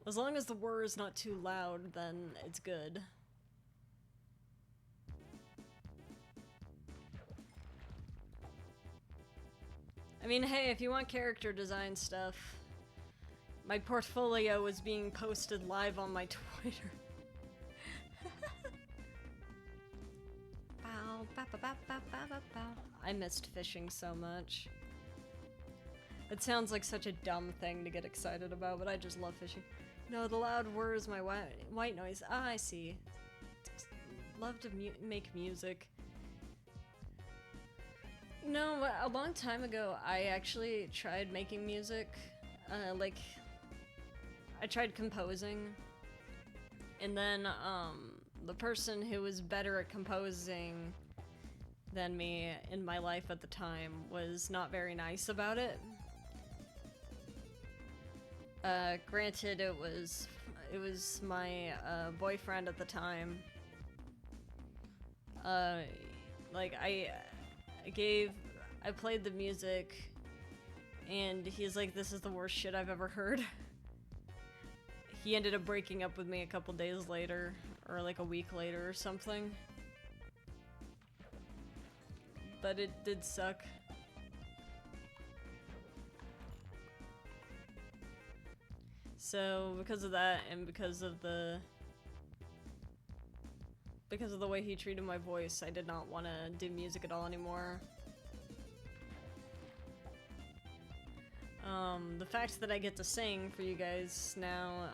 As long as the whir is not too loud, then it's good. I mean, hey, if you want character design stuff, my portfolio is being posted live on my Twitter. I missed fishing so much. It sounds like such a dumb thing to get excited about, but I just love fishing. No, the loud whir is my white noise. Ah, I see. Love to make music. No, a long time ago, I actually tried making music. Like, I tried composing. And then, the person who was better at composing than me in my life at the time was not very nice about it. Granted, it was my boyfriend at the time. Like I played the music, and he's like, "This is the worst shit I've ever heard." He ended up breaking up with me a couple days later, or like a week later or something. but it did suck. So because of that, and because of the way he treated my voice, I did not want to do music at all anymore. The fact that I get to sing for you guys now,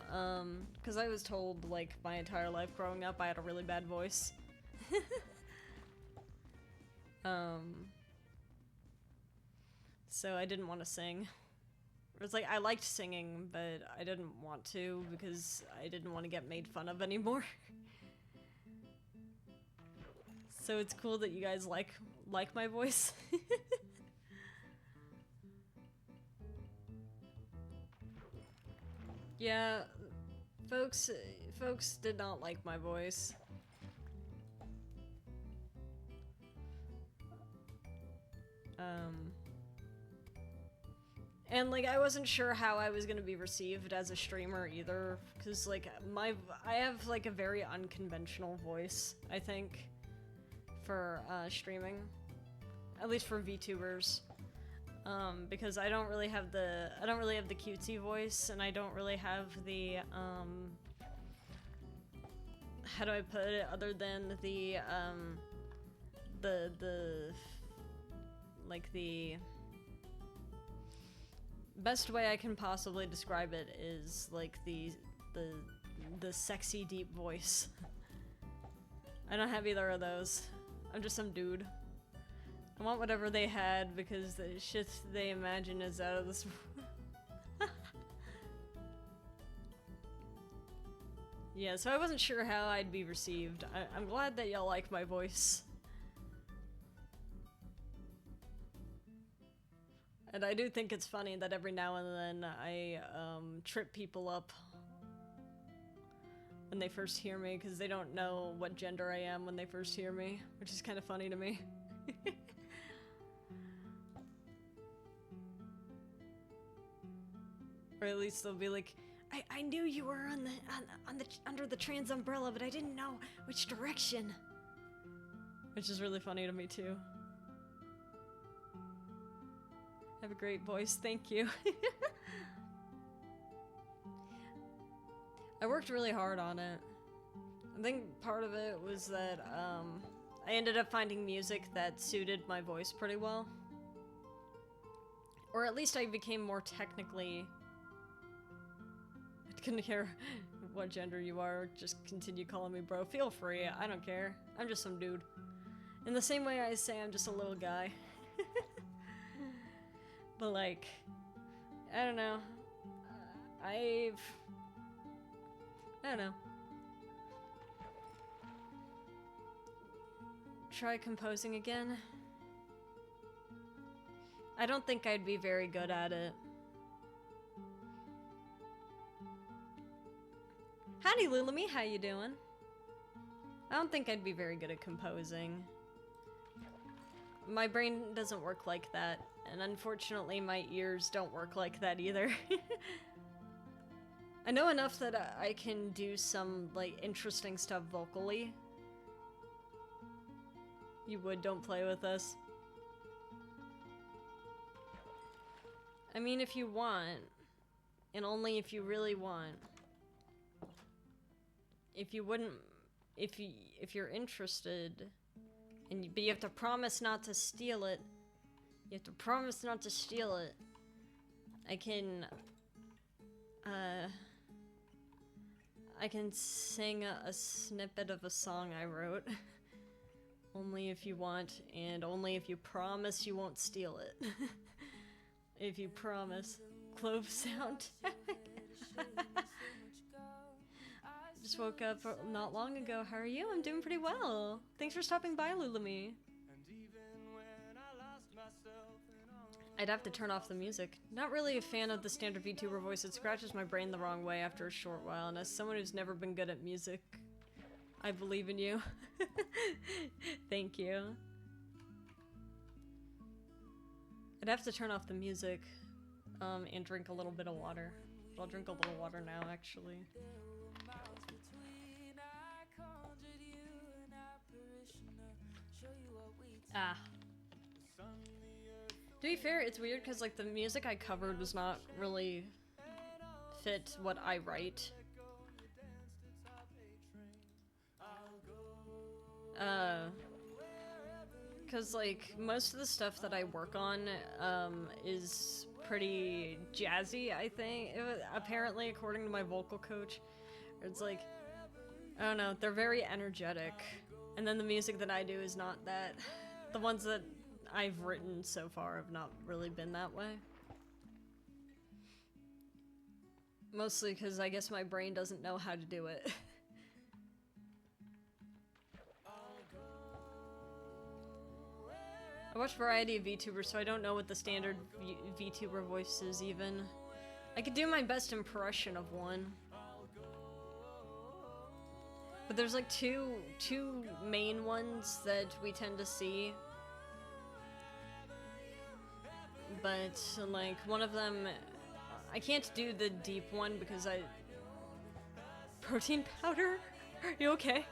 because I was told, like, my entire life growing up I had a really bad voice. So I didn't want to sing. It was like, I liked singing, but I didn't want to because I didn't want to get made fun of anymore. So it's cool that you guys like my voice. Yeah, folks did not like my voice. And like I wasn't sure how I was gonna be received as a streamer either, because like I have like a very unconventional voice, I think, for streaming, at least for VTubers. Because I don't really have the cutesy voice, and I don't really have the how do I put it, other than the like the best way I can possibly describe it is like the sexy deep voice. I don't have either of those. I'm just some dude. I want whatever they had because the shit they imagine is out of this world. Yeah, so I wasn't sure how I'd be received. I'm glad that y'all like my voice. And I do think it's funny that every now and then I trip people up when they first hear me, because they don't know what gender I am when they first hear me, which is kind of funny to me. Or at least they'll be like, I knew you were under the trans umbrella, but I didn't know which direction. Which is really funny to me too. Have a great voice, thank you. I worked really hard on it. I think part of it was that I ended up finding music that suited my voice pretty well. Or at least I became more technically... I couldn't care what gender you are, just continue calling me bro. Feel free, I don't care. I'm just some dude. In the same way I say I'm just a little guy. But like, I don't know. I don't know. Try composing again? I don't think I'd be very good at it. Howdy Lulami, how you doing? I don't think I'd be very good at composing. My brain doesn't work like that, and unfortunately my ears don't work like that either. I know enough that I can do some, like, interesting stuff vocally. You would, don't play with us. I mean, if you want, and only if you really want. If you wouldn't, if you're interested, but you have to promise not to steal it. You have to promise not to steal it. I can sing a snippet of a song I wrote. Only if you want, and only if you promise you won't steal it. If you promise. Clove sound. Just woke up not long ago. How are you? I'm doing pretty well. Thanks for stopping by, Lulami. I'd have to turn off the music. Not really a fan of the standard VTuber voice. It scratches my brain the wrong way after a short while, and as someone who's never been good at music, I believe in you. Thank you. I'd have to turn off the music, and drink a little bit of water. I'll drink a little water now, actually. Ah. To be fair, it's weird because like the music I covered was not really fit what I write. Because like most of the stuff that I work on is pretty jazzy, I think. Apparently, according to my vocal coach, it's like, I don't know, they're very energetic. And then the music that I do is not that. The ones that I've written so far have not really been that way. Mostly because I guess my brain doesn't know how to do it. I watch a variety of VTubers, so I don't know what the standard VTuber voice is even. I could do my best impression of one. But there's like two main ones that we tend to see. But like one of them, I can't do the deep one because protein powder? Are you okay?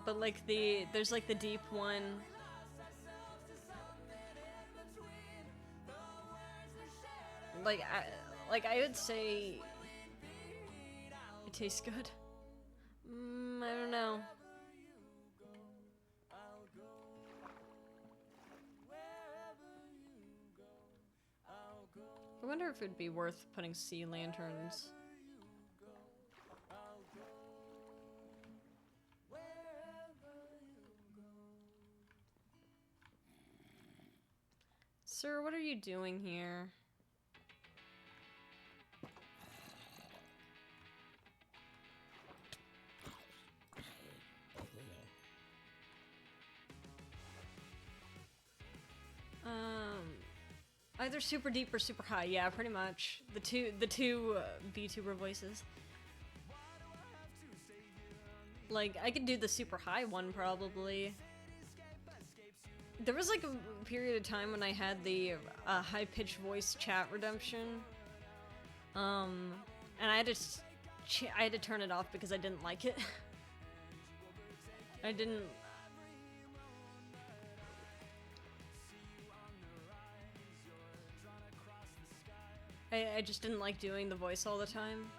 But like there's like the deep one. Like I would say it tastes good. I don't know. I wonder if it'd be worth putting sea lanterns. Sir, what are you doing here? Either super deep or super high. Yeah, pretty much. The two VTuber voices. Like, I could do the super high one probably. There was like a period of time when I had the high-pitched voice chat redemption. And I had to turn it off because I didn't like it. I just didn't like doing the voice all the time.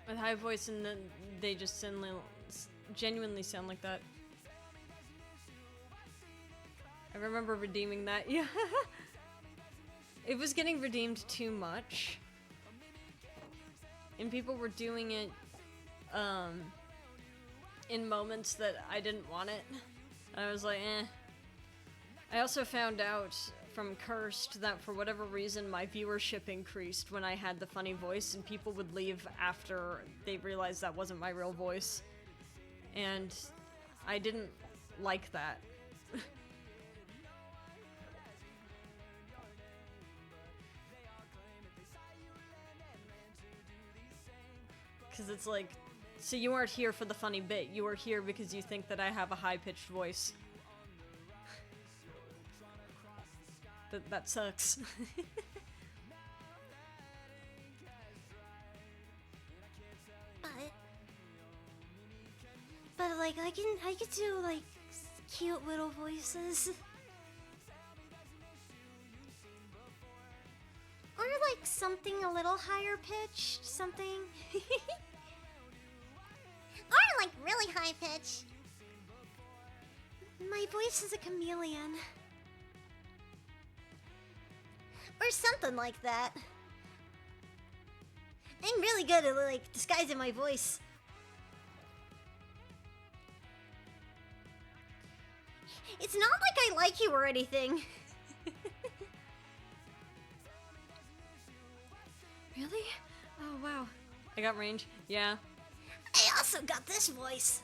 With high voice and then they just genuinely sound like that. I remember redeeming that, yeah. It was getting redeemed too much. And people were doing it, in moments that I didn't want it. I was like, eh. I also found out from Cursed that for whatever reason my viewership increased when I had the funny voice, and people would leave after they realized that wasn't my real voice. And I didn't like that. Because it's like, so you aren't here for the funny bit, you are here because you think that I have a high-pitched voice. That sucks. But like I could do like cute little voices. Or like something a little higher pitched, something. Or like really high pitched. My voice is a chameleon. Or something like that. I'm really good at like disguising my voice. It's not like I like you or anything. Really? Oh wow. I got range. Yeah. I also got this voice.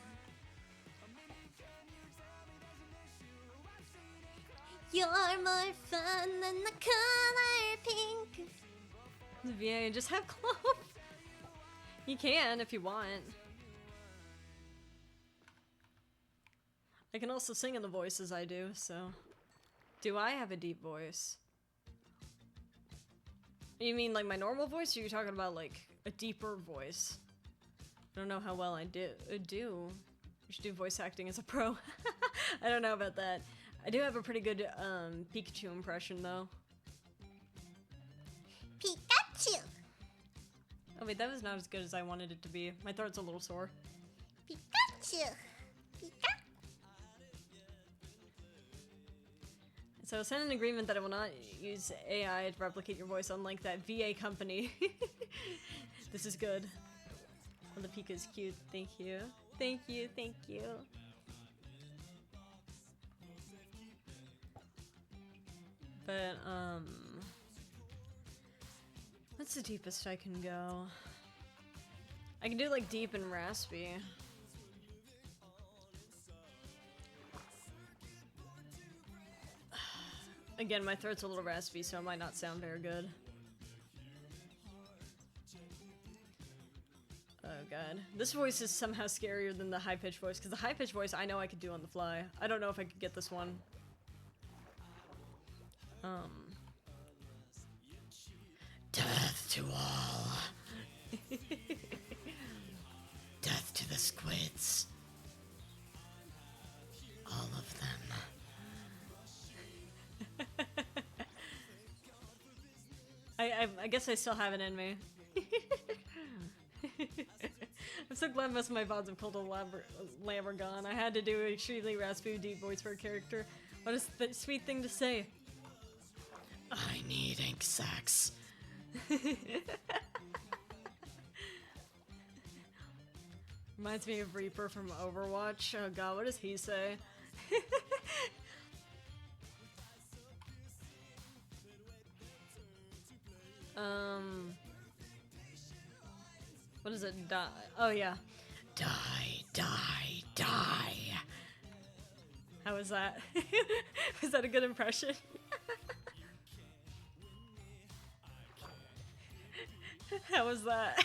You're more fun than the color pink. Yeah, just have Clove. You can if you want. I can also sing in the voices I do, so. Do I have a deep voice? You mean like my normal voice, or are you talking about like a deeper voice? I don't know how well I do. You should do voice acting as a pro. I don't know about that. I do have a pretty good Pikachu impression though. Pikachu. Oh wait, that was not as good as I wanted it to be. My throat's a little sore. Pikachu. Pika. So send an agreement that I will not use AI to replicate your voice, unlike that VA company. This is good. Oh, the Pika's cute. Thank you. Thank you. Thank you. But what's the deepest I can go? I can do like deep and raspy. Again, my throat's a little raspy, so it might not sound very good. Oh god. This voice is somehow scarier than the high-pitched voice, because the high-pitched voice I know I could do on the fly. I don't know if I could get this one. Death to all. Death to the squids. All of them. I guess I still have it in me. I'm so glad most of my VODs of Cold Lamb are gone. I had to do an extremely raspy deep voice for a character. What a sweet thing to say. I need ink sacs. Reminds me of Reaper from Overwatch. Oh god, what does he say? What is it? Die. Oh yeah. Die, die, die. How was that? Was that a good impression? How was that?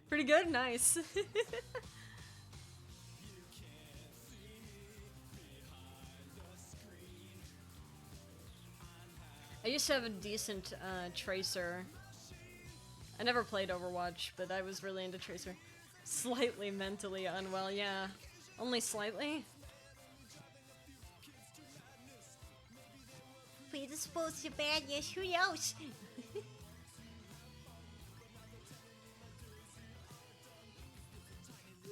Pretty good? Nice. I used to have a decent Tracer. I never played Overwatch, but I was really into Tracer. Slightly mentally unwell, yeah. Only slightly? Predisposed to badness, who knows?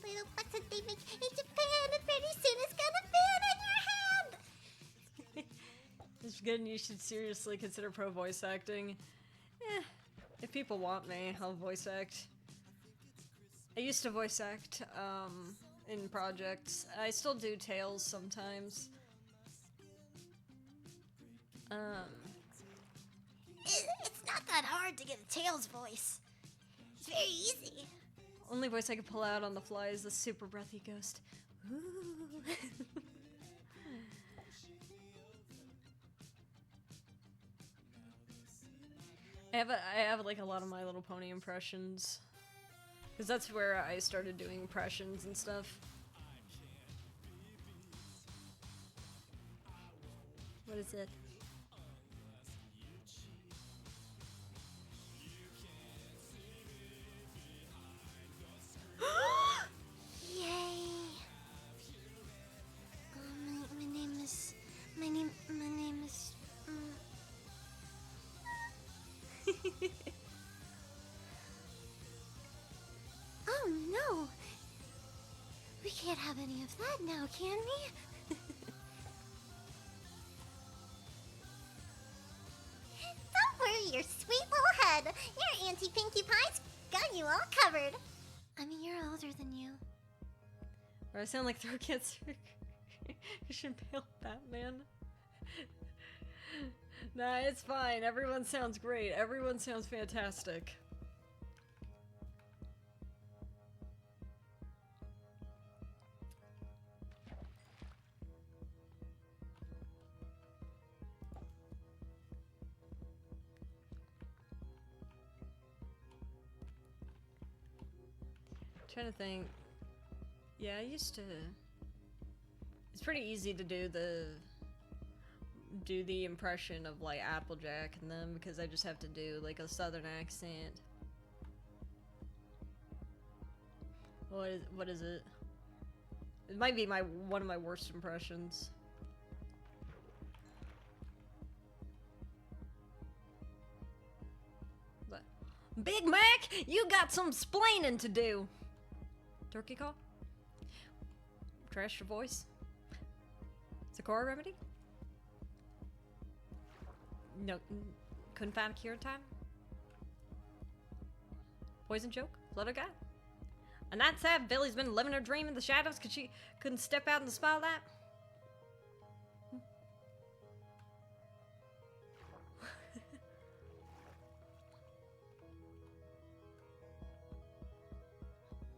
Little butts that they make in Japan, and pretty soon it's gonna fit in your hand! It's good and you should seriously consider pro voice acting. If people want me, I'll voice act. I used to voice act, in projects. I still do Tales sometimes. It's not that hard to get a Tails voice. It's very easy. Only voice I can pull out on the fly is the super breathy ghost. Ooh. I have like a lot of My Little Pony impressions. Because that's where I started doing impressions and stuff. What is it? Yay! My name is. Oh no! We can't have any of that now, can we? Don't worry your sweet little head. Your Auntie Pinkie Pie's got you all covered. I mean, you're older than you. Or I sound like throat cancer. You should bail Batman. Nah, it's fine. Everyone sounds great. Everyone sounds fantastic. Trying to think. Yeah, I used to. It's pretty easy to do the impression of like Applejack and them because I just have to do like a southern accent. What is it? It might be one of my worst impressions. But, Big Mac, you got some splaining to do. Turkey call? Trash your voice? Sakura remedy? No, couldn't find a cure in time? Poison joke? Flutter guy? A night sad Billy's been living her dream in the shadows because she couldn't step out in the spotlight?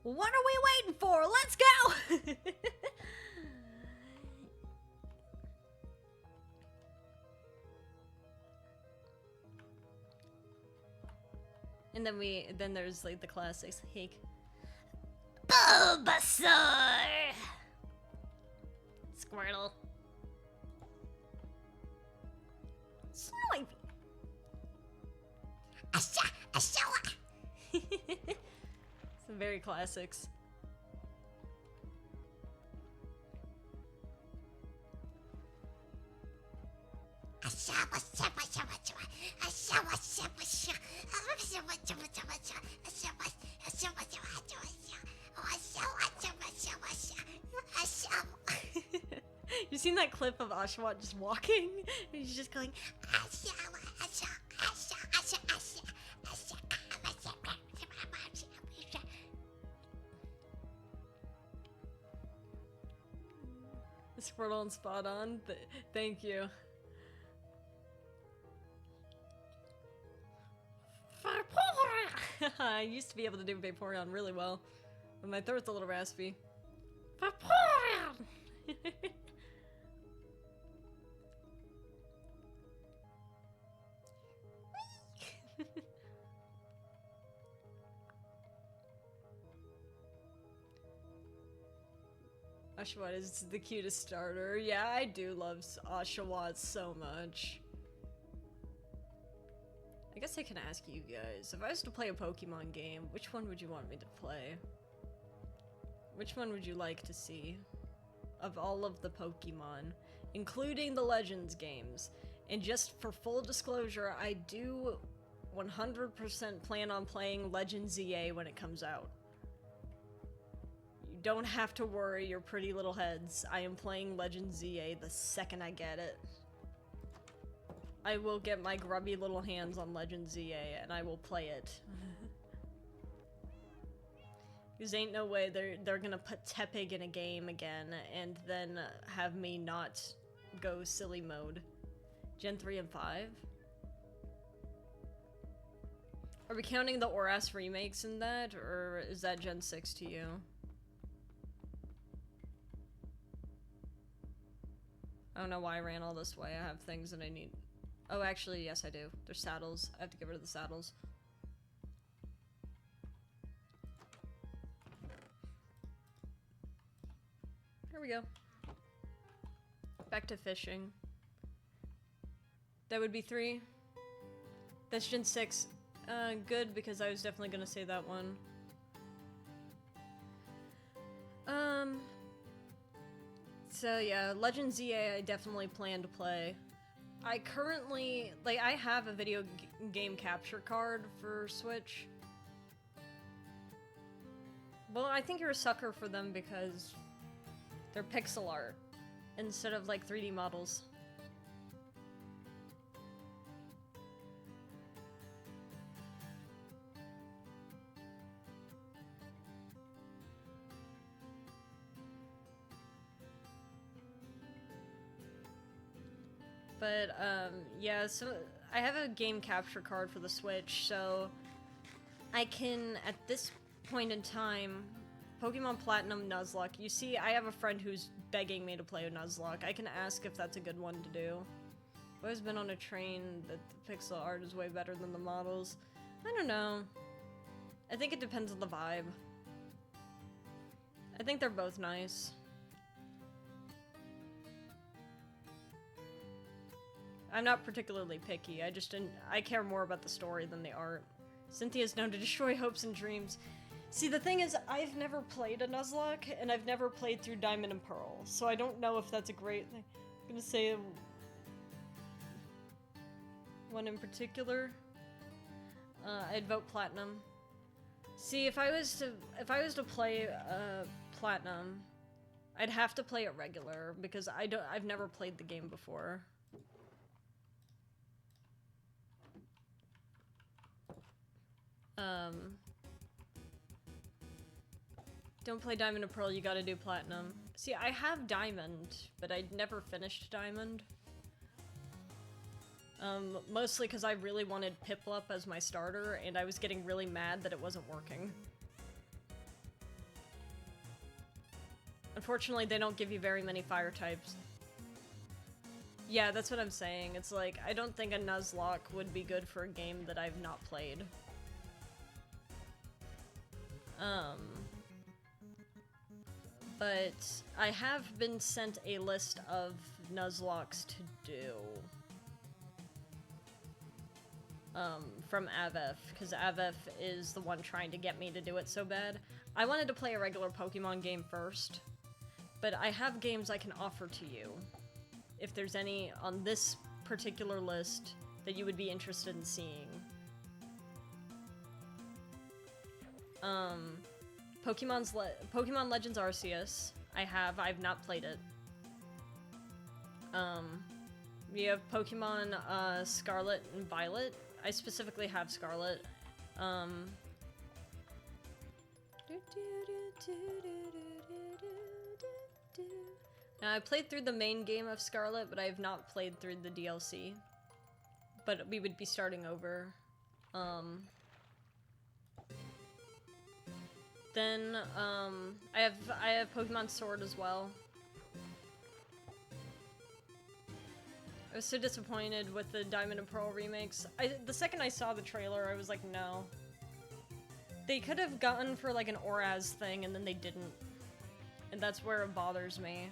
What are we waiting for? Let's go! And then there's like the classics. Hey, Bulbasaur! Squirtle. Snowy. Some very classics. You seen that clip of Oshawott just walking? He's just going. Squirtle and spot on. Thank you. I used to be able to do Vaporeon really well, but my throat's a little raspy. Vaporeon! Oshawott is the cutest starter. Yeah, I do love Oshawott so much. I guess I can ask you guys, if I was to play a Pokemon game, which one would you want me to play? Which one would you like to see? Of all of the Pokemon, including the Legends games. And just for full disclosure, I do 100% plan on playing Legends ZA when it comes out. You don't have to worry your pretty little heads. I am playing Legends ZA the second I get it. I will get my grubby little hands on Legends ZA and I will play it. Because ain't no way they're gonna put Tepig in a game again and then have me not go silly mode. Gen 3 and 5? Are we counting the ORAS remakes in that, or is that Gen 6 to you? I don't know why I ran all this way. I have things that I need. Oh, actually, yes I do. There's saddles. I have to get rid of the saddles. Here we go. Back to fishing. That would be 3. That's Gen 6. Good, because I was definitely gonna say that one. So yeah, Legends ZA I definitely plan to play. I currently, like, I have a video game capture card for Switch. Well, I think you're a sucker for them because they're pixel art instead of like 3D models. But, yeah, so I have a game capture card for the Switch, so I can, at this point in time, Pokemon Platinum Nuzlocke. You see, I have a friend who's begging me to play Nuzlocke. I can ask if that's a good one to do. I've always been on a train that the pixel art is way better than the models. I don't know. I think it depends on the vibe. I think they're both nice. I'm not particularly picky, I care more about the story than the art. Cynthia's known to destroy hopes and dreams. See, the thing is, I've never played a Nuzlocke, and I've never played through Diamond and Pearl, so I don't know if that's a great thing. I'm gonna say one in particular. I'd vote Platinum. See, if I was to play Platinum, I'd have to play it regular because I've never played the game before. Don't play Diamond and Pearl, you gotta do Platinum. See, I have Diamond, but I'd never finished Diamond. Mostly because I really wanted Piplup as my starter, and I was getting really mad that it wasn't working. Unfortunately, they don't give you very many fire types. Yeah, that's what I'm saying. It's like, I don't think a Nuzlocke would be good for a game that I've not played. But I have been sent a list of Nuzlocks to do. From Avef, because Avef is the one trying to get me to do it so bad. I wanted to play a regular Pokemon game first, but I have games I can offer to you. If there's any on this particular list that you would be interested in seeing. Pokemon Legends Arceus. I've not played it. We have Pokemon Scarlet and Violet. I specifically have Scarlet. Now, I played through the main game of Scarlet, but I have not played through the DLC. But we would be starting over. Then, I have Pokemon Sword as well. I was so disappointed with the Diamond and Pearl remakes. The second I saw the trailer, I was like, no. They could have gotten for like an Oraz thing, and then they didn't. And that's where it bothers me.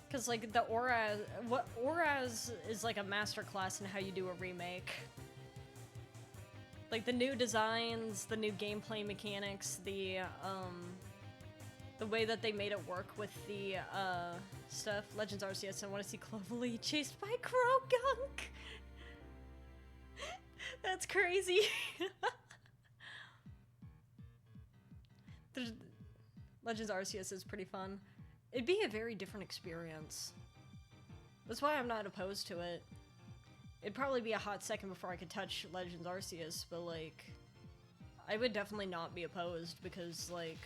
Because like the Oraz is like a masterclass in how you do a remake. Like the new designs, the new gameplay mechanics, the way that they made it work with the stuff. Legends Arceus, I want to see Clovelly chased by Krogunk! That's crazy! Legends Arceus is pretty fun. It'd be a very different experience. That's why I'm not opposed to it. It'd probably be a hot second before I could touch Legends Arceus, but like, I would definitely not be opposed because like,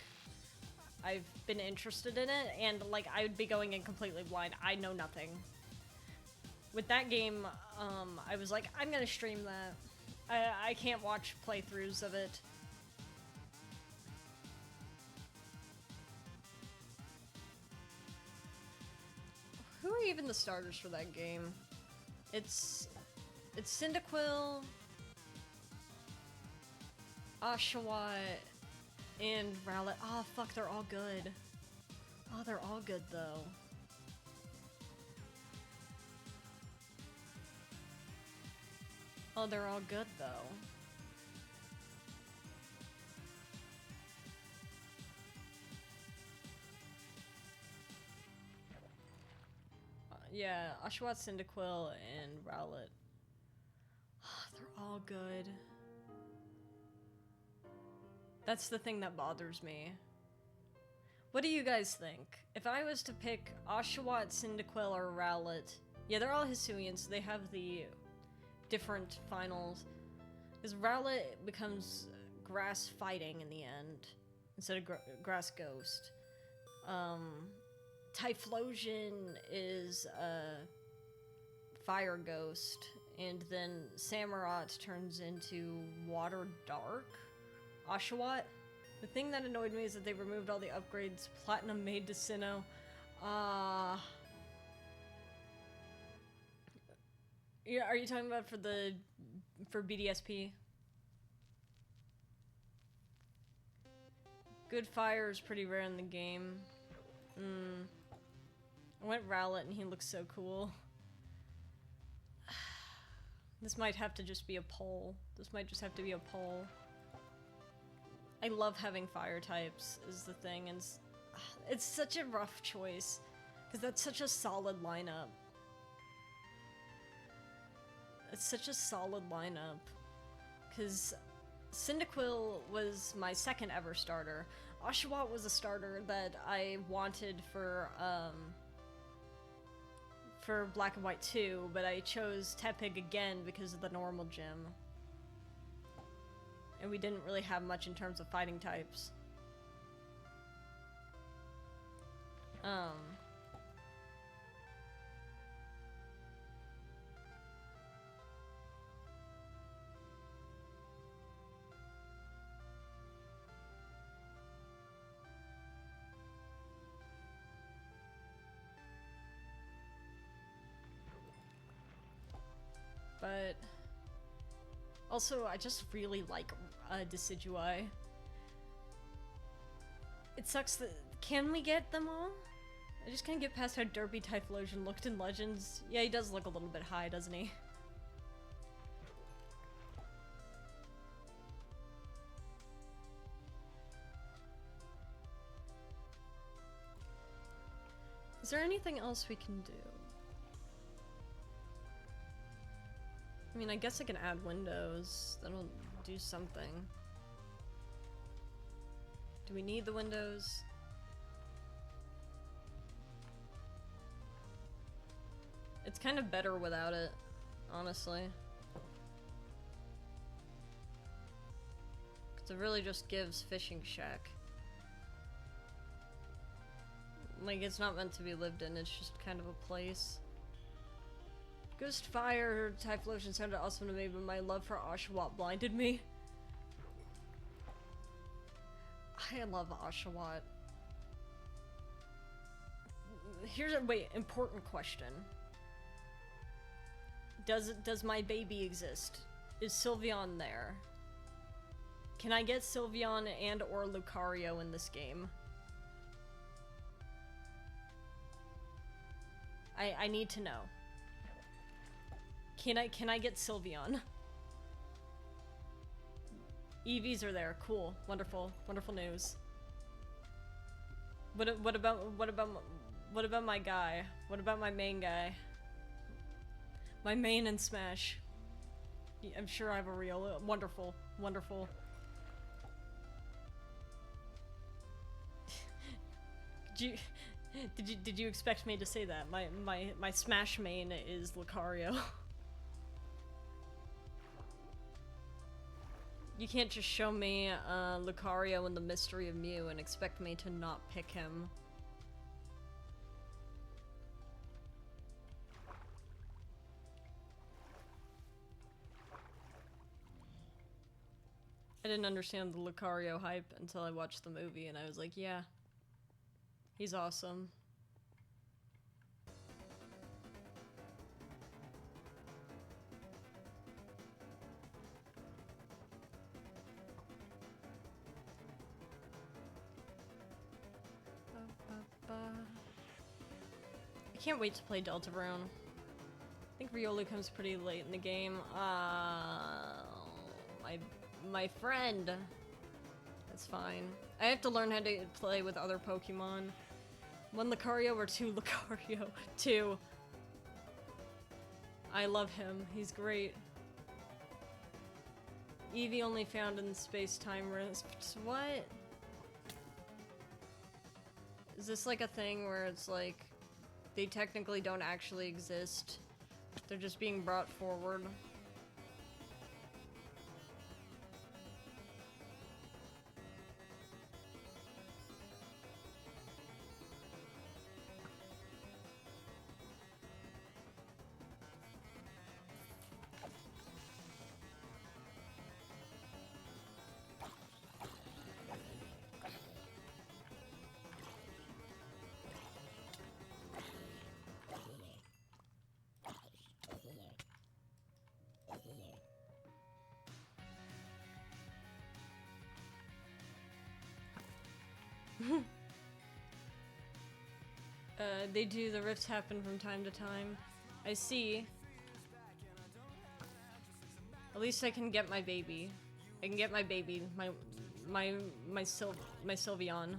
I've been interested in it, and like, I would be going in completely blind. I know nothing. With that game, I was like, I'm gonna stream that. I can't watch playthroughs of it. Who are even the starters for that game? It's Cyndaquil, Oshawott, and Rowlet. Oh fuck, they're all good. Oh, they're all good though. Oh, they're all good though. Yeah, Oshawott, Cyndaquil, and Rowlet. Oh, they're all good. That's the thing that bothers me. What do you guys think? If I was to pick Oshawott, Cyndaquil, or Rowlet... Yeah, they're all Hisuians, so they have the different finals. Because Rowlet becomes Grass Fighting in the end, instead of Grass Ghost. Typhlosion is Fire Ghost, and then Samurott turns into Water Dark. Oshawott. The thing that annoyed me is that they removed all the upgrades Platinum made to Sinnoh. Yeah, are you talking about for BDSP? Good fire is pretty rare in the game. I went Rowlet and he looks so cool. This might have to just be a poll. This might just have to be a poll. I love having fire types is the thing, and it's such a rough choice because that's such a solid lineup. It's such a solid lineup because Cyndaquil was my second ever starter. Oshawott was a starter that I wanted for Black and White 2, but I chose Tepig again because of the normal gym. And we didn't really have much in terms of fighting types. But also, I just really like Decidueye. It sucks that... Can we get them all? I just can't get past how derpy Typhlosion looked in Legends. Yeah, he does look a little bit high, doesn't he? Is there anything else we can do? I mean, I guess I can add windows. That'll do something. Do we need the windows? It's kind of better without it, honestly. 'Cause it really just gives Fishing Shack. Like, it's not meant to be lived in, it's just kind of a place. Ghost Fire Typhlosion sounded awesome to me, but my love for Oshawott blinded me. I love Oshawott. Here's a important question. Does my baby exist? Is Sylveon there? Can I get Sylveon and or Lucario in this game? I need to know. Can I get Sylveon? EVs are there. Cool. Wonderful. Wonderful news. What about my guy? What about my main guy? My main in Smash. I'm sure I have a real wonderful. Wonderful. Did you expect me to say that? My Smash main is Lucario. You can't just show me Lucario and the Mystery of Mew and expect me to not pick him. I didn't understand the Lucario hype until I watched the movie and I was like, yeah, he's awesome. I can't wait to play Deltarune. I think Riolu comes pretty late in the game. My friend. That's fine. I have to learn how to play with other Pokemon. One Lucario or two Lucario? Two. I love him. He's great. Eevee only found in space-time rifts. What? Is this like a thing where it's like they technically don't actually exist? They're just being brought forward. They do, the rifts happen from time to time. I see. At least I can get my baby. I can get my baby, my Sylveon.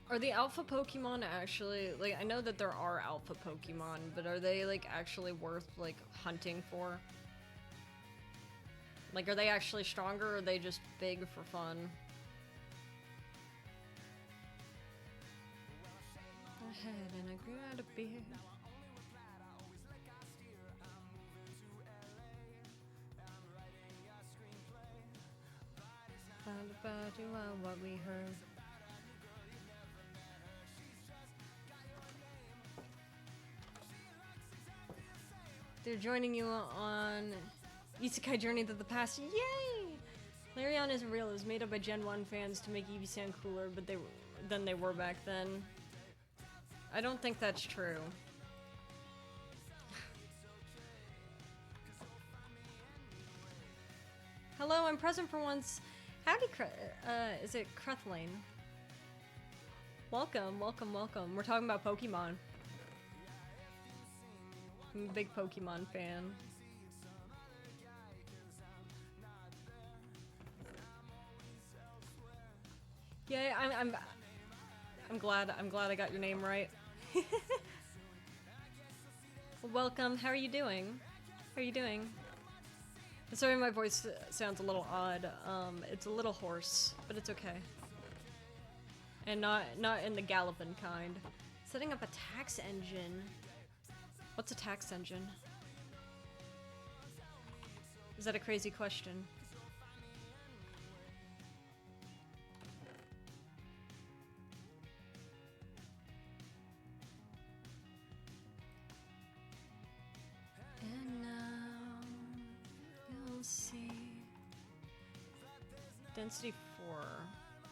Are the alpha Pokemon actually, like, I know that there are alpha Pokemon, but are they, like, actually worth, like, hunting for? Like, are they actually stronger, or are they just big for fun? I had and I grew out a beard. Found about you and what we heard. They're joining you on Isekai Journey to the Past. Yay! Larion isn't real. It was made up by Gen 1 fans to make Eevee sound cooler, but than they were back then. I don't think that's true. Hello, I'm present for once. Howdy, is it Cruthlane? Welcome, welcome, welcome. We're talking about Pokemon. I'm a big Pokemon fan. Yeah, I'm glad I got your name right. Welcome. How are you doing? How are you doing? Sorry, my voice sounds a little odd. It's a little hoarse, but it's okay. And not in the galloping kind. Setting up a tax engine. What's a tax engine? Is that a crazy question? And now you'll see. Density 4. I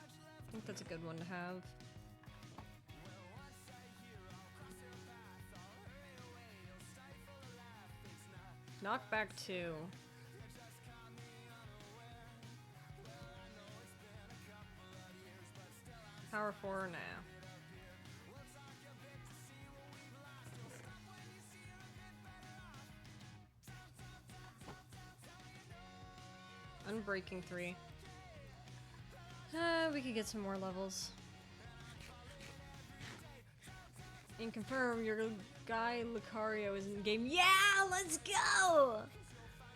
think that's a good one to have. Knockback 2. Power 4 now. Unbreaking 3. We could get some more levels. And confirm your guy Lucario is in the game. Yeah, let's go!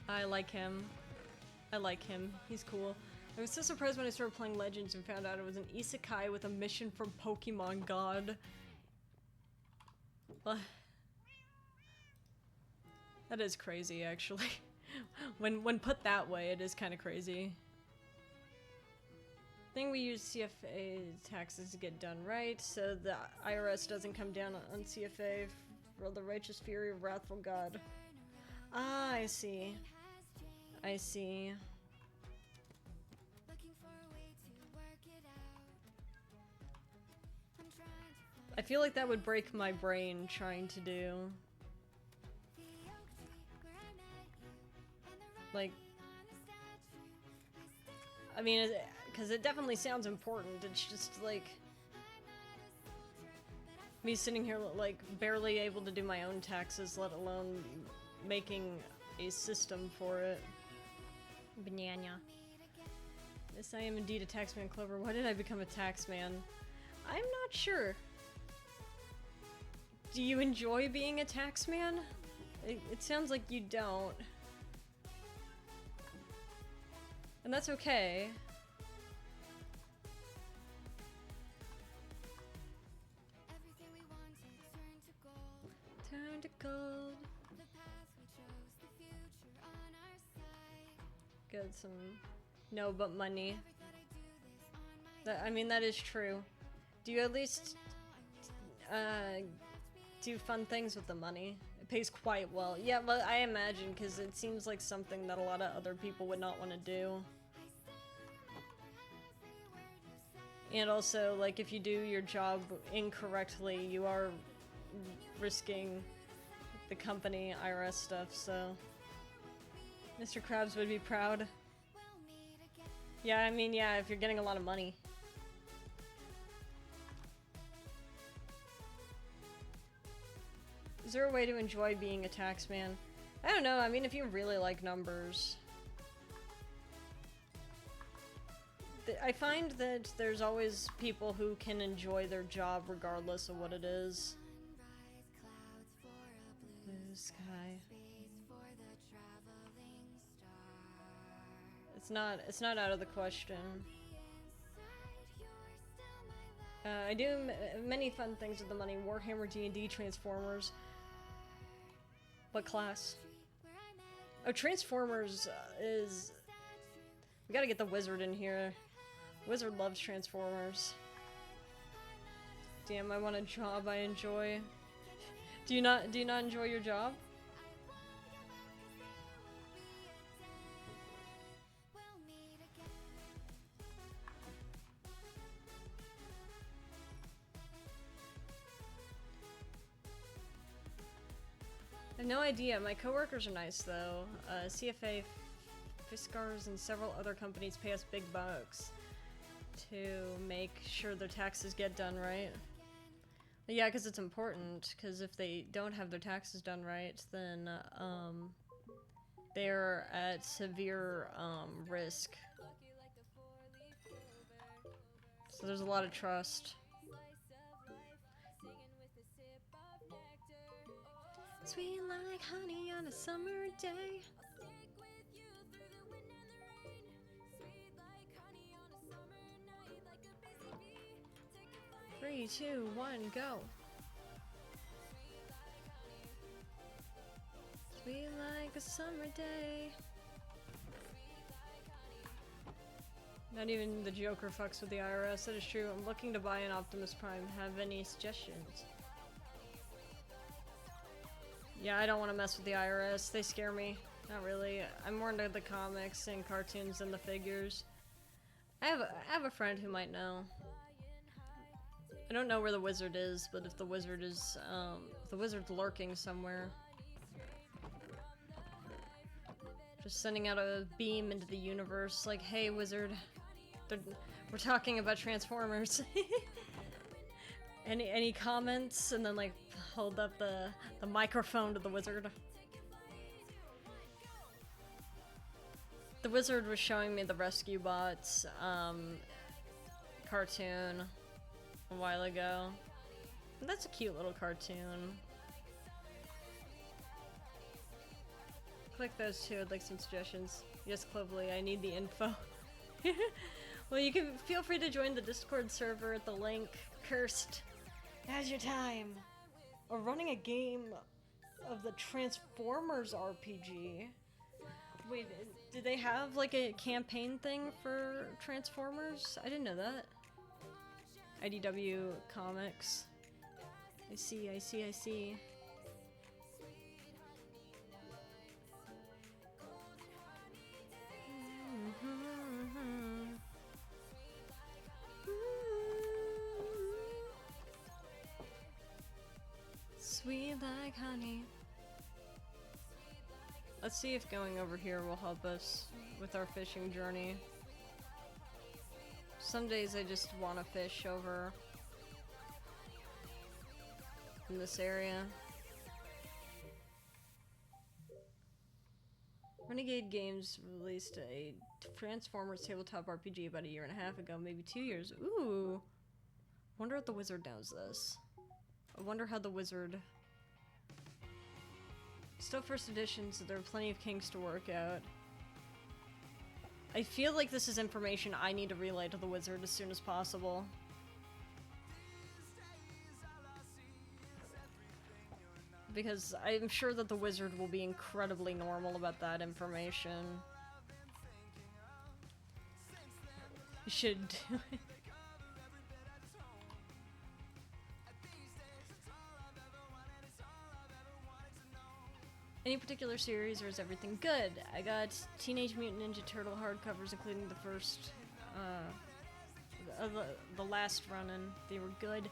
I like him. I like him. He's cool. I was so surprised when I started playing Legends and found out it was an isekai with a mission from Pokemon God. That is crazy, actually. when put that way, it is kind of crazy. Thing we use CFA taxes to get done right, so the IRS doesn't come down on CFA for the righteous fury of wrathful God. Ah, I see. I see. I feel like that would break my brain trying to do. Like, I mean, because it definitely sounds important. It's just like me sitting here, like, barely able to do my own taxes, let alone making a system for it. Banana. Yes, I am indeed a taxman, Clover. Why did I become a taxman? I'm not sure. Do you enjoy being a taxman? It sounds like you don't. And that's okay. Turn to gold. Get some no but money. I mean, that is true. Do you at least do fun things with the money? It pays quite well. Yeah, but I imagine, because it seems like something that a lot of other people would not want to do. And also, like, if you do your job incorrectly, you are risking the company IRS stuff, so Mr. Krabs would be proud. Yeah, I mean, yeah, if you're getting a lot of money. Is there a way to enjoy being a taxman? I don't know, I mean, if you really like numbers. I find that there's always people who can enjoy their job regardless of what it is. Blue sky. It's not out of the question. I do many fun things with the money. Warhammer, D&D, Transformers. What class? Oh, Transformers is... We gotta get the wizard in here. Wizard loves Transformers. Damn, I want a job I enjoy. Do you not enjoy your job? I have no idea. My coworkers are nice though. CFA, Fiskars, and several other companies pay us big bucks to make sure their taxes get done right. Yeah, because it's important, because if they don't have their taxes done right, then they're at severe risk. So there's a lot of trust. Sweet like honey on a summer day. 3, 2, 1, go. Sweet like a summer day. Not even the Joker fucks with the IRS, that is true. I'm looking to buy an Optimus Prime. Have any suggestions? Yeah, I don't want to mess with the IRS. They scare me. Not really. I'm more into the comics and cartoons than the figures. I have a friend who might know. I don't know where the wizard is, but if the wizard is, if the wizard's lurking somewhere. Just sending out a beam into the universe, like, hey, wizard. We're talking about Transformers. Any comments? And then, like, hold up the microphone to the wizard. The wizard was showing me the Rescue Bots cartoon a while ago. That's a cute little cartoon. Click those two, I'd like some suggestions. Yes, Clovely, I need the info. Well, you can feel free to join the Discord server at the link. Cursed. Now's your time. Or running a game of the Transformers RPG. Wait, did they have like a campaign thing for Transformers? I didn't know that. IDW Comics. I see, I see, I see. Sweet like honey. Let's see if going over here will help us with our fishing journey. Some days I just want to fish over in this area. Renegade Games released a Transformers tabletop RPG about 1.5 years ago, maybe 2 years. Ooh! Wonder if the wizard knows this. I wonder how the wizard... Still first edition, so there are plenty of kinks to work out. I feel like this is information I need to relay to the wizard as soon as possible. Because I'm sure that the wizard will be incredibly normal about that information. You should do it. Any particular series, or is everything good? I got Teenage Mutant Ninja Turtle hardcovers, including the first, the last run-in. They were good.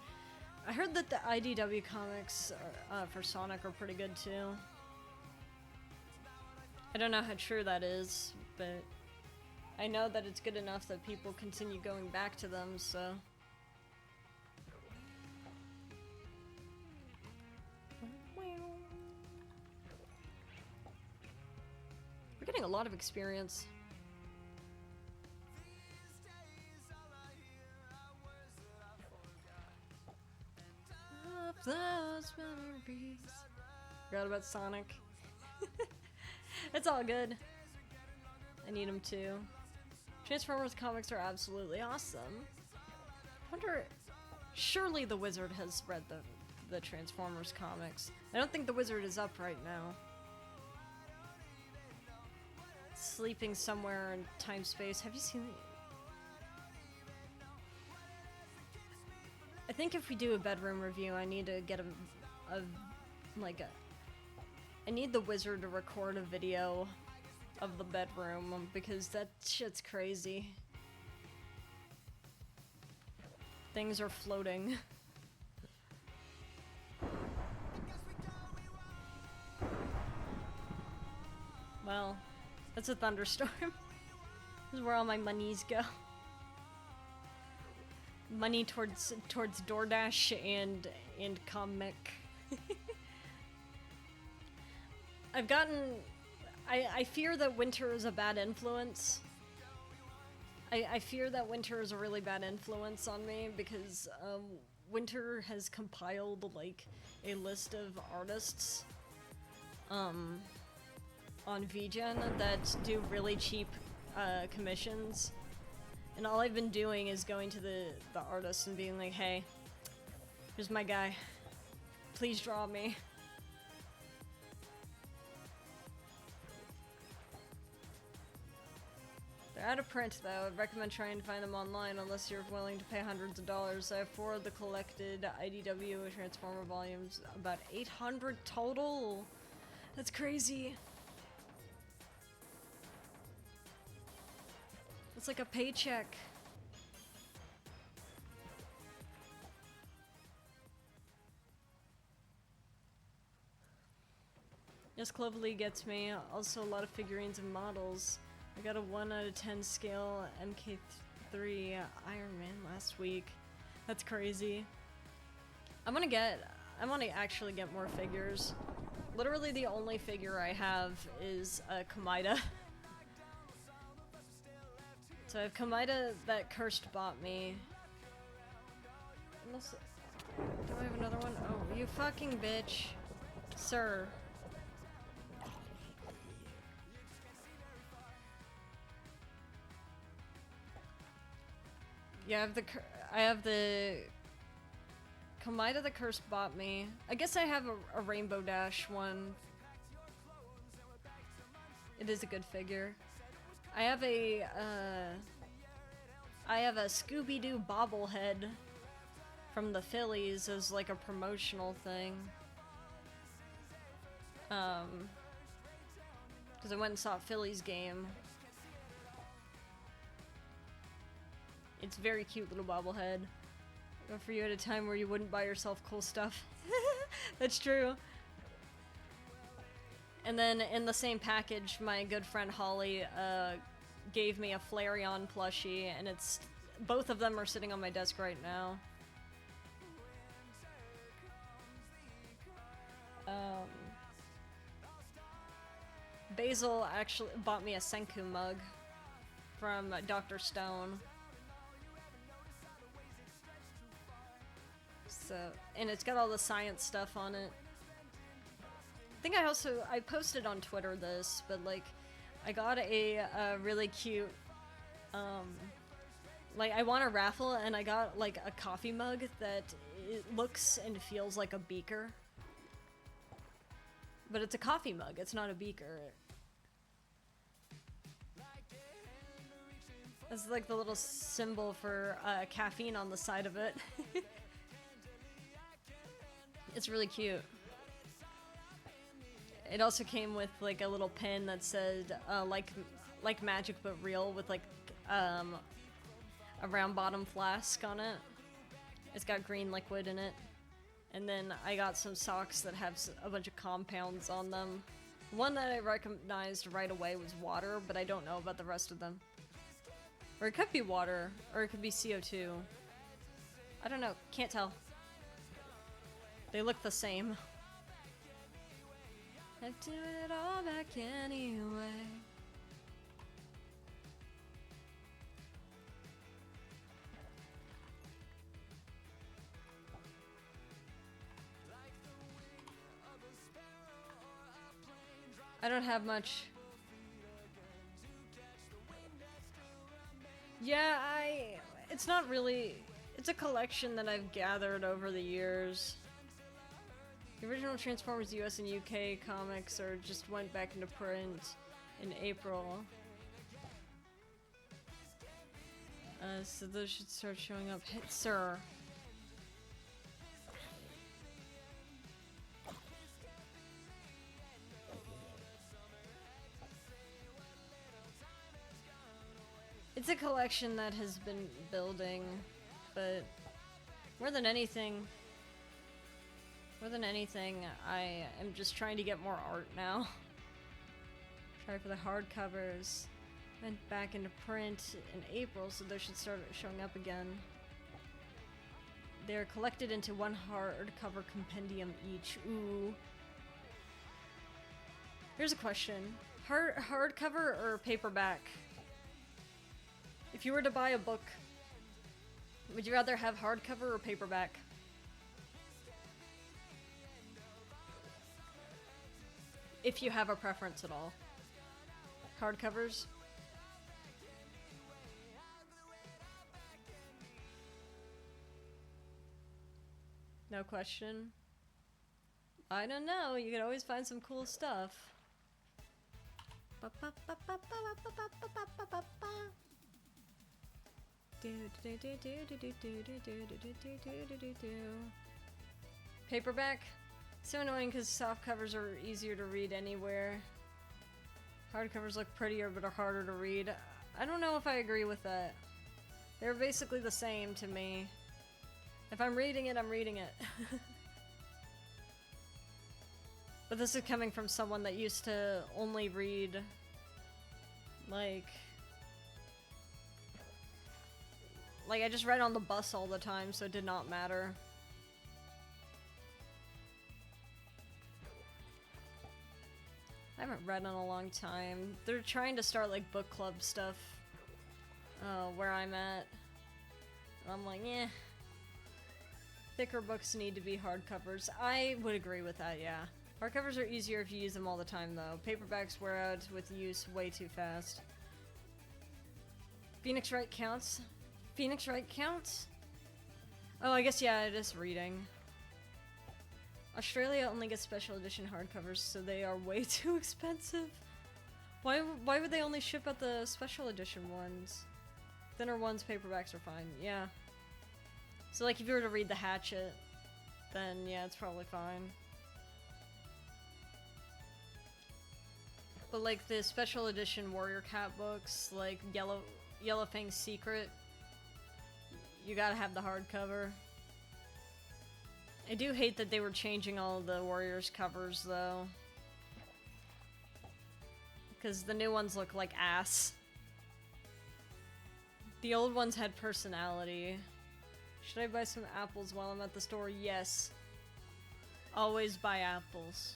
I heard that the IDW comics for Sonic are pretty good too. I don't know how true that is, but I know that it's good enough that people continue going back to them, so... We're getting a lot of experience. lost memories. Forgot about Sonic. It's all good. I need him too. Transformers comics are absolutely awesome. I wonder, surely the Wizard has read the Transformers comics. I don't think the Wizard is up right now. Sleeping somewhere in time-space. Have you seen it? I think if we do a bedroom review, I need to get I need the Wizard to record a video of the bedroom, because that shit's crazy. Things are floating. Well, that's a thunderstorm. This is where all my monies go. Money towards DoorDash and comic. I've gotten... I fear that winter is a bad influence. I fear that winter is a really bad influence on me, because winter has compiled like a list of artists on VGen that do really cheap commissions, and all I've been doing is going to the artist and being like, hey, here's my guy, please draw me. They're out of print though. I'd recommend trying to find them online unless you're willing to pay hundreds of dollars. I have 4 of the collected IDW Transformer volumes, about 800 total. That's crazy. It's like a paycheck. Yes, Cloverly gets me. Also a lot of figurines and models. I got a 1 out of 10 scale MK3 Iron Man last week. That's crazy. I want to actually get more figures. Literally the only figure I have is Kamida. So I have Kamida that Cursed bought me. Unless, do I have another one? Oh, you fucking bitch. Sir. Yeah, I have the Kamida the Cursed bought me. I guess I have a Rainbow Dash one. It is a good figure. I have a Scooby-Doo bobblehead from the Phillies as like a promotional thing. Because I went and saw a Phillies game. It's a very cute little bobblehead. For you at a time where you wouldn't buy yourself cool stuff. That's true. And then in the same package, my good friend Holly gave me a Flareon plushie, and both of them are sitting on my desk right now. Basil actually bought me a Senku mug from Dr. Stone. So, and it's got all the science stuff on it. I think I posted on Twitter this, but like, I got a really cute, like I won a raffle and I got like a coffee mug that it looks and feels like a beaker. But it's a coffee mug, it's not a beaker. It's like the little symbol for caffeine on the side of it. It's really cute. It also came with like a little pin that said like magic but real, with like a round bottom flask on it. It's got green liquid in it. And then I got some socks that have a bunch of compounds on them. One that I recognized right away was water, but I don't know about the rest of them. Or it could be water, or it could be CO2. I don't know, can't tell. They look the same. I'd do it all back anyway. I don't have much. Yeah, it's not really, it's a collection that I've gathered over the years. The original Transformers US and UK comics just went back into print in April. So those should start showing up. Hit sir. It's a collection that has been building, but more than anything, I am just trying to get more art now. Try for the hardcovers. Went back into print in April, so they should start showing up again. They're collected into one hardcover compendium each. Ooh. Here's a question. Hardcover or paperback? If you were to buy a book, would you rather have hardcover or paperback? If you have a preference at all. Hardcovers? No question. I don't know, you can always find some cool stuff. Paperback? So annoying because soft covers are easier to read anywhere. Hardcovers look prettier but are harder to read. I don't know if I agree with that. They're basically the same to me. If I'm reading it, I'm reading it. But this is coming from someone that used to only read, like I just read on the bus all the time, so it did not matter. I haven't read in a long time. They're trying to start like book club stuff where I'm at. And I'm like, eh. Thicker books need to be hardcovers. I would agree with that, yeah. Hardcovers are easier if you use them all the time, though. Paperbacks wear out with use way too fast. Phoenix Wright counts? Phoenix Wright counts? Oh, I guess, yeah, it is reading. Australia only gets special edition hardcovers, so they are way too expensive. Why would they only ship out the special edition ones? Thinner ones, paperbacks are fine, yeah. So, like, if you were to read The Hatchet, then, yeah, it's probably fine. But, like, the special edition Warrior Cat books, like Yellowfang's Secret, you gotta have the hardcover. I do hate that they were changing all the Warriors covers, though. Because the new ones look like ass. The old ones had personality. Should I buy some apples while I'm at the store? Yes. Always buy apples.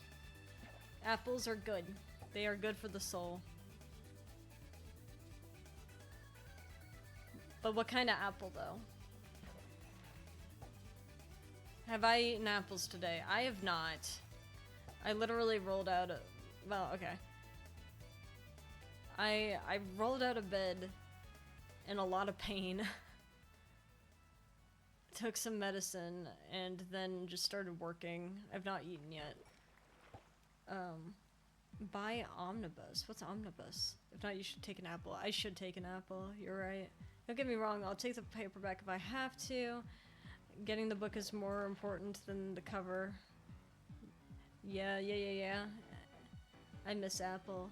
Apples are good. They are good for the soul. But what kind of apple, though? Have I eaten apples today? I have not. I literally rolled out of... Well, okay. I rolled out of bed in a lot of pain. Took some medicine, and then just started working. I've not eaten yet. Buy omnibus. What's omnibus? If not, you should take an apple. I should take an apple. You're right. Don't get me wrong. I'll take the paperback if I have to. Getting the book is more important than the cover. Yeah. I miss apple.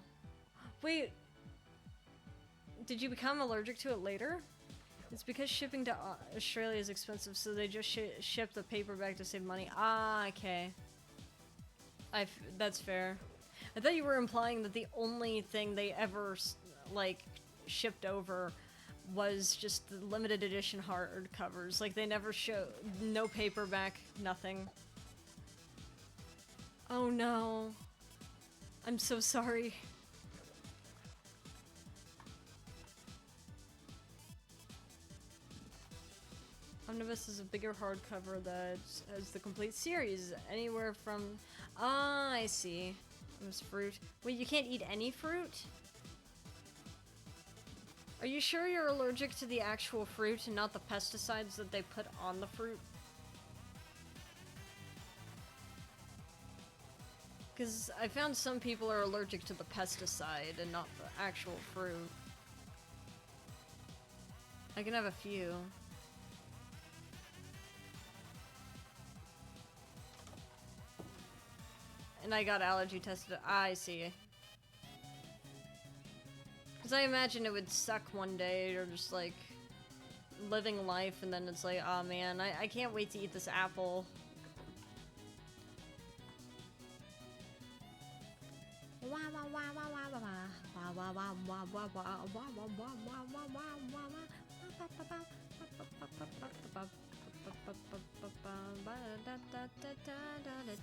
Wait. Did you become allergic to it later? It's because shipping to Australia is expensive, so they just ship the paperback to save money. Ah, okay. That's fair. I thought you were implying that the only thing they ever, like, shipped over was just the limited edition hardcovers. Like, they never show... No paperback, nothing. Oh no. I'm so sorry. Omnibus is a bigger hardcover that has the complete series, anywhere from... Ah, I see. It was fruit. Wait, you can't eat any fruit? Are you sure you're allergic to the actual fruit and not the pesticides that they put on the fruit? Because I found some people are allergic to the pesticide and not the actual fruit. I can have a few. And I got allergy tested. I see. Because I imagine it would suck one day, or just like living life, and then it's like, oh man, I can't wait to eat this apple.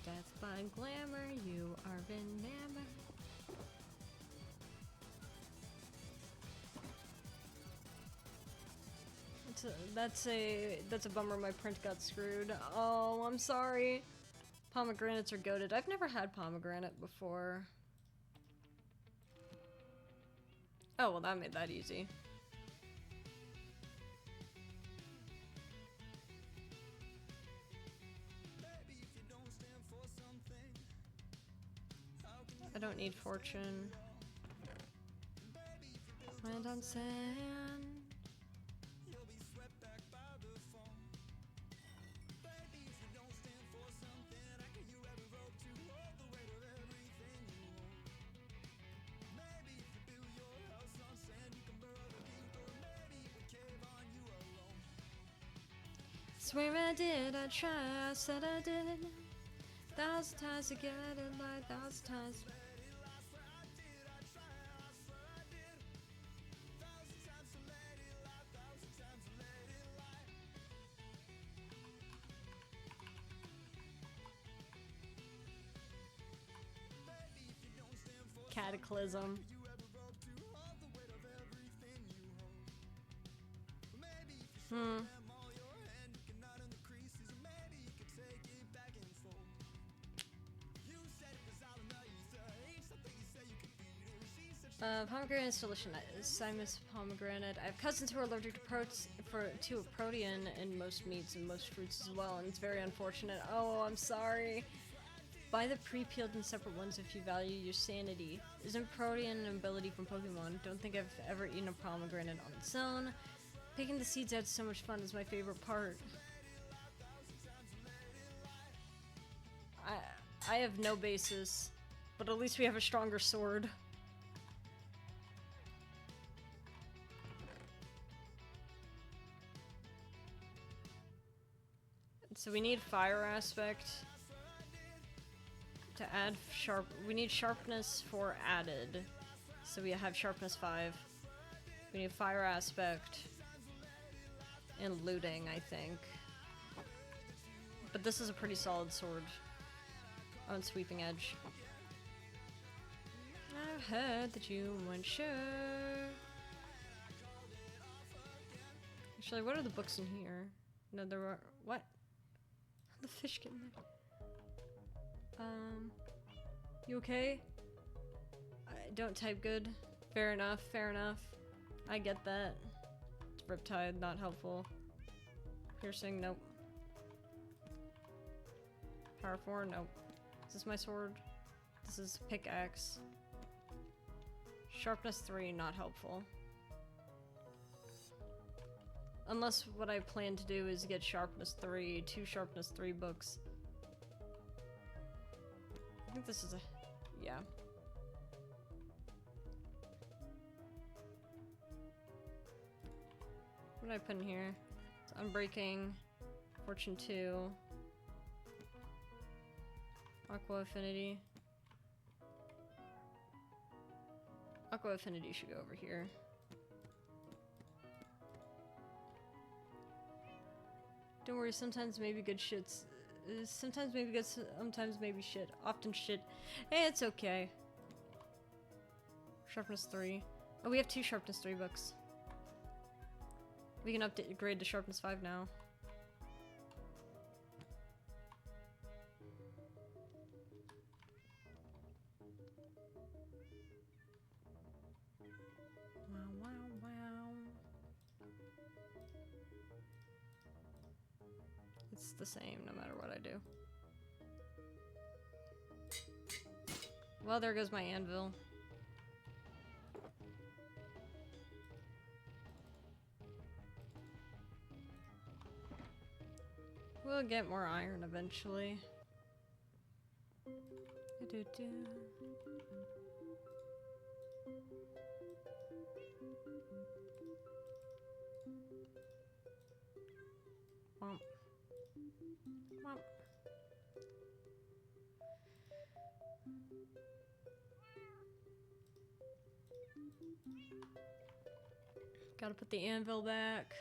Death by glamour, you are enamored. That's a bummer. My print got screwed. Oh, I'm sorry. Pomegranates are goated. I've never had pomegranate before. Oh, well, that made that easy. I don't need fortune. Land on sand. Swear I did, I tried, I said I did. 1,000 times to get it, like 1,000 times. Cataclysm. Pomegranate is delicious. I miss pomegranate. I have cousins who are allergic to a protein in most meats and most fruits as well, and it's very unfortunate. Oh, I'm sorry. Buy the pre-peeled and separate ones if you value your sanity. Isn't protein an ability from Pokemon? Don't think I've ever eaten a pomegranate on its own. Picking the seeds adds so much fun is my favorite part. I have no basis, but at least we have a stronger sword. So we need fire aspect to add we need sharpness for added. So we have sharpness 5. We need fire aspect and looting, I think. But this is a pretty solid sword on sweeping edge. I've heard that you weren't sure. Actually, what are the books in here? No, there are. What? The fish getting there. You okay? I don't type good. Fair enough, fair enough. I get that. Riptide, not helpful. Piercing, nope. Power 4, nope. Is this my sword? This is pickaxe. Sharpness 3, not helpful. Unless what I plan to do is get sharpness 3, 2 sharpness 3 books. I think this is a... yeah. What did I put in here? It's Unbreaking, Fortune 2, Aqua Affinity. Aqua Affinity should go over here. Don't worry, sometimes maybe good shits. Sometimes maybe good, sometimes maybe shit. Often shit. Hey, it's okay. Sharpness 3. Oh, we have 2 Sharpness 3 books. We can upgrade to Sharpness 5 now. It's the same no matter what I do. Well, there goes my anvil. We'll get more iron eventually. Do-do-do. Womp. Womp. Gotta put the anvil back.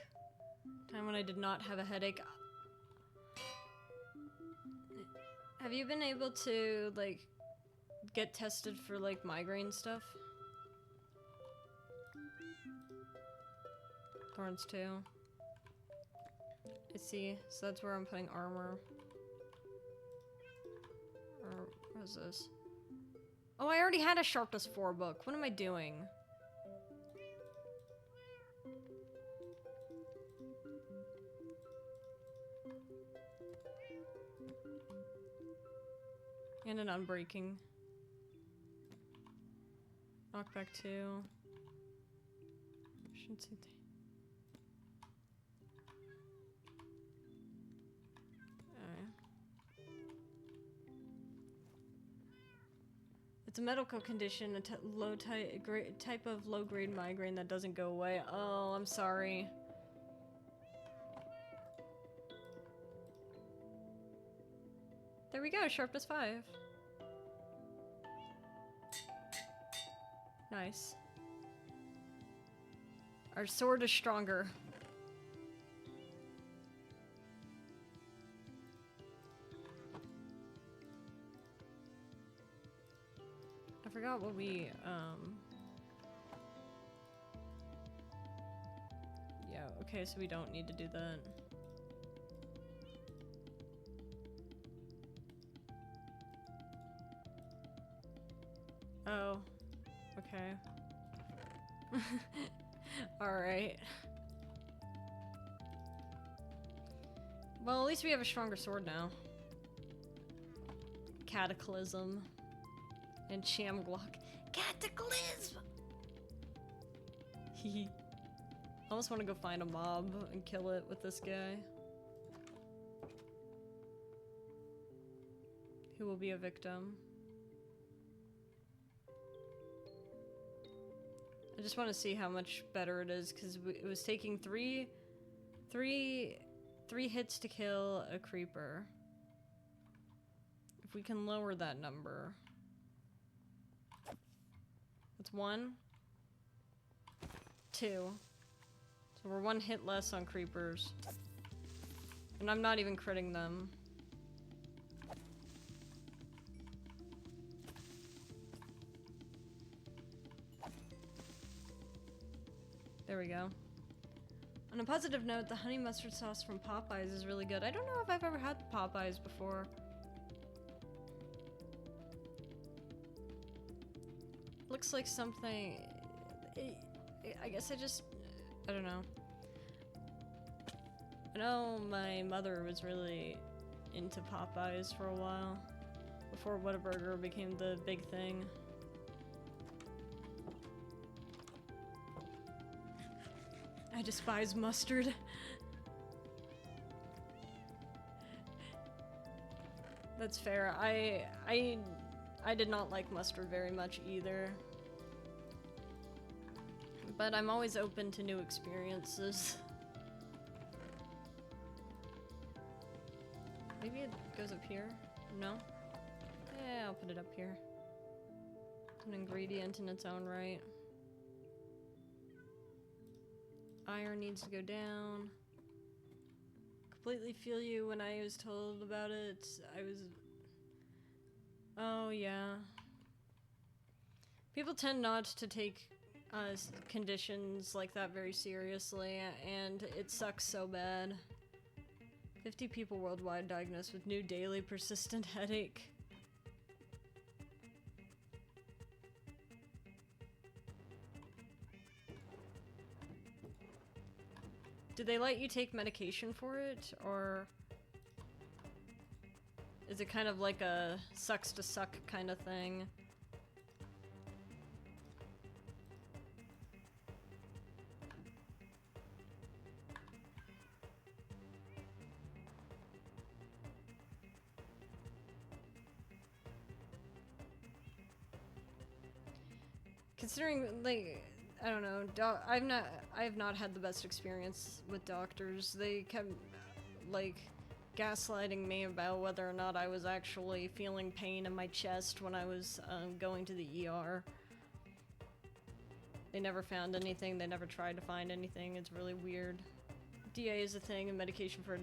Time when I did not have a headache. Have you been able to, like, get tested for, like, migraine stuff? Thorns too. I see. So that's where I'm putting armor. Or what is this? Oh, I already had a Sharpness 4 book. What am I doing? And an unbreaking. Knockback 2. Efficiency. It's a medical condition, a type of low-grade migraine that doesn't go away. Oh, I'm sorry. There we go, Sharpness 5. Nice. Our sword is stronger. I forgot what we, yeah, okay, so we don't need to do that. Oh, okay. Alright. Well, at least we have a stronger sword now. Cataclysm. And Chamglock. Cataclysm! Hehe. I almost want to go find a mob and kill it with this guy. Who will be a victim. I just want to see how much better it is, because it was taking three hits to kill a creeper. If we can lower that number. That's 1, 2. So we're 1 hit less on creepers. And I'm not even critting them. There we go. On a positive note, the honey mustard sauce from Popeyes is really good. I don't know if I've ever had Popeyes before. Looks like something... I guess I don't know. I know my mother was really into Popeyes for a while. Before Whataburger became the big thing. I despise mustard. That's fair. I did not like mustard very much either. But I'm always open to new experiences. Maybe it goes up here? No? Yeah, I'll put it up here. It's an ingredient in its own right. Iron needs to go down. Completely feel you when I was told about it. Oh, yeah. People tend not to take conditions like that very seriously, and it sucks so bad. 50 people worldwide diagnosed with new daily persistent headache. Do they let you take medication for it, or Is it kind of like a sucks to suck kind of thing? Considering, like, I don't know, I have not had the best experience with doctors. They kept, like, gaslighting me about whether or not I was actually feeling pain in my chest when I was going to the ER. They never found anything. They never tried to find anything. It's really weird. DA is a thing, and medication for it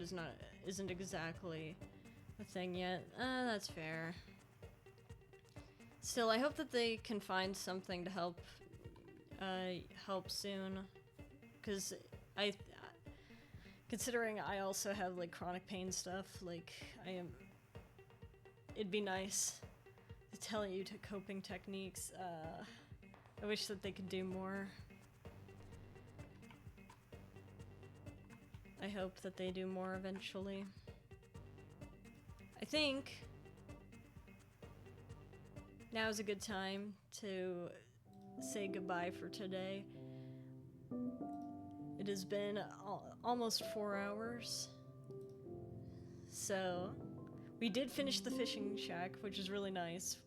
isn't exactly a thing yet. That's fair. Still, I hope that they can find something to help soon, because considering I also have like chronic pain stuff, like it'd be nice to tell you to coping techniques. I wish that they could do more. I hope that they do more eventually. I think now is a good time to say goodbye for today. It has been almost 4 hours. So, we did finish the fishing shack, which is really nice.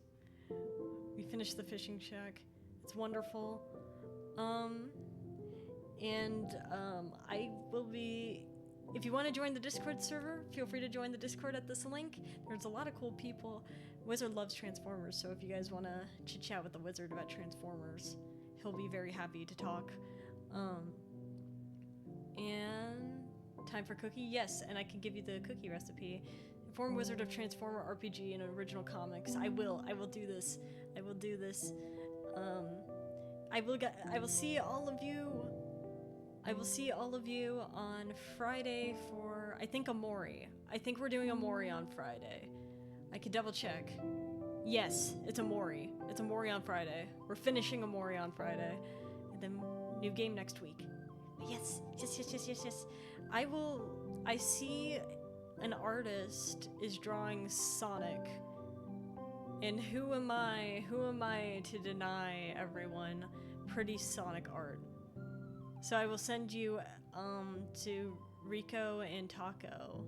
We finished the fishing shack. It's wonderful. I will be... If you want to join the Discord server, feel free to join the Discord at this link. There's a lot of cool people. Wizard loves Transformers, so if you guys want to chit-chat with the Wizard about Transformers, he'll be very happy to talk. And time for cookie? Yes, and I can give you the cookie recipe. Inform Wizard of Transformer RPG and original comics. I will do this. I will do this. I will see all of you. I will see all of you on Friday for, I think, Amori. I think we're doing Amori on Friday. I could double check. Yes, it's Amori. It's Amori on Friday. We're finishing Amori on Friday. And then new game next week. Yes. I see an artist is drawing Sonic. And who am I to deny everyone pretty Sonic art? So I will send you to Rico and Taco.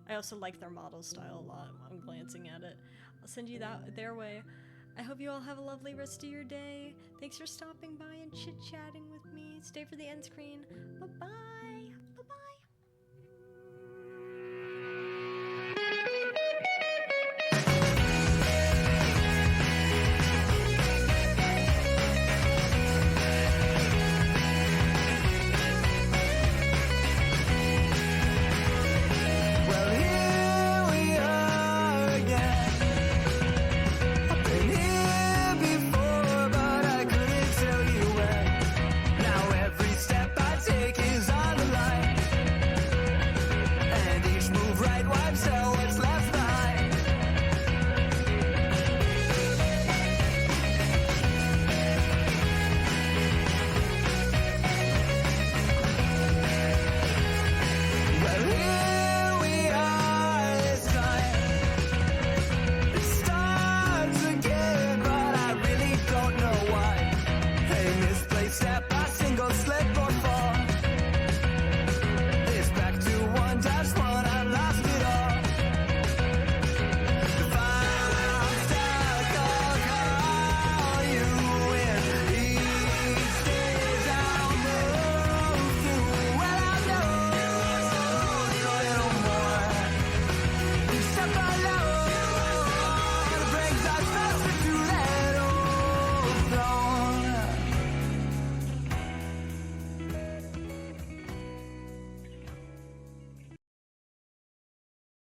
I also like their model style a lot. I'm glancing at it. I'll send you that their way. I hope you all have a lovely rest of your day. Thanks for stopping by and chit-chatting with me. Stay for the end screen. Bye-bye. Bye-bye.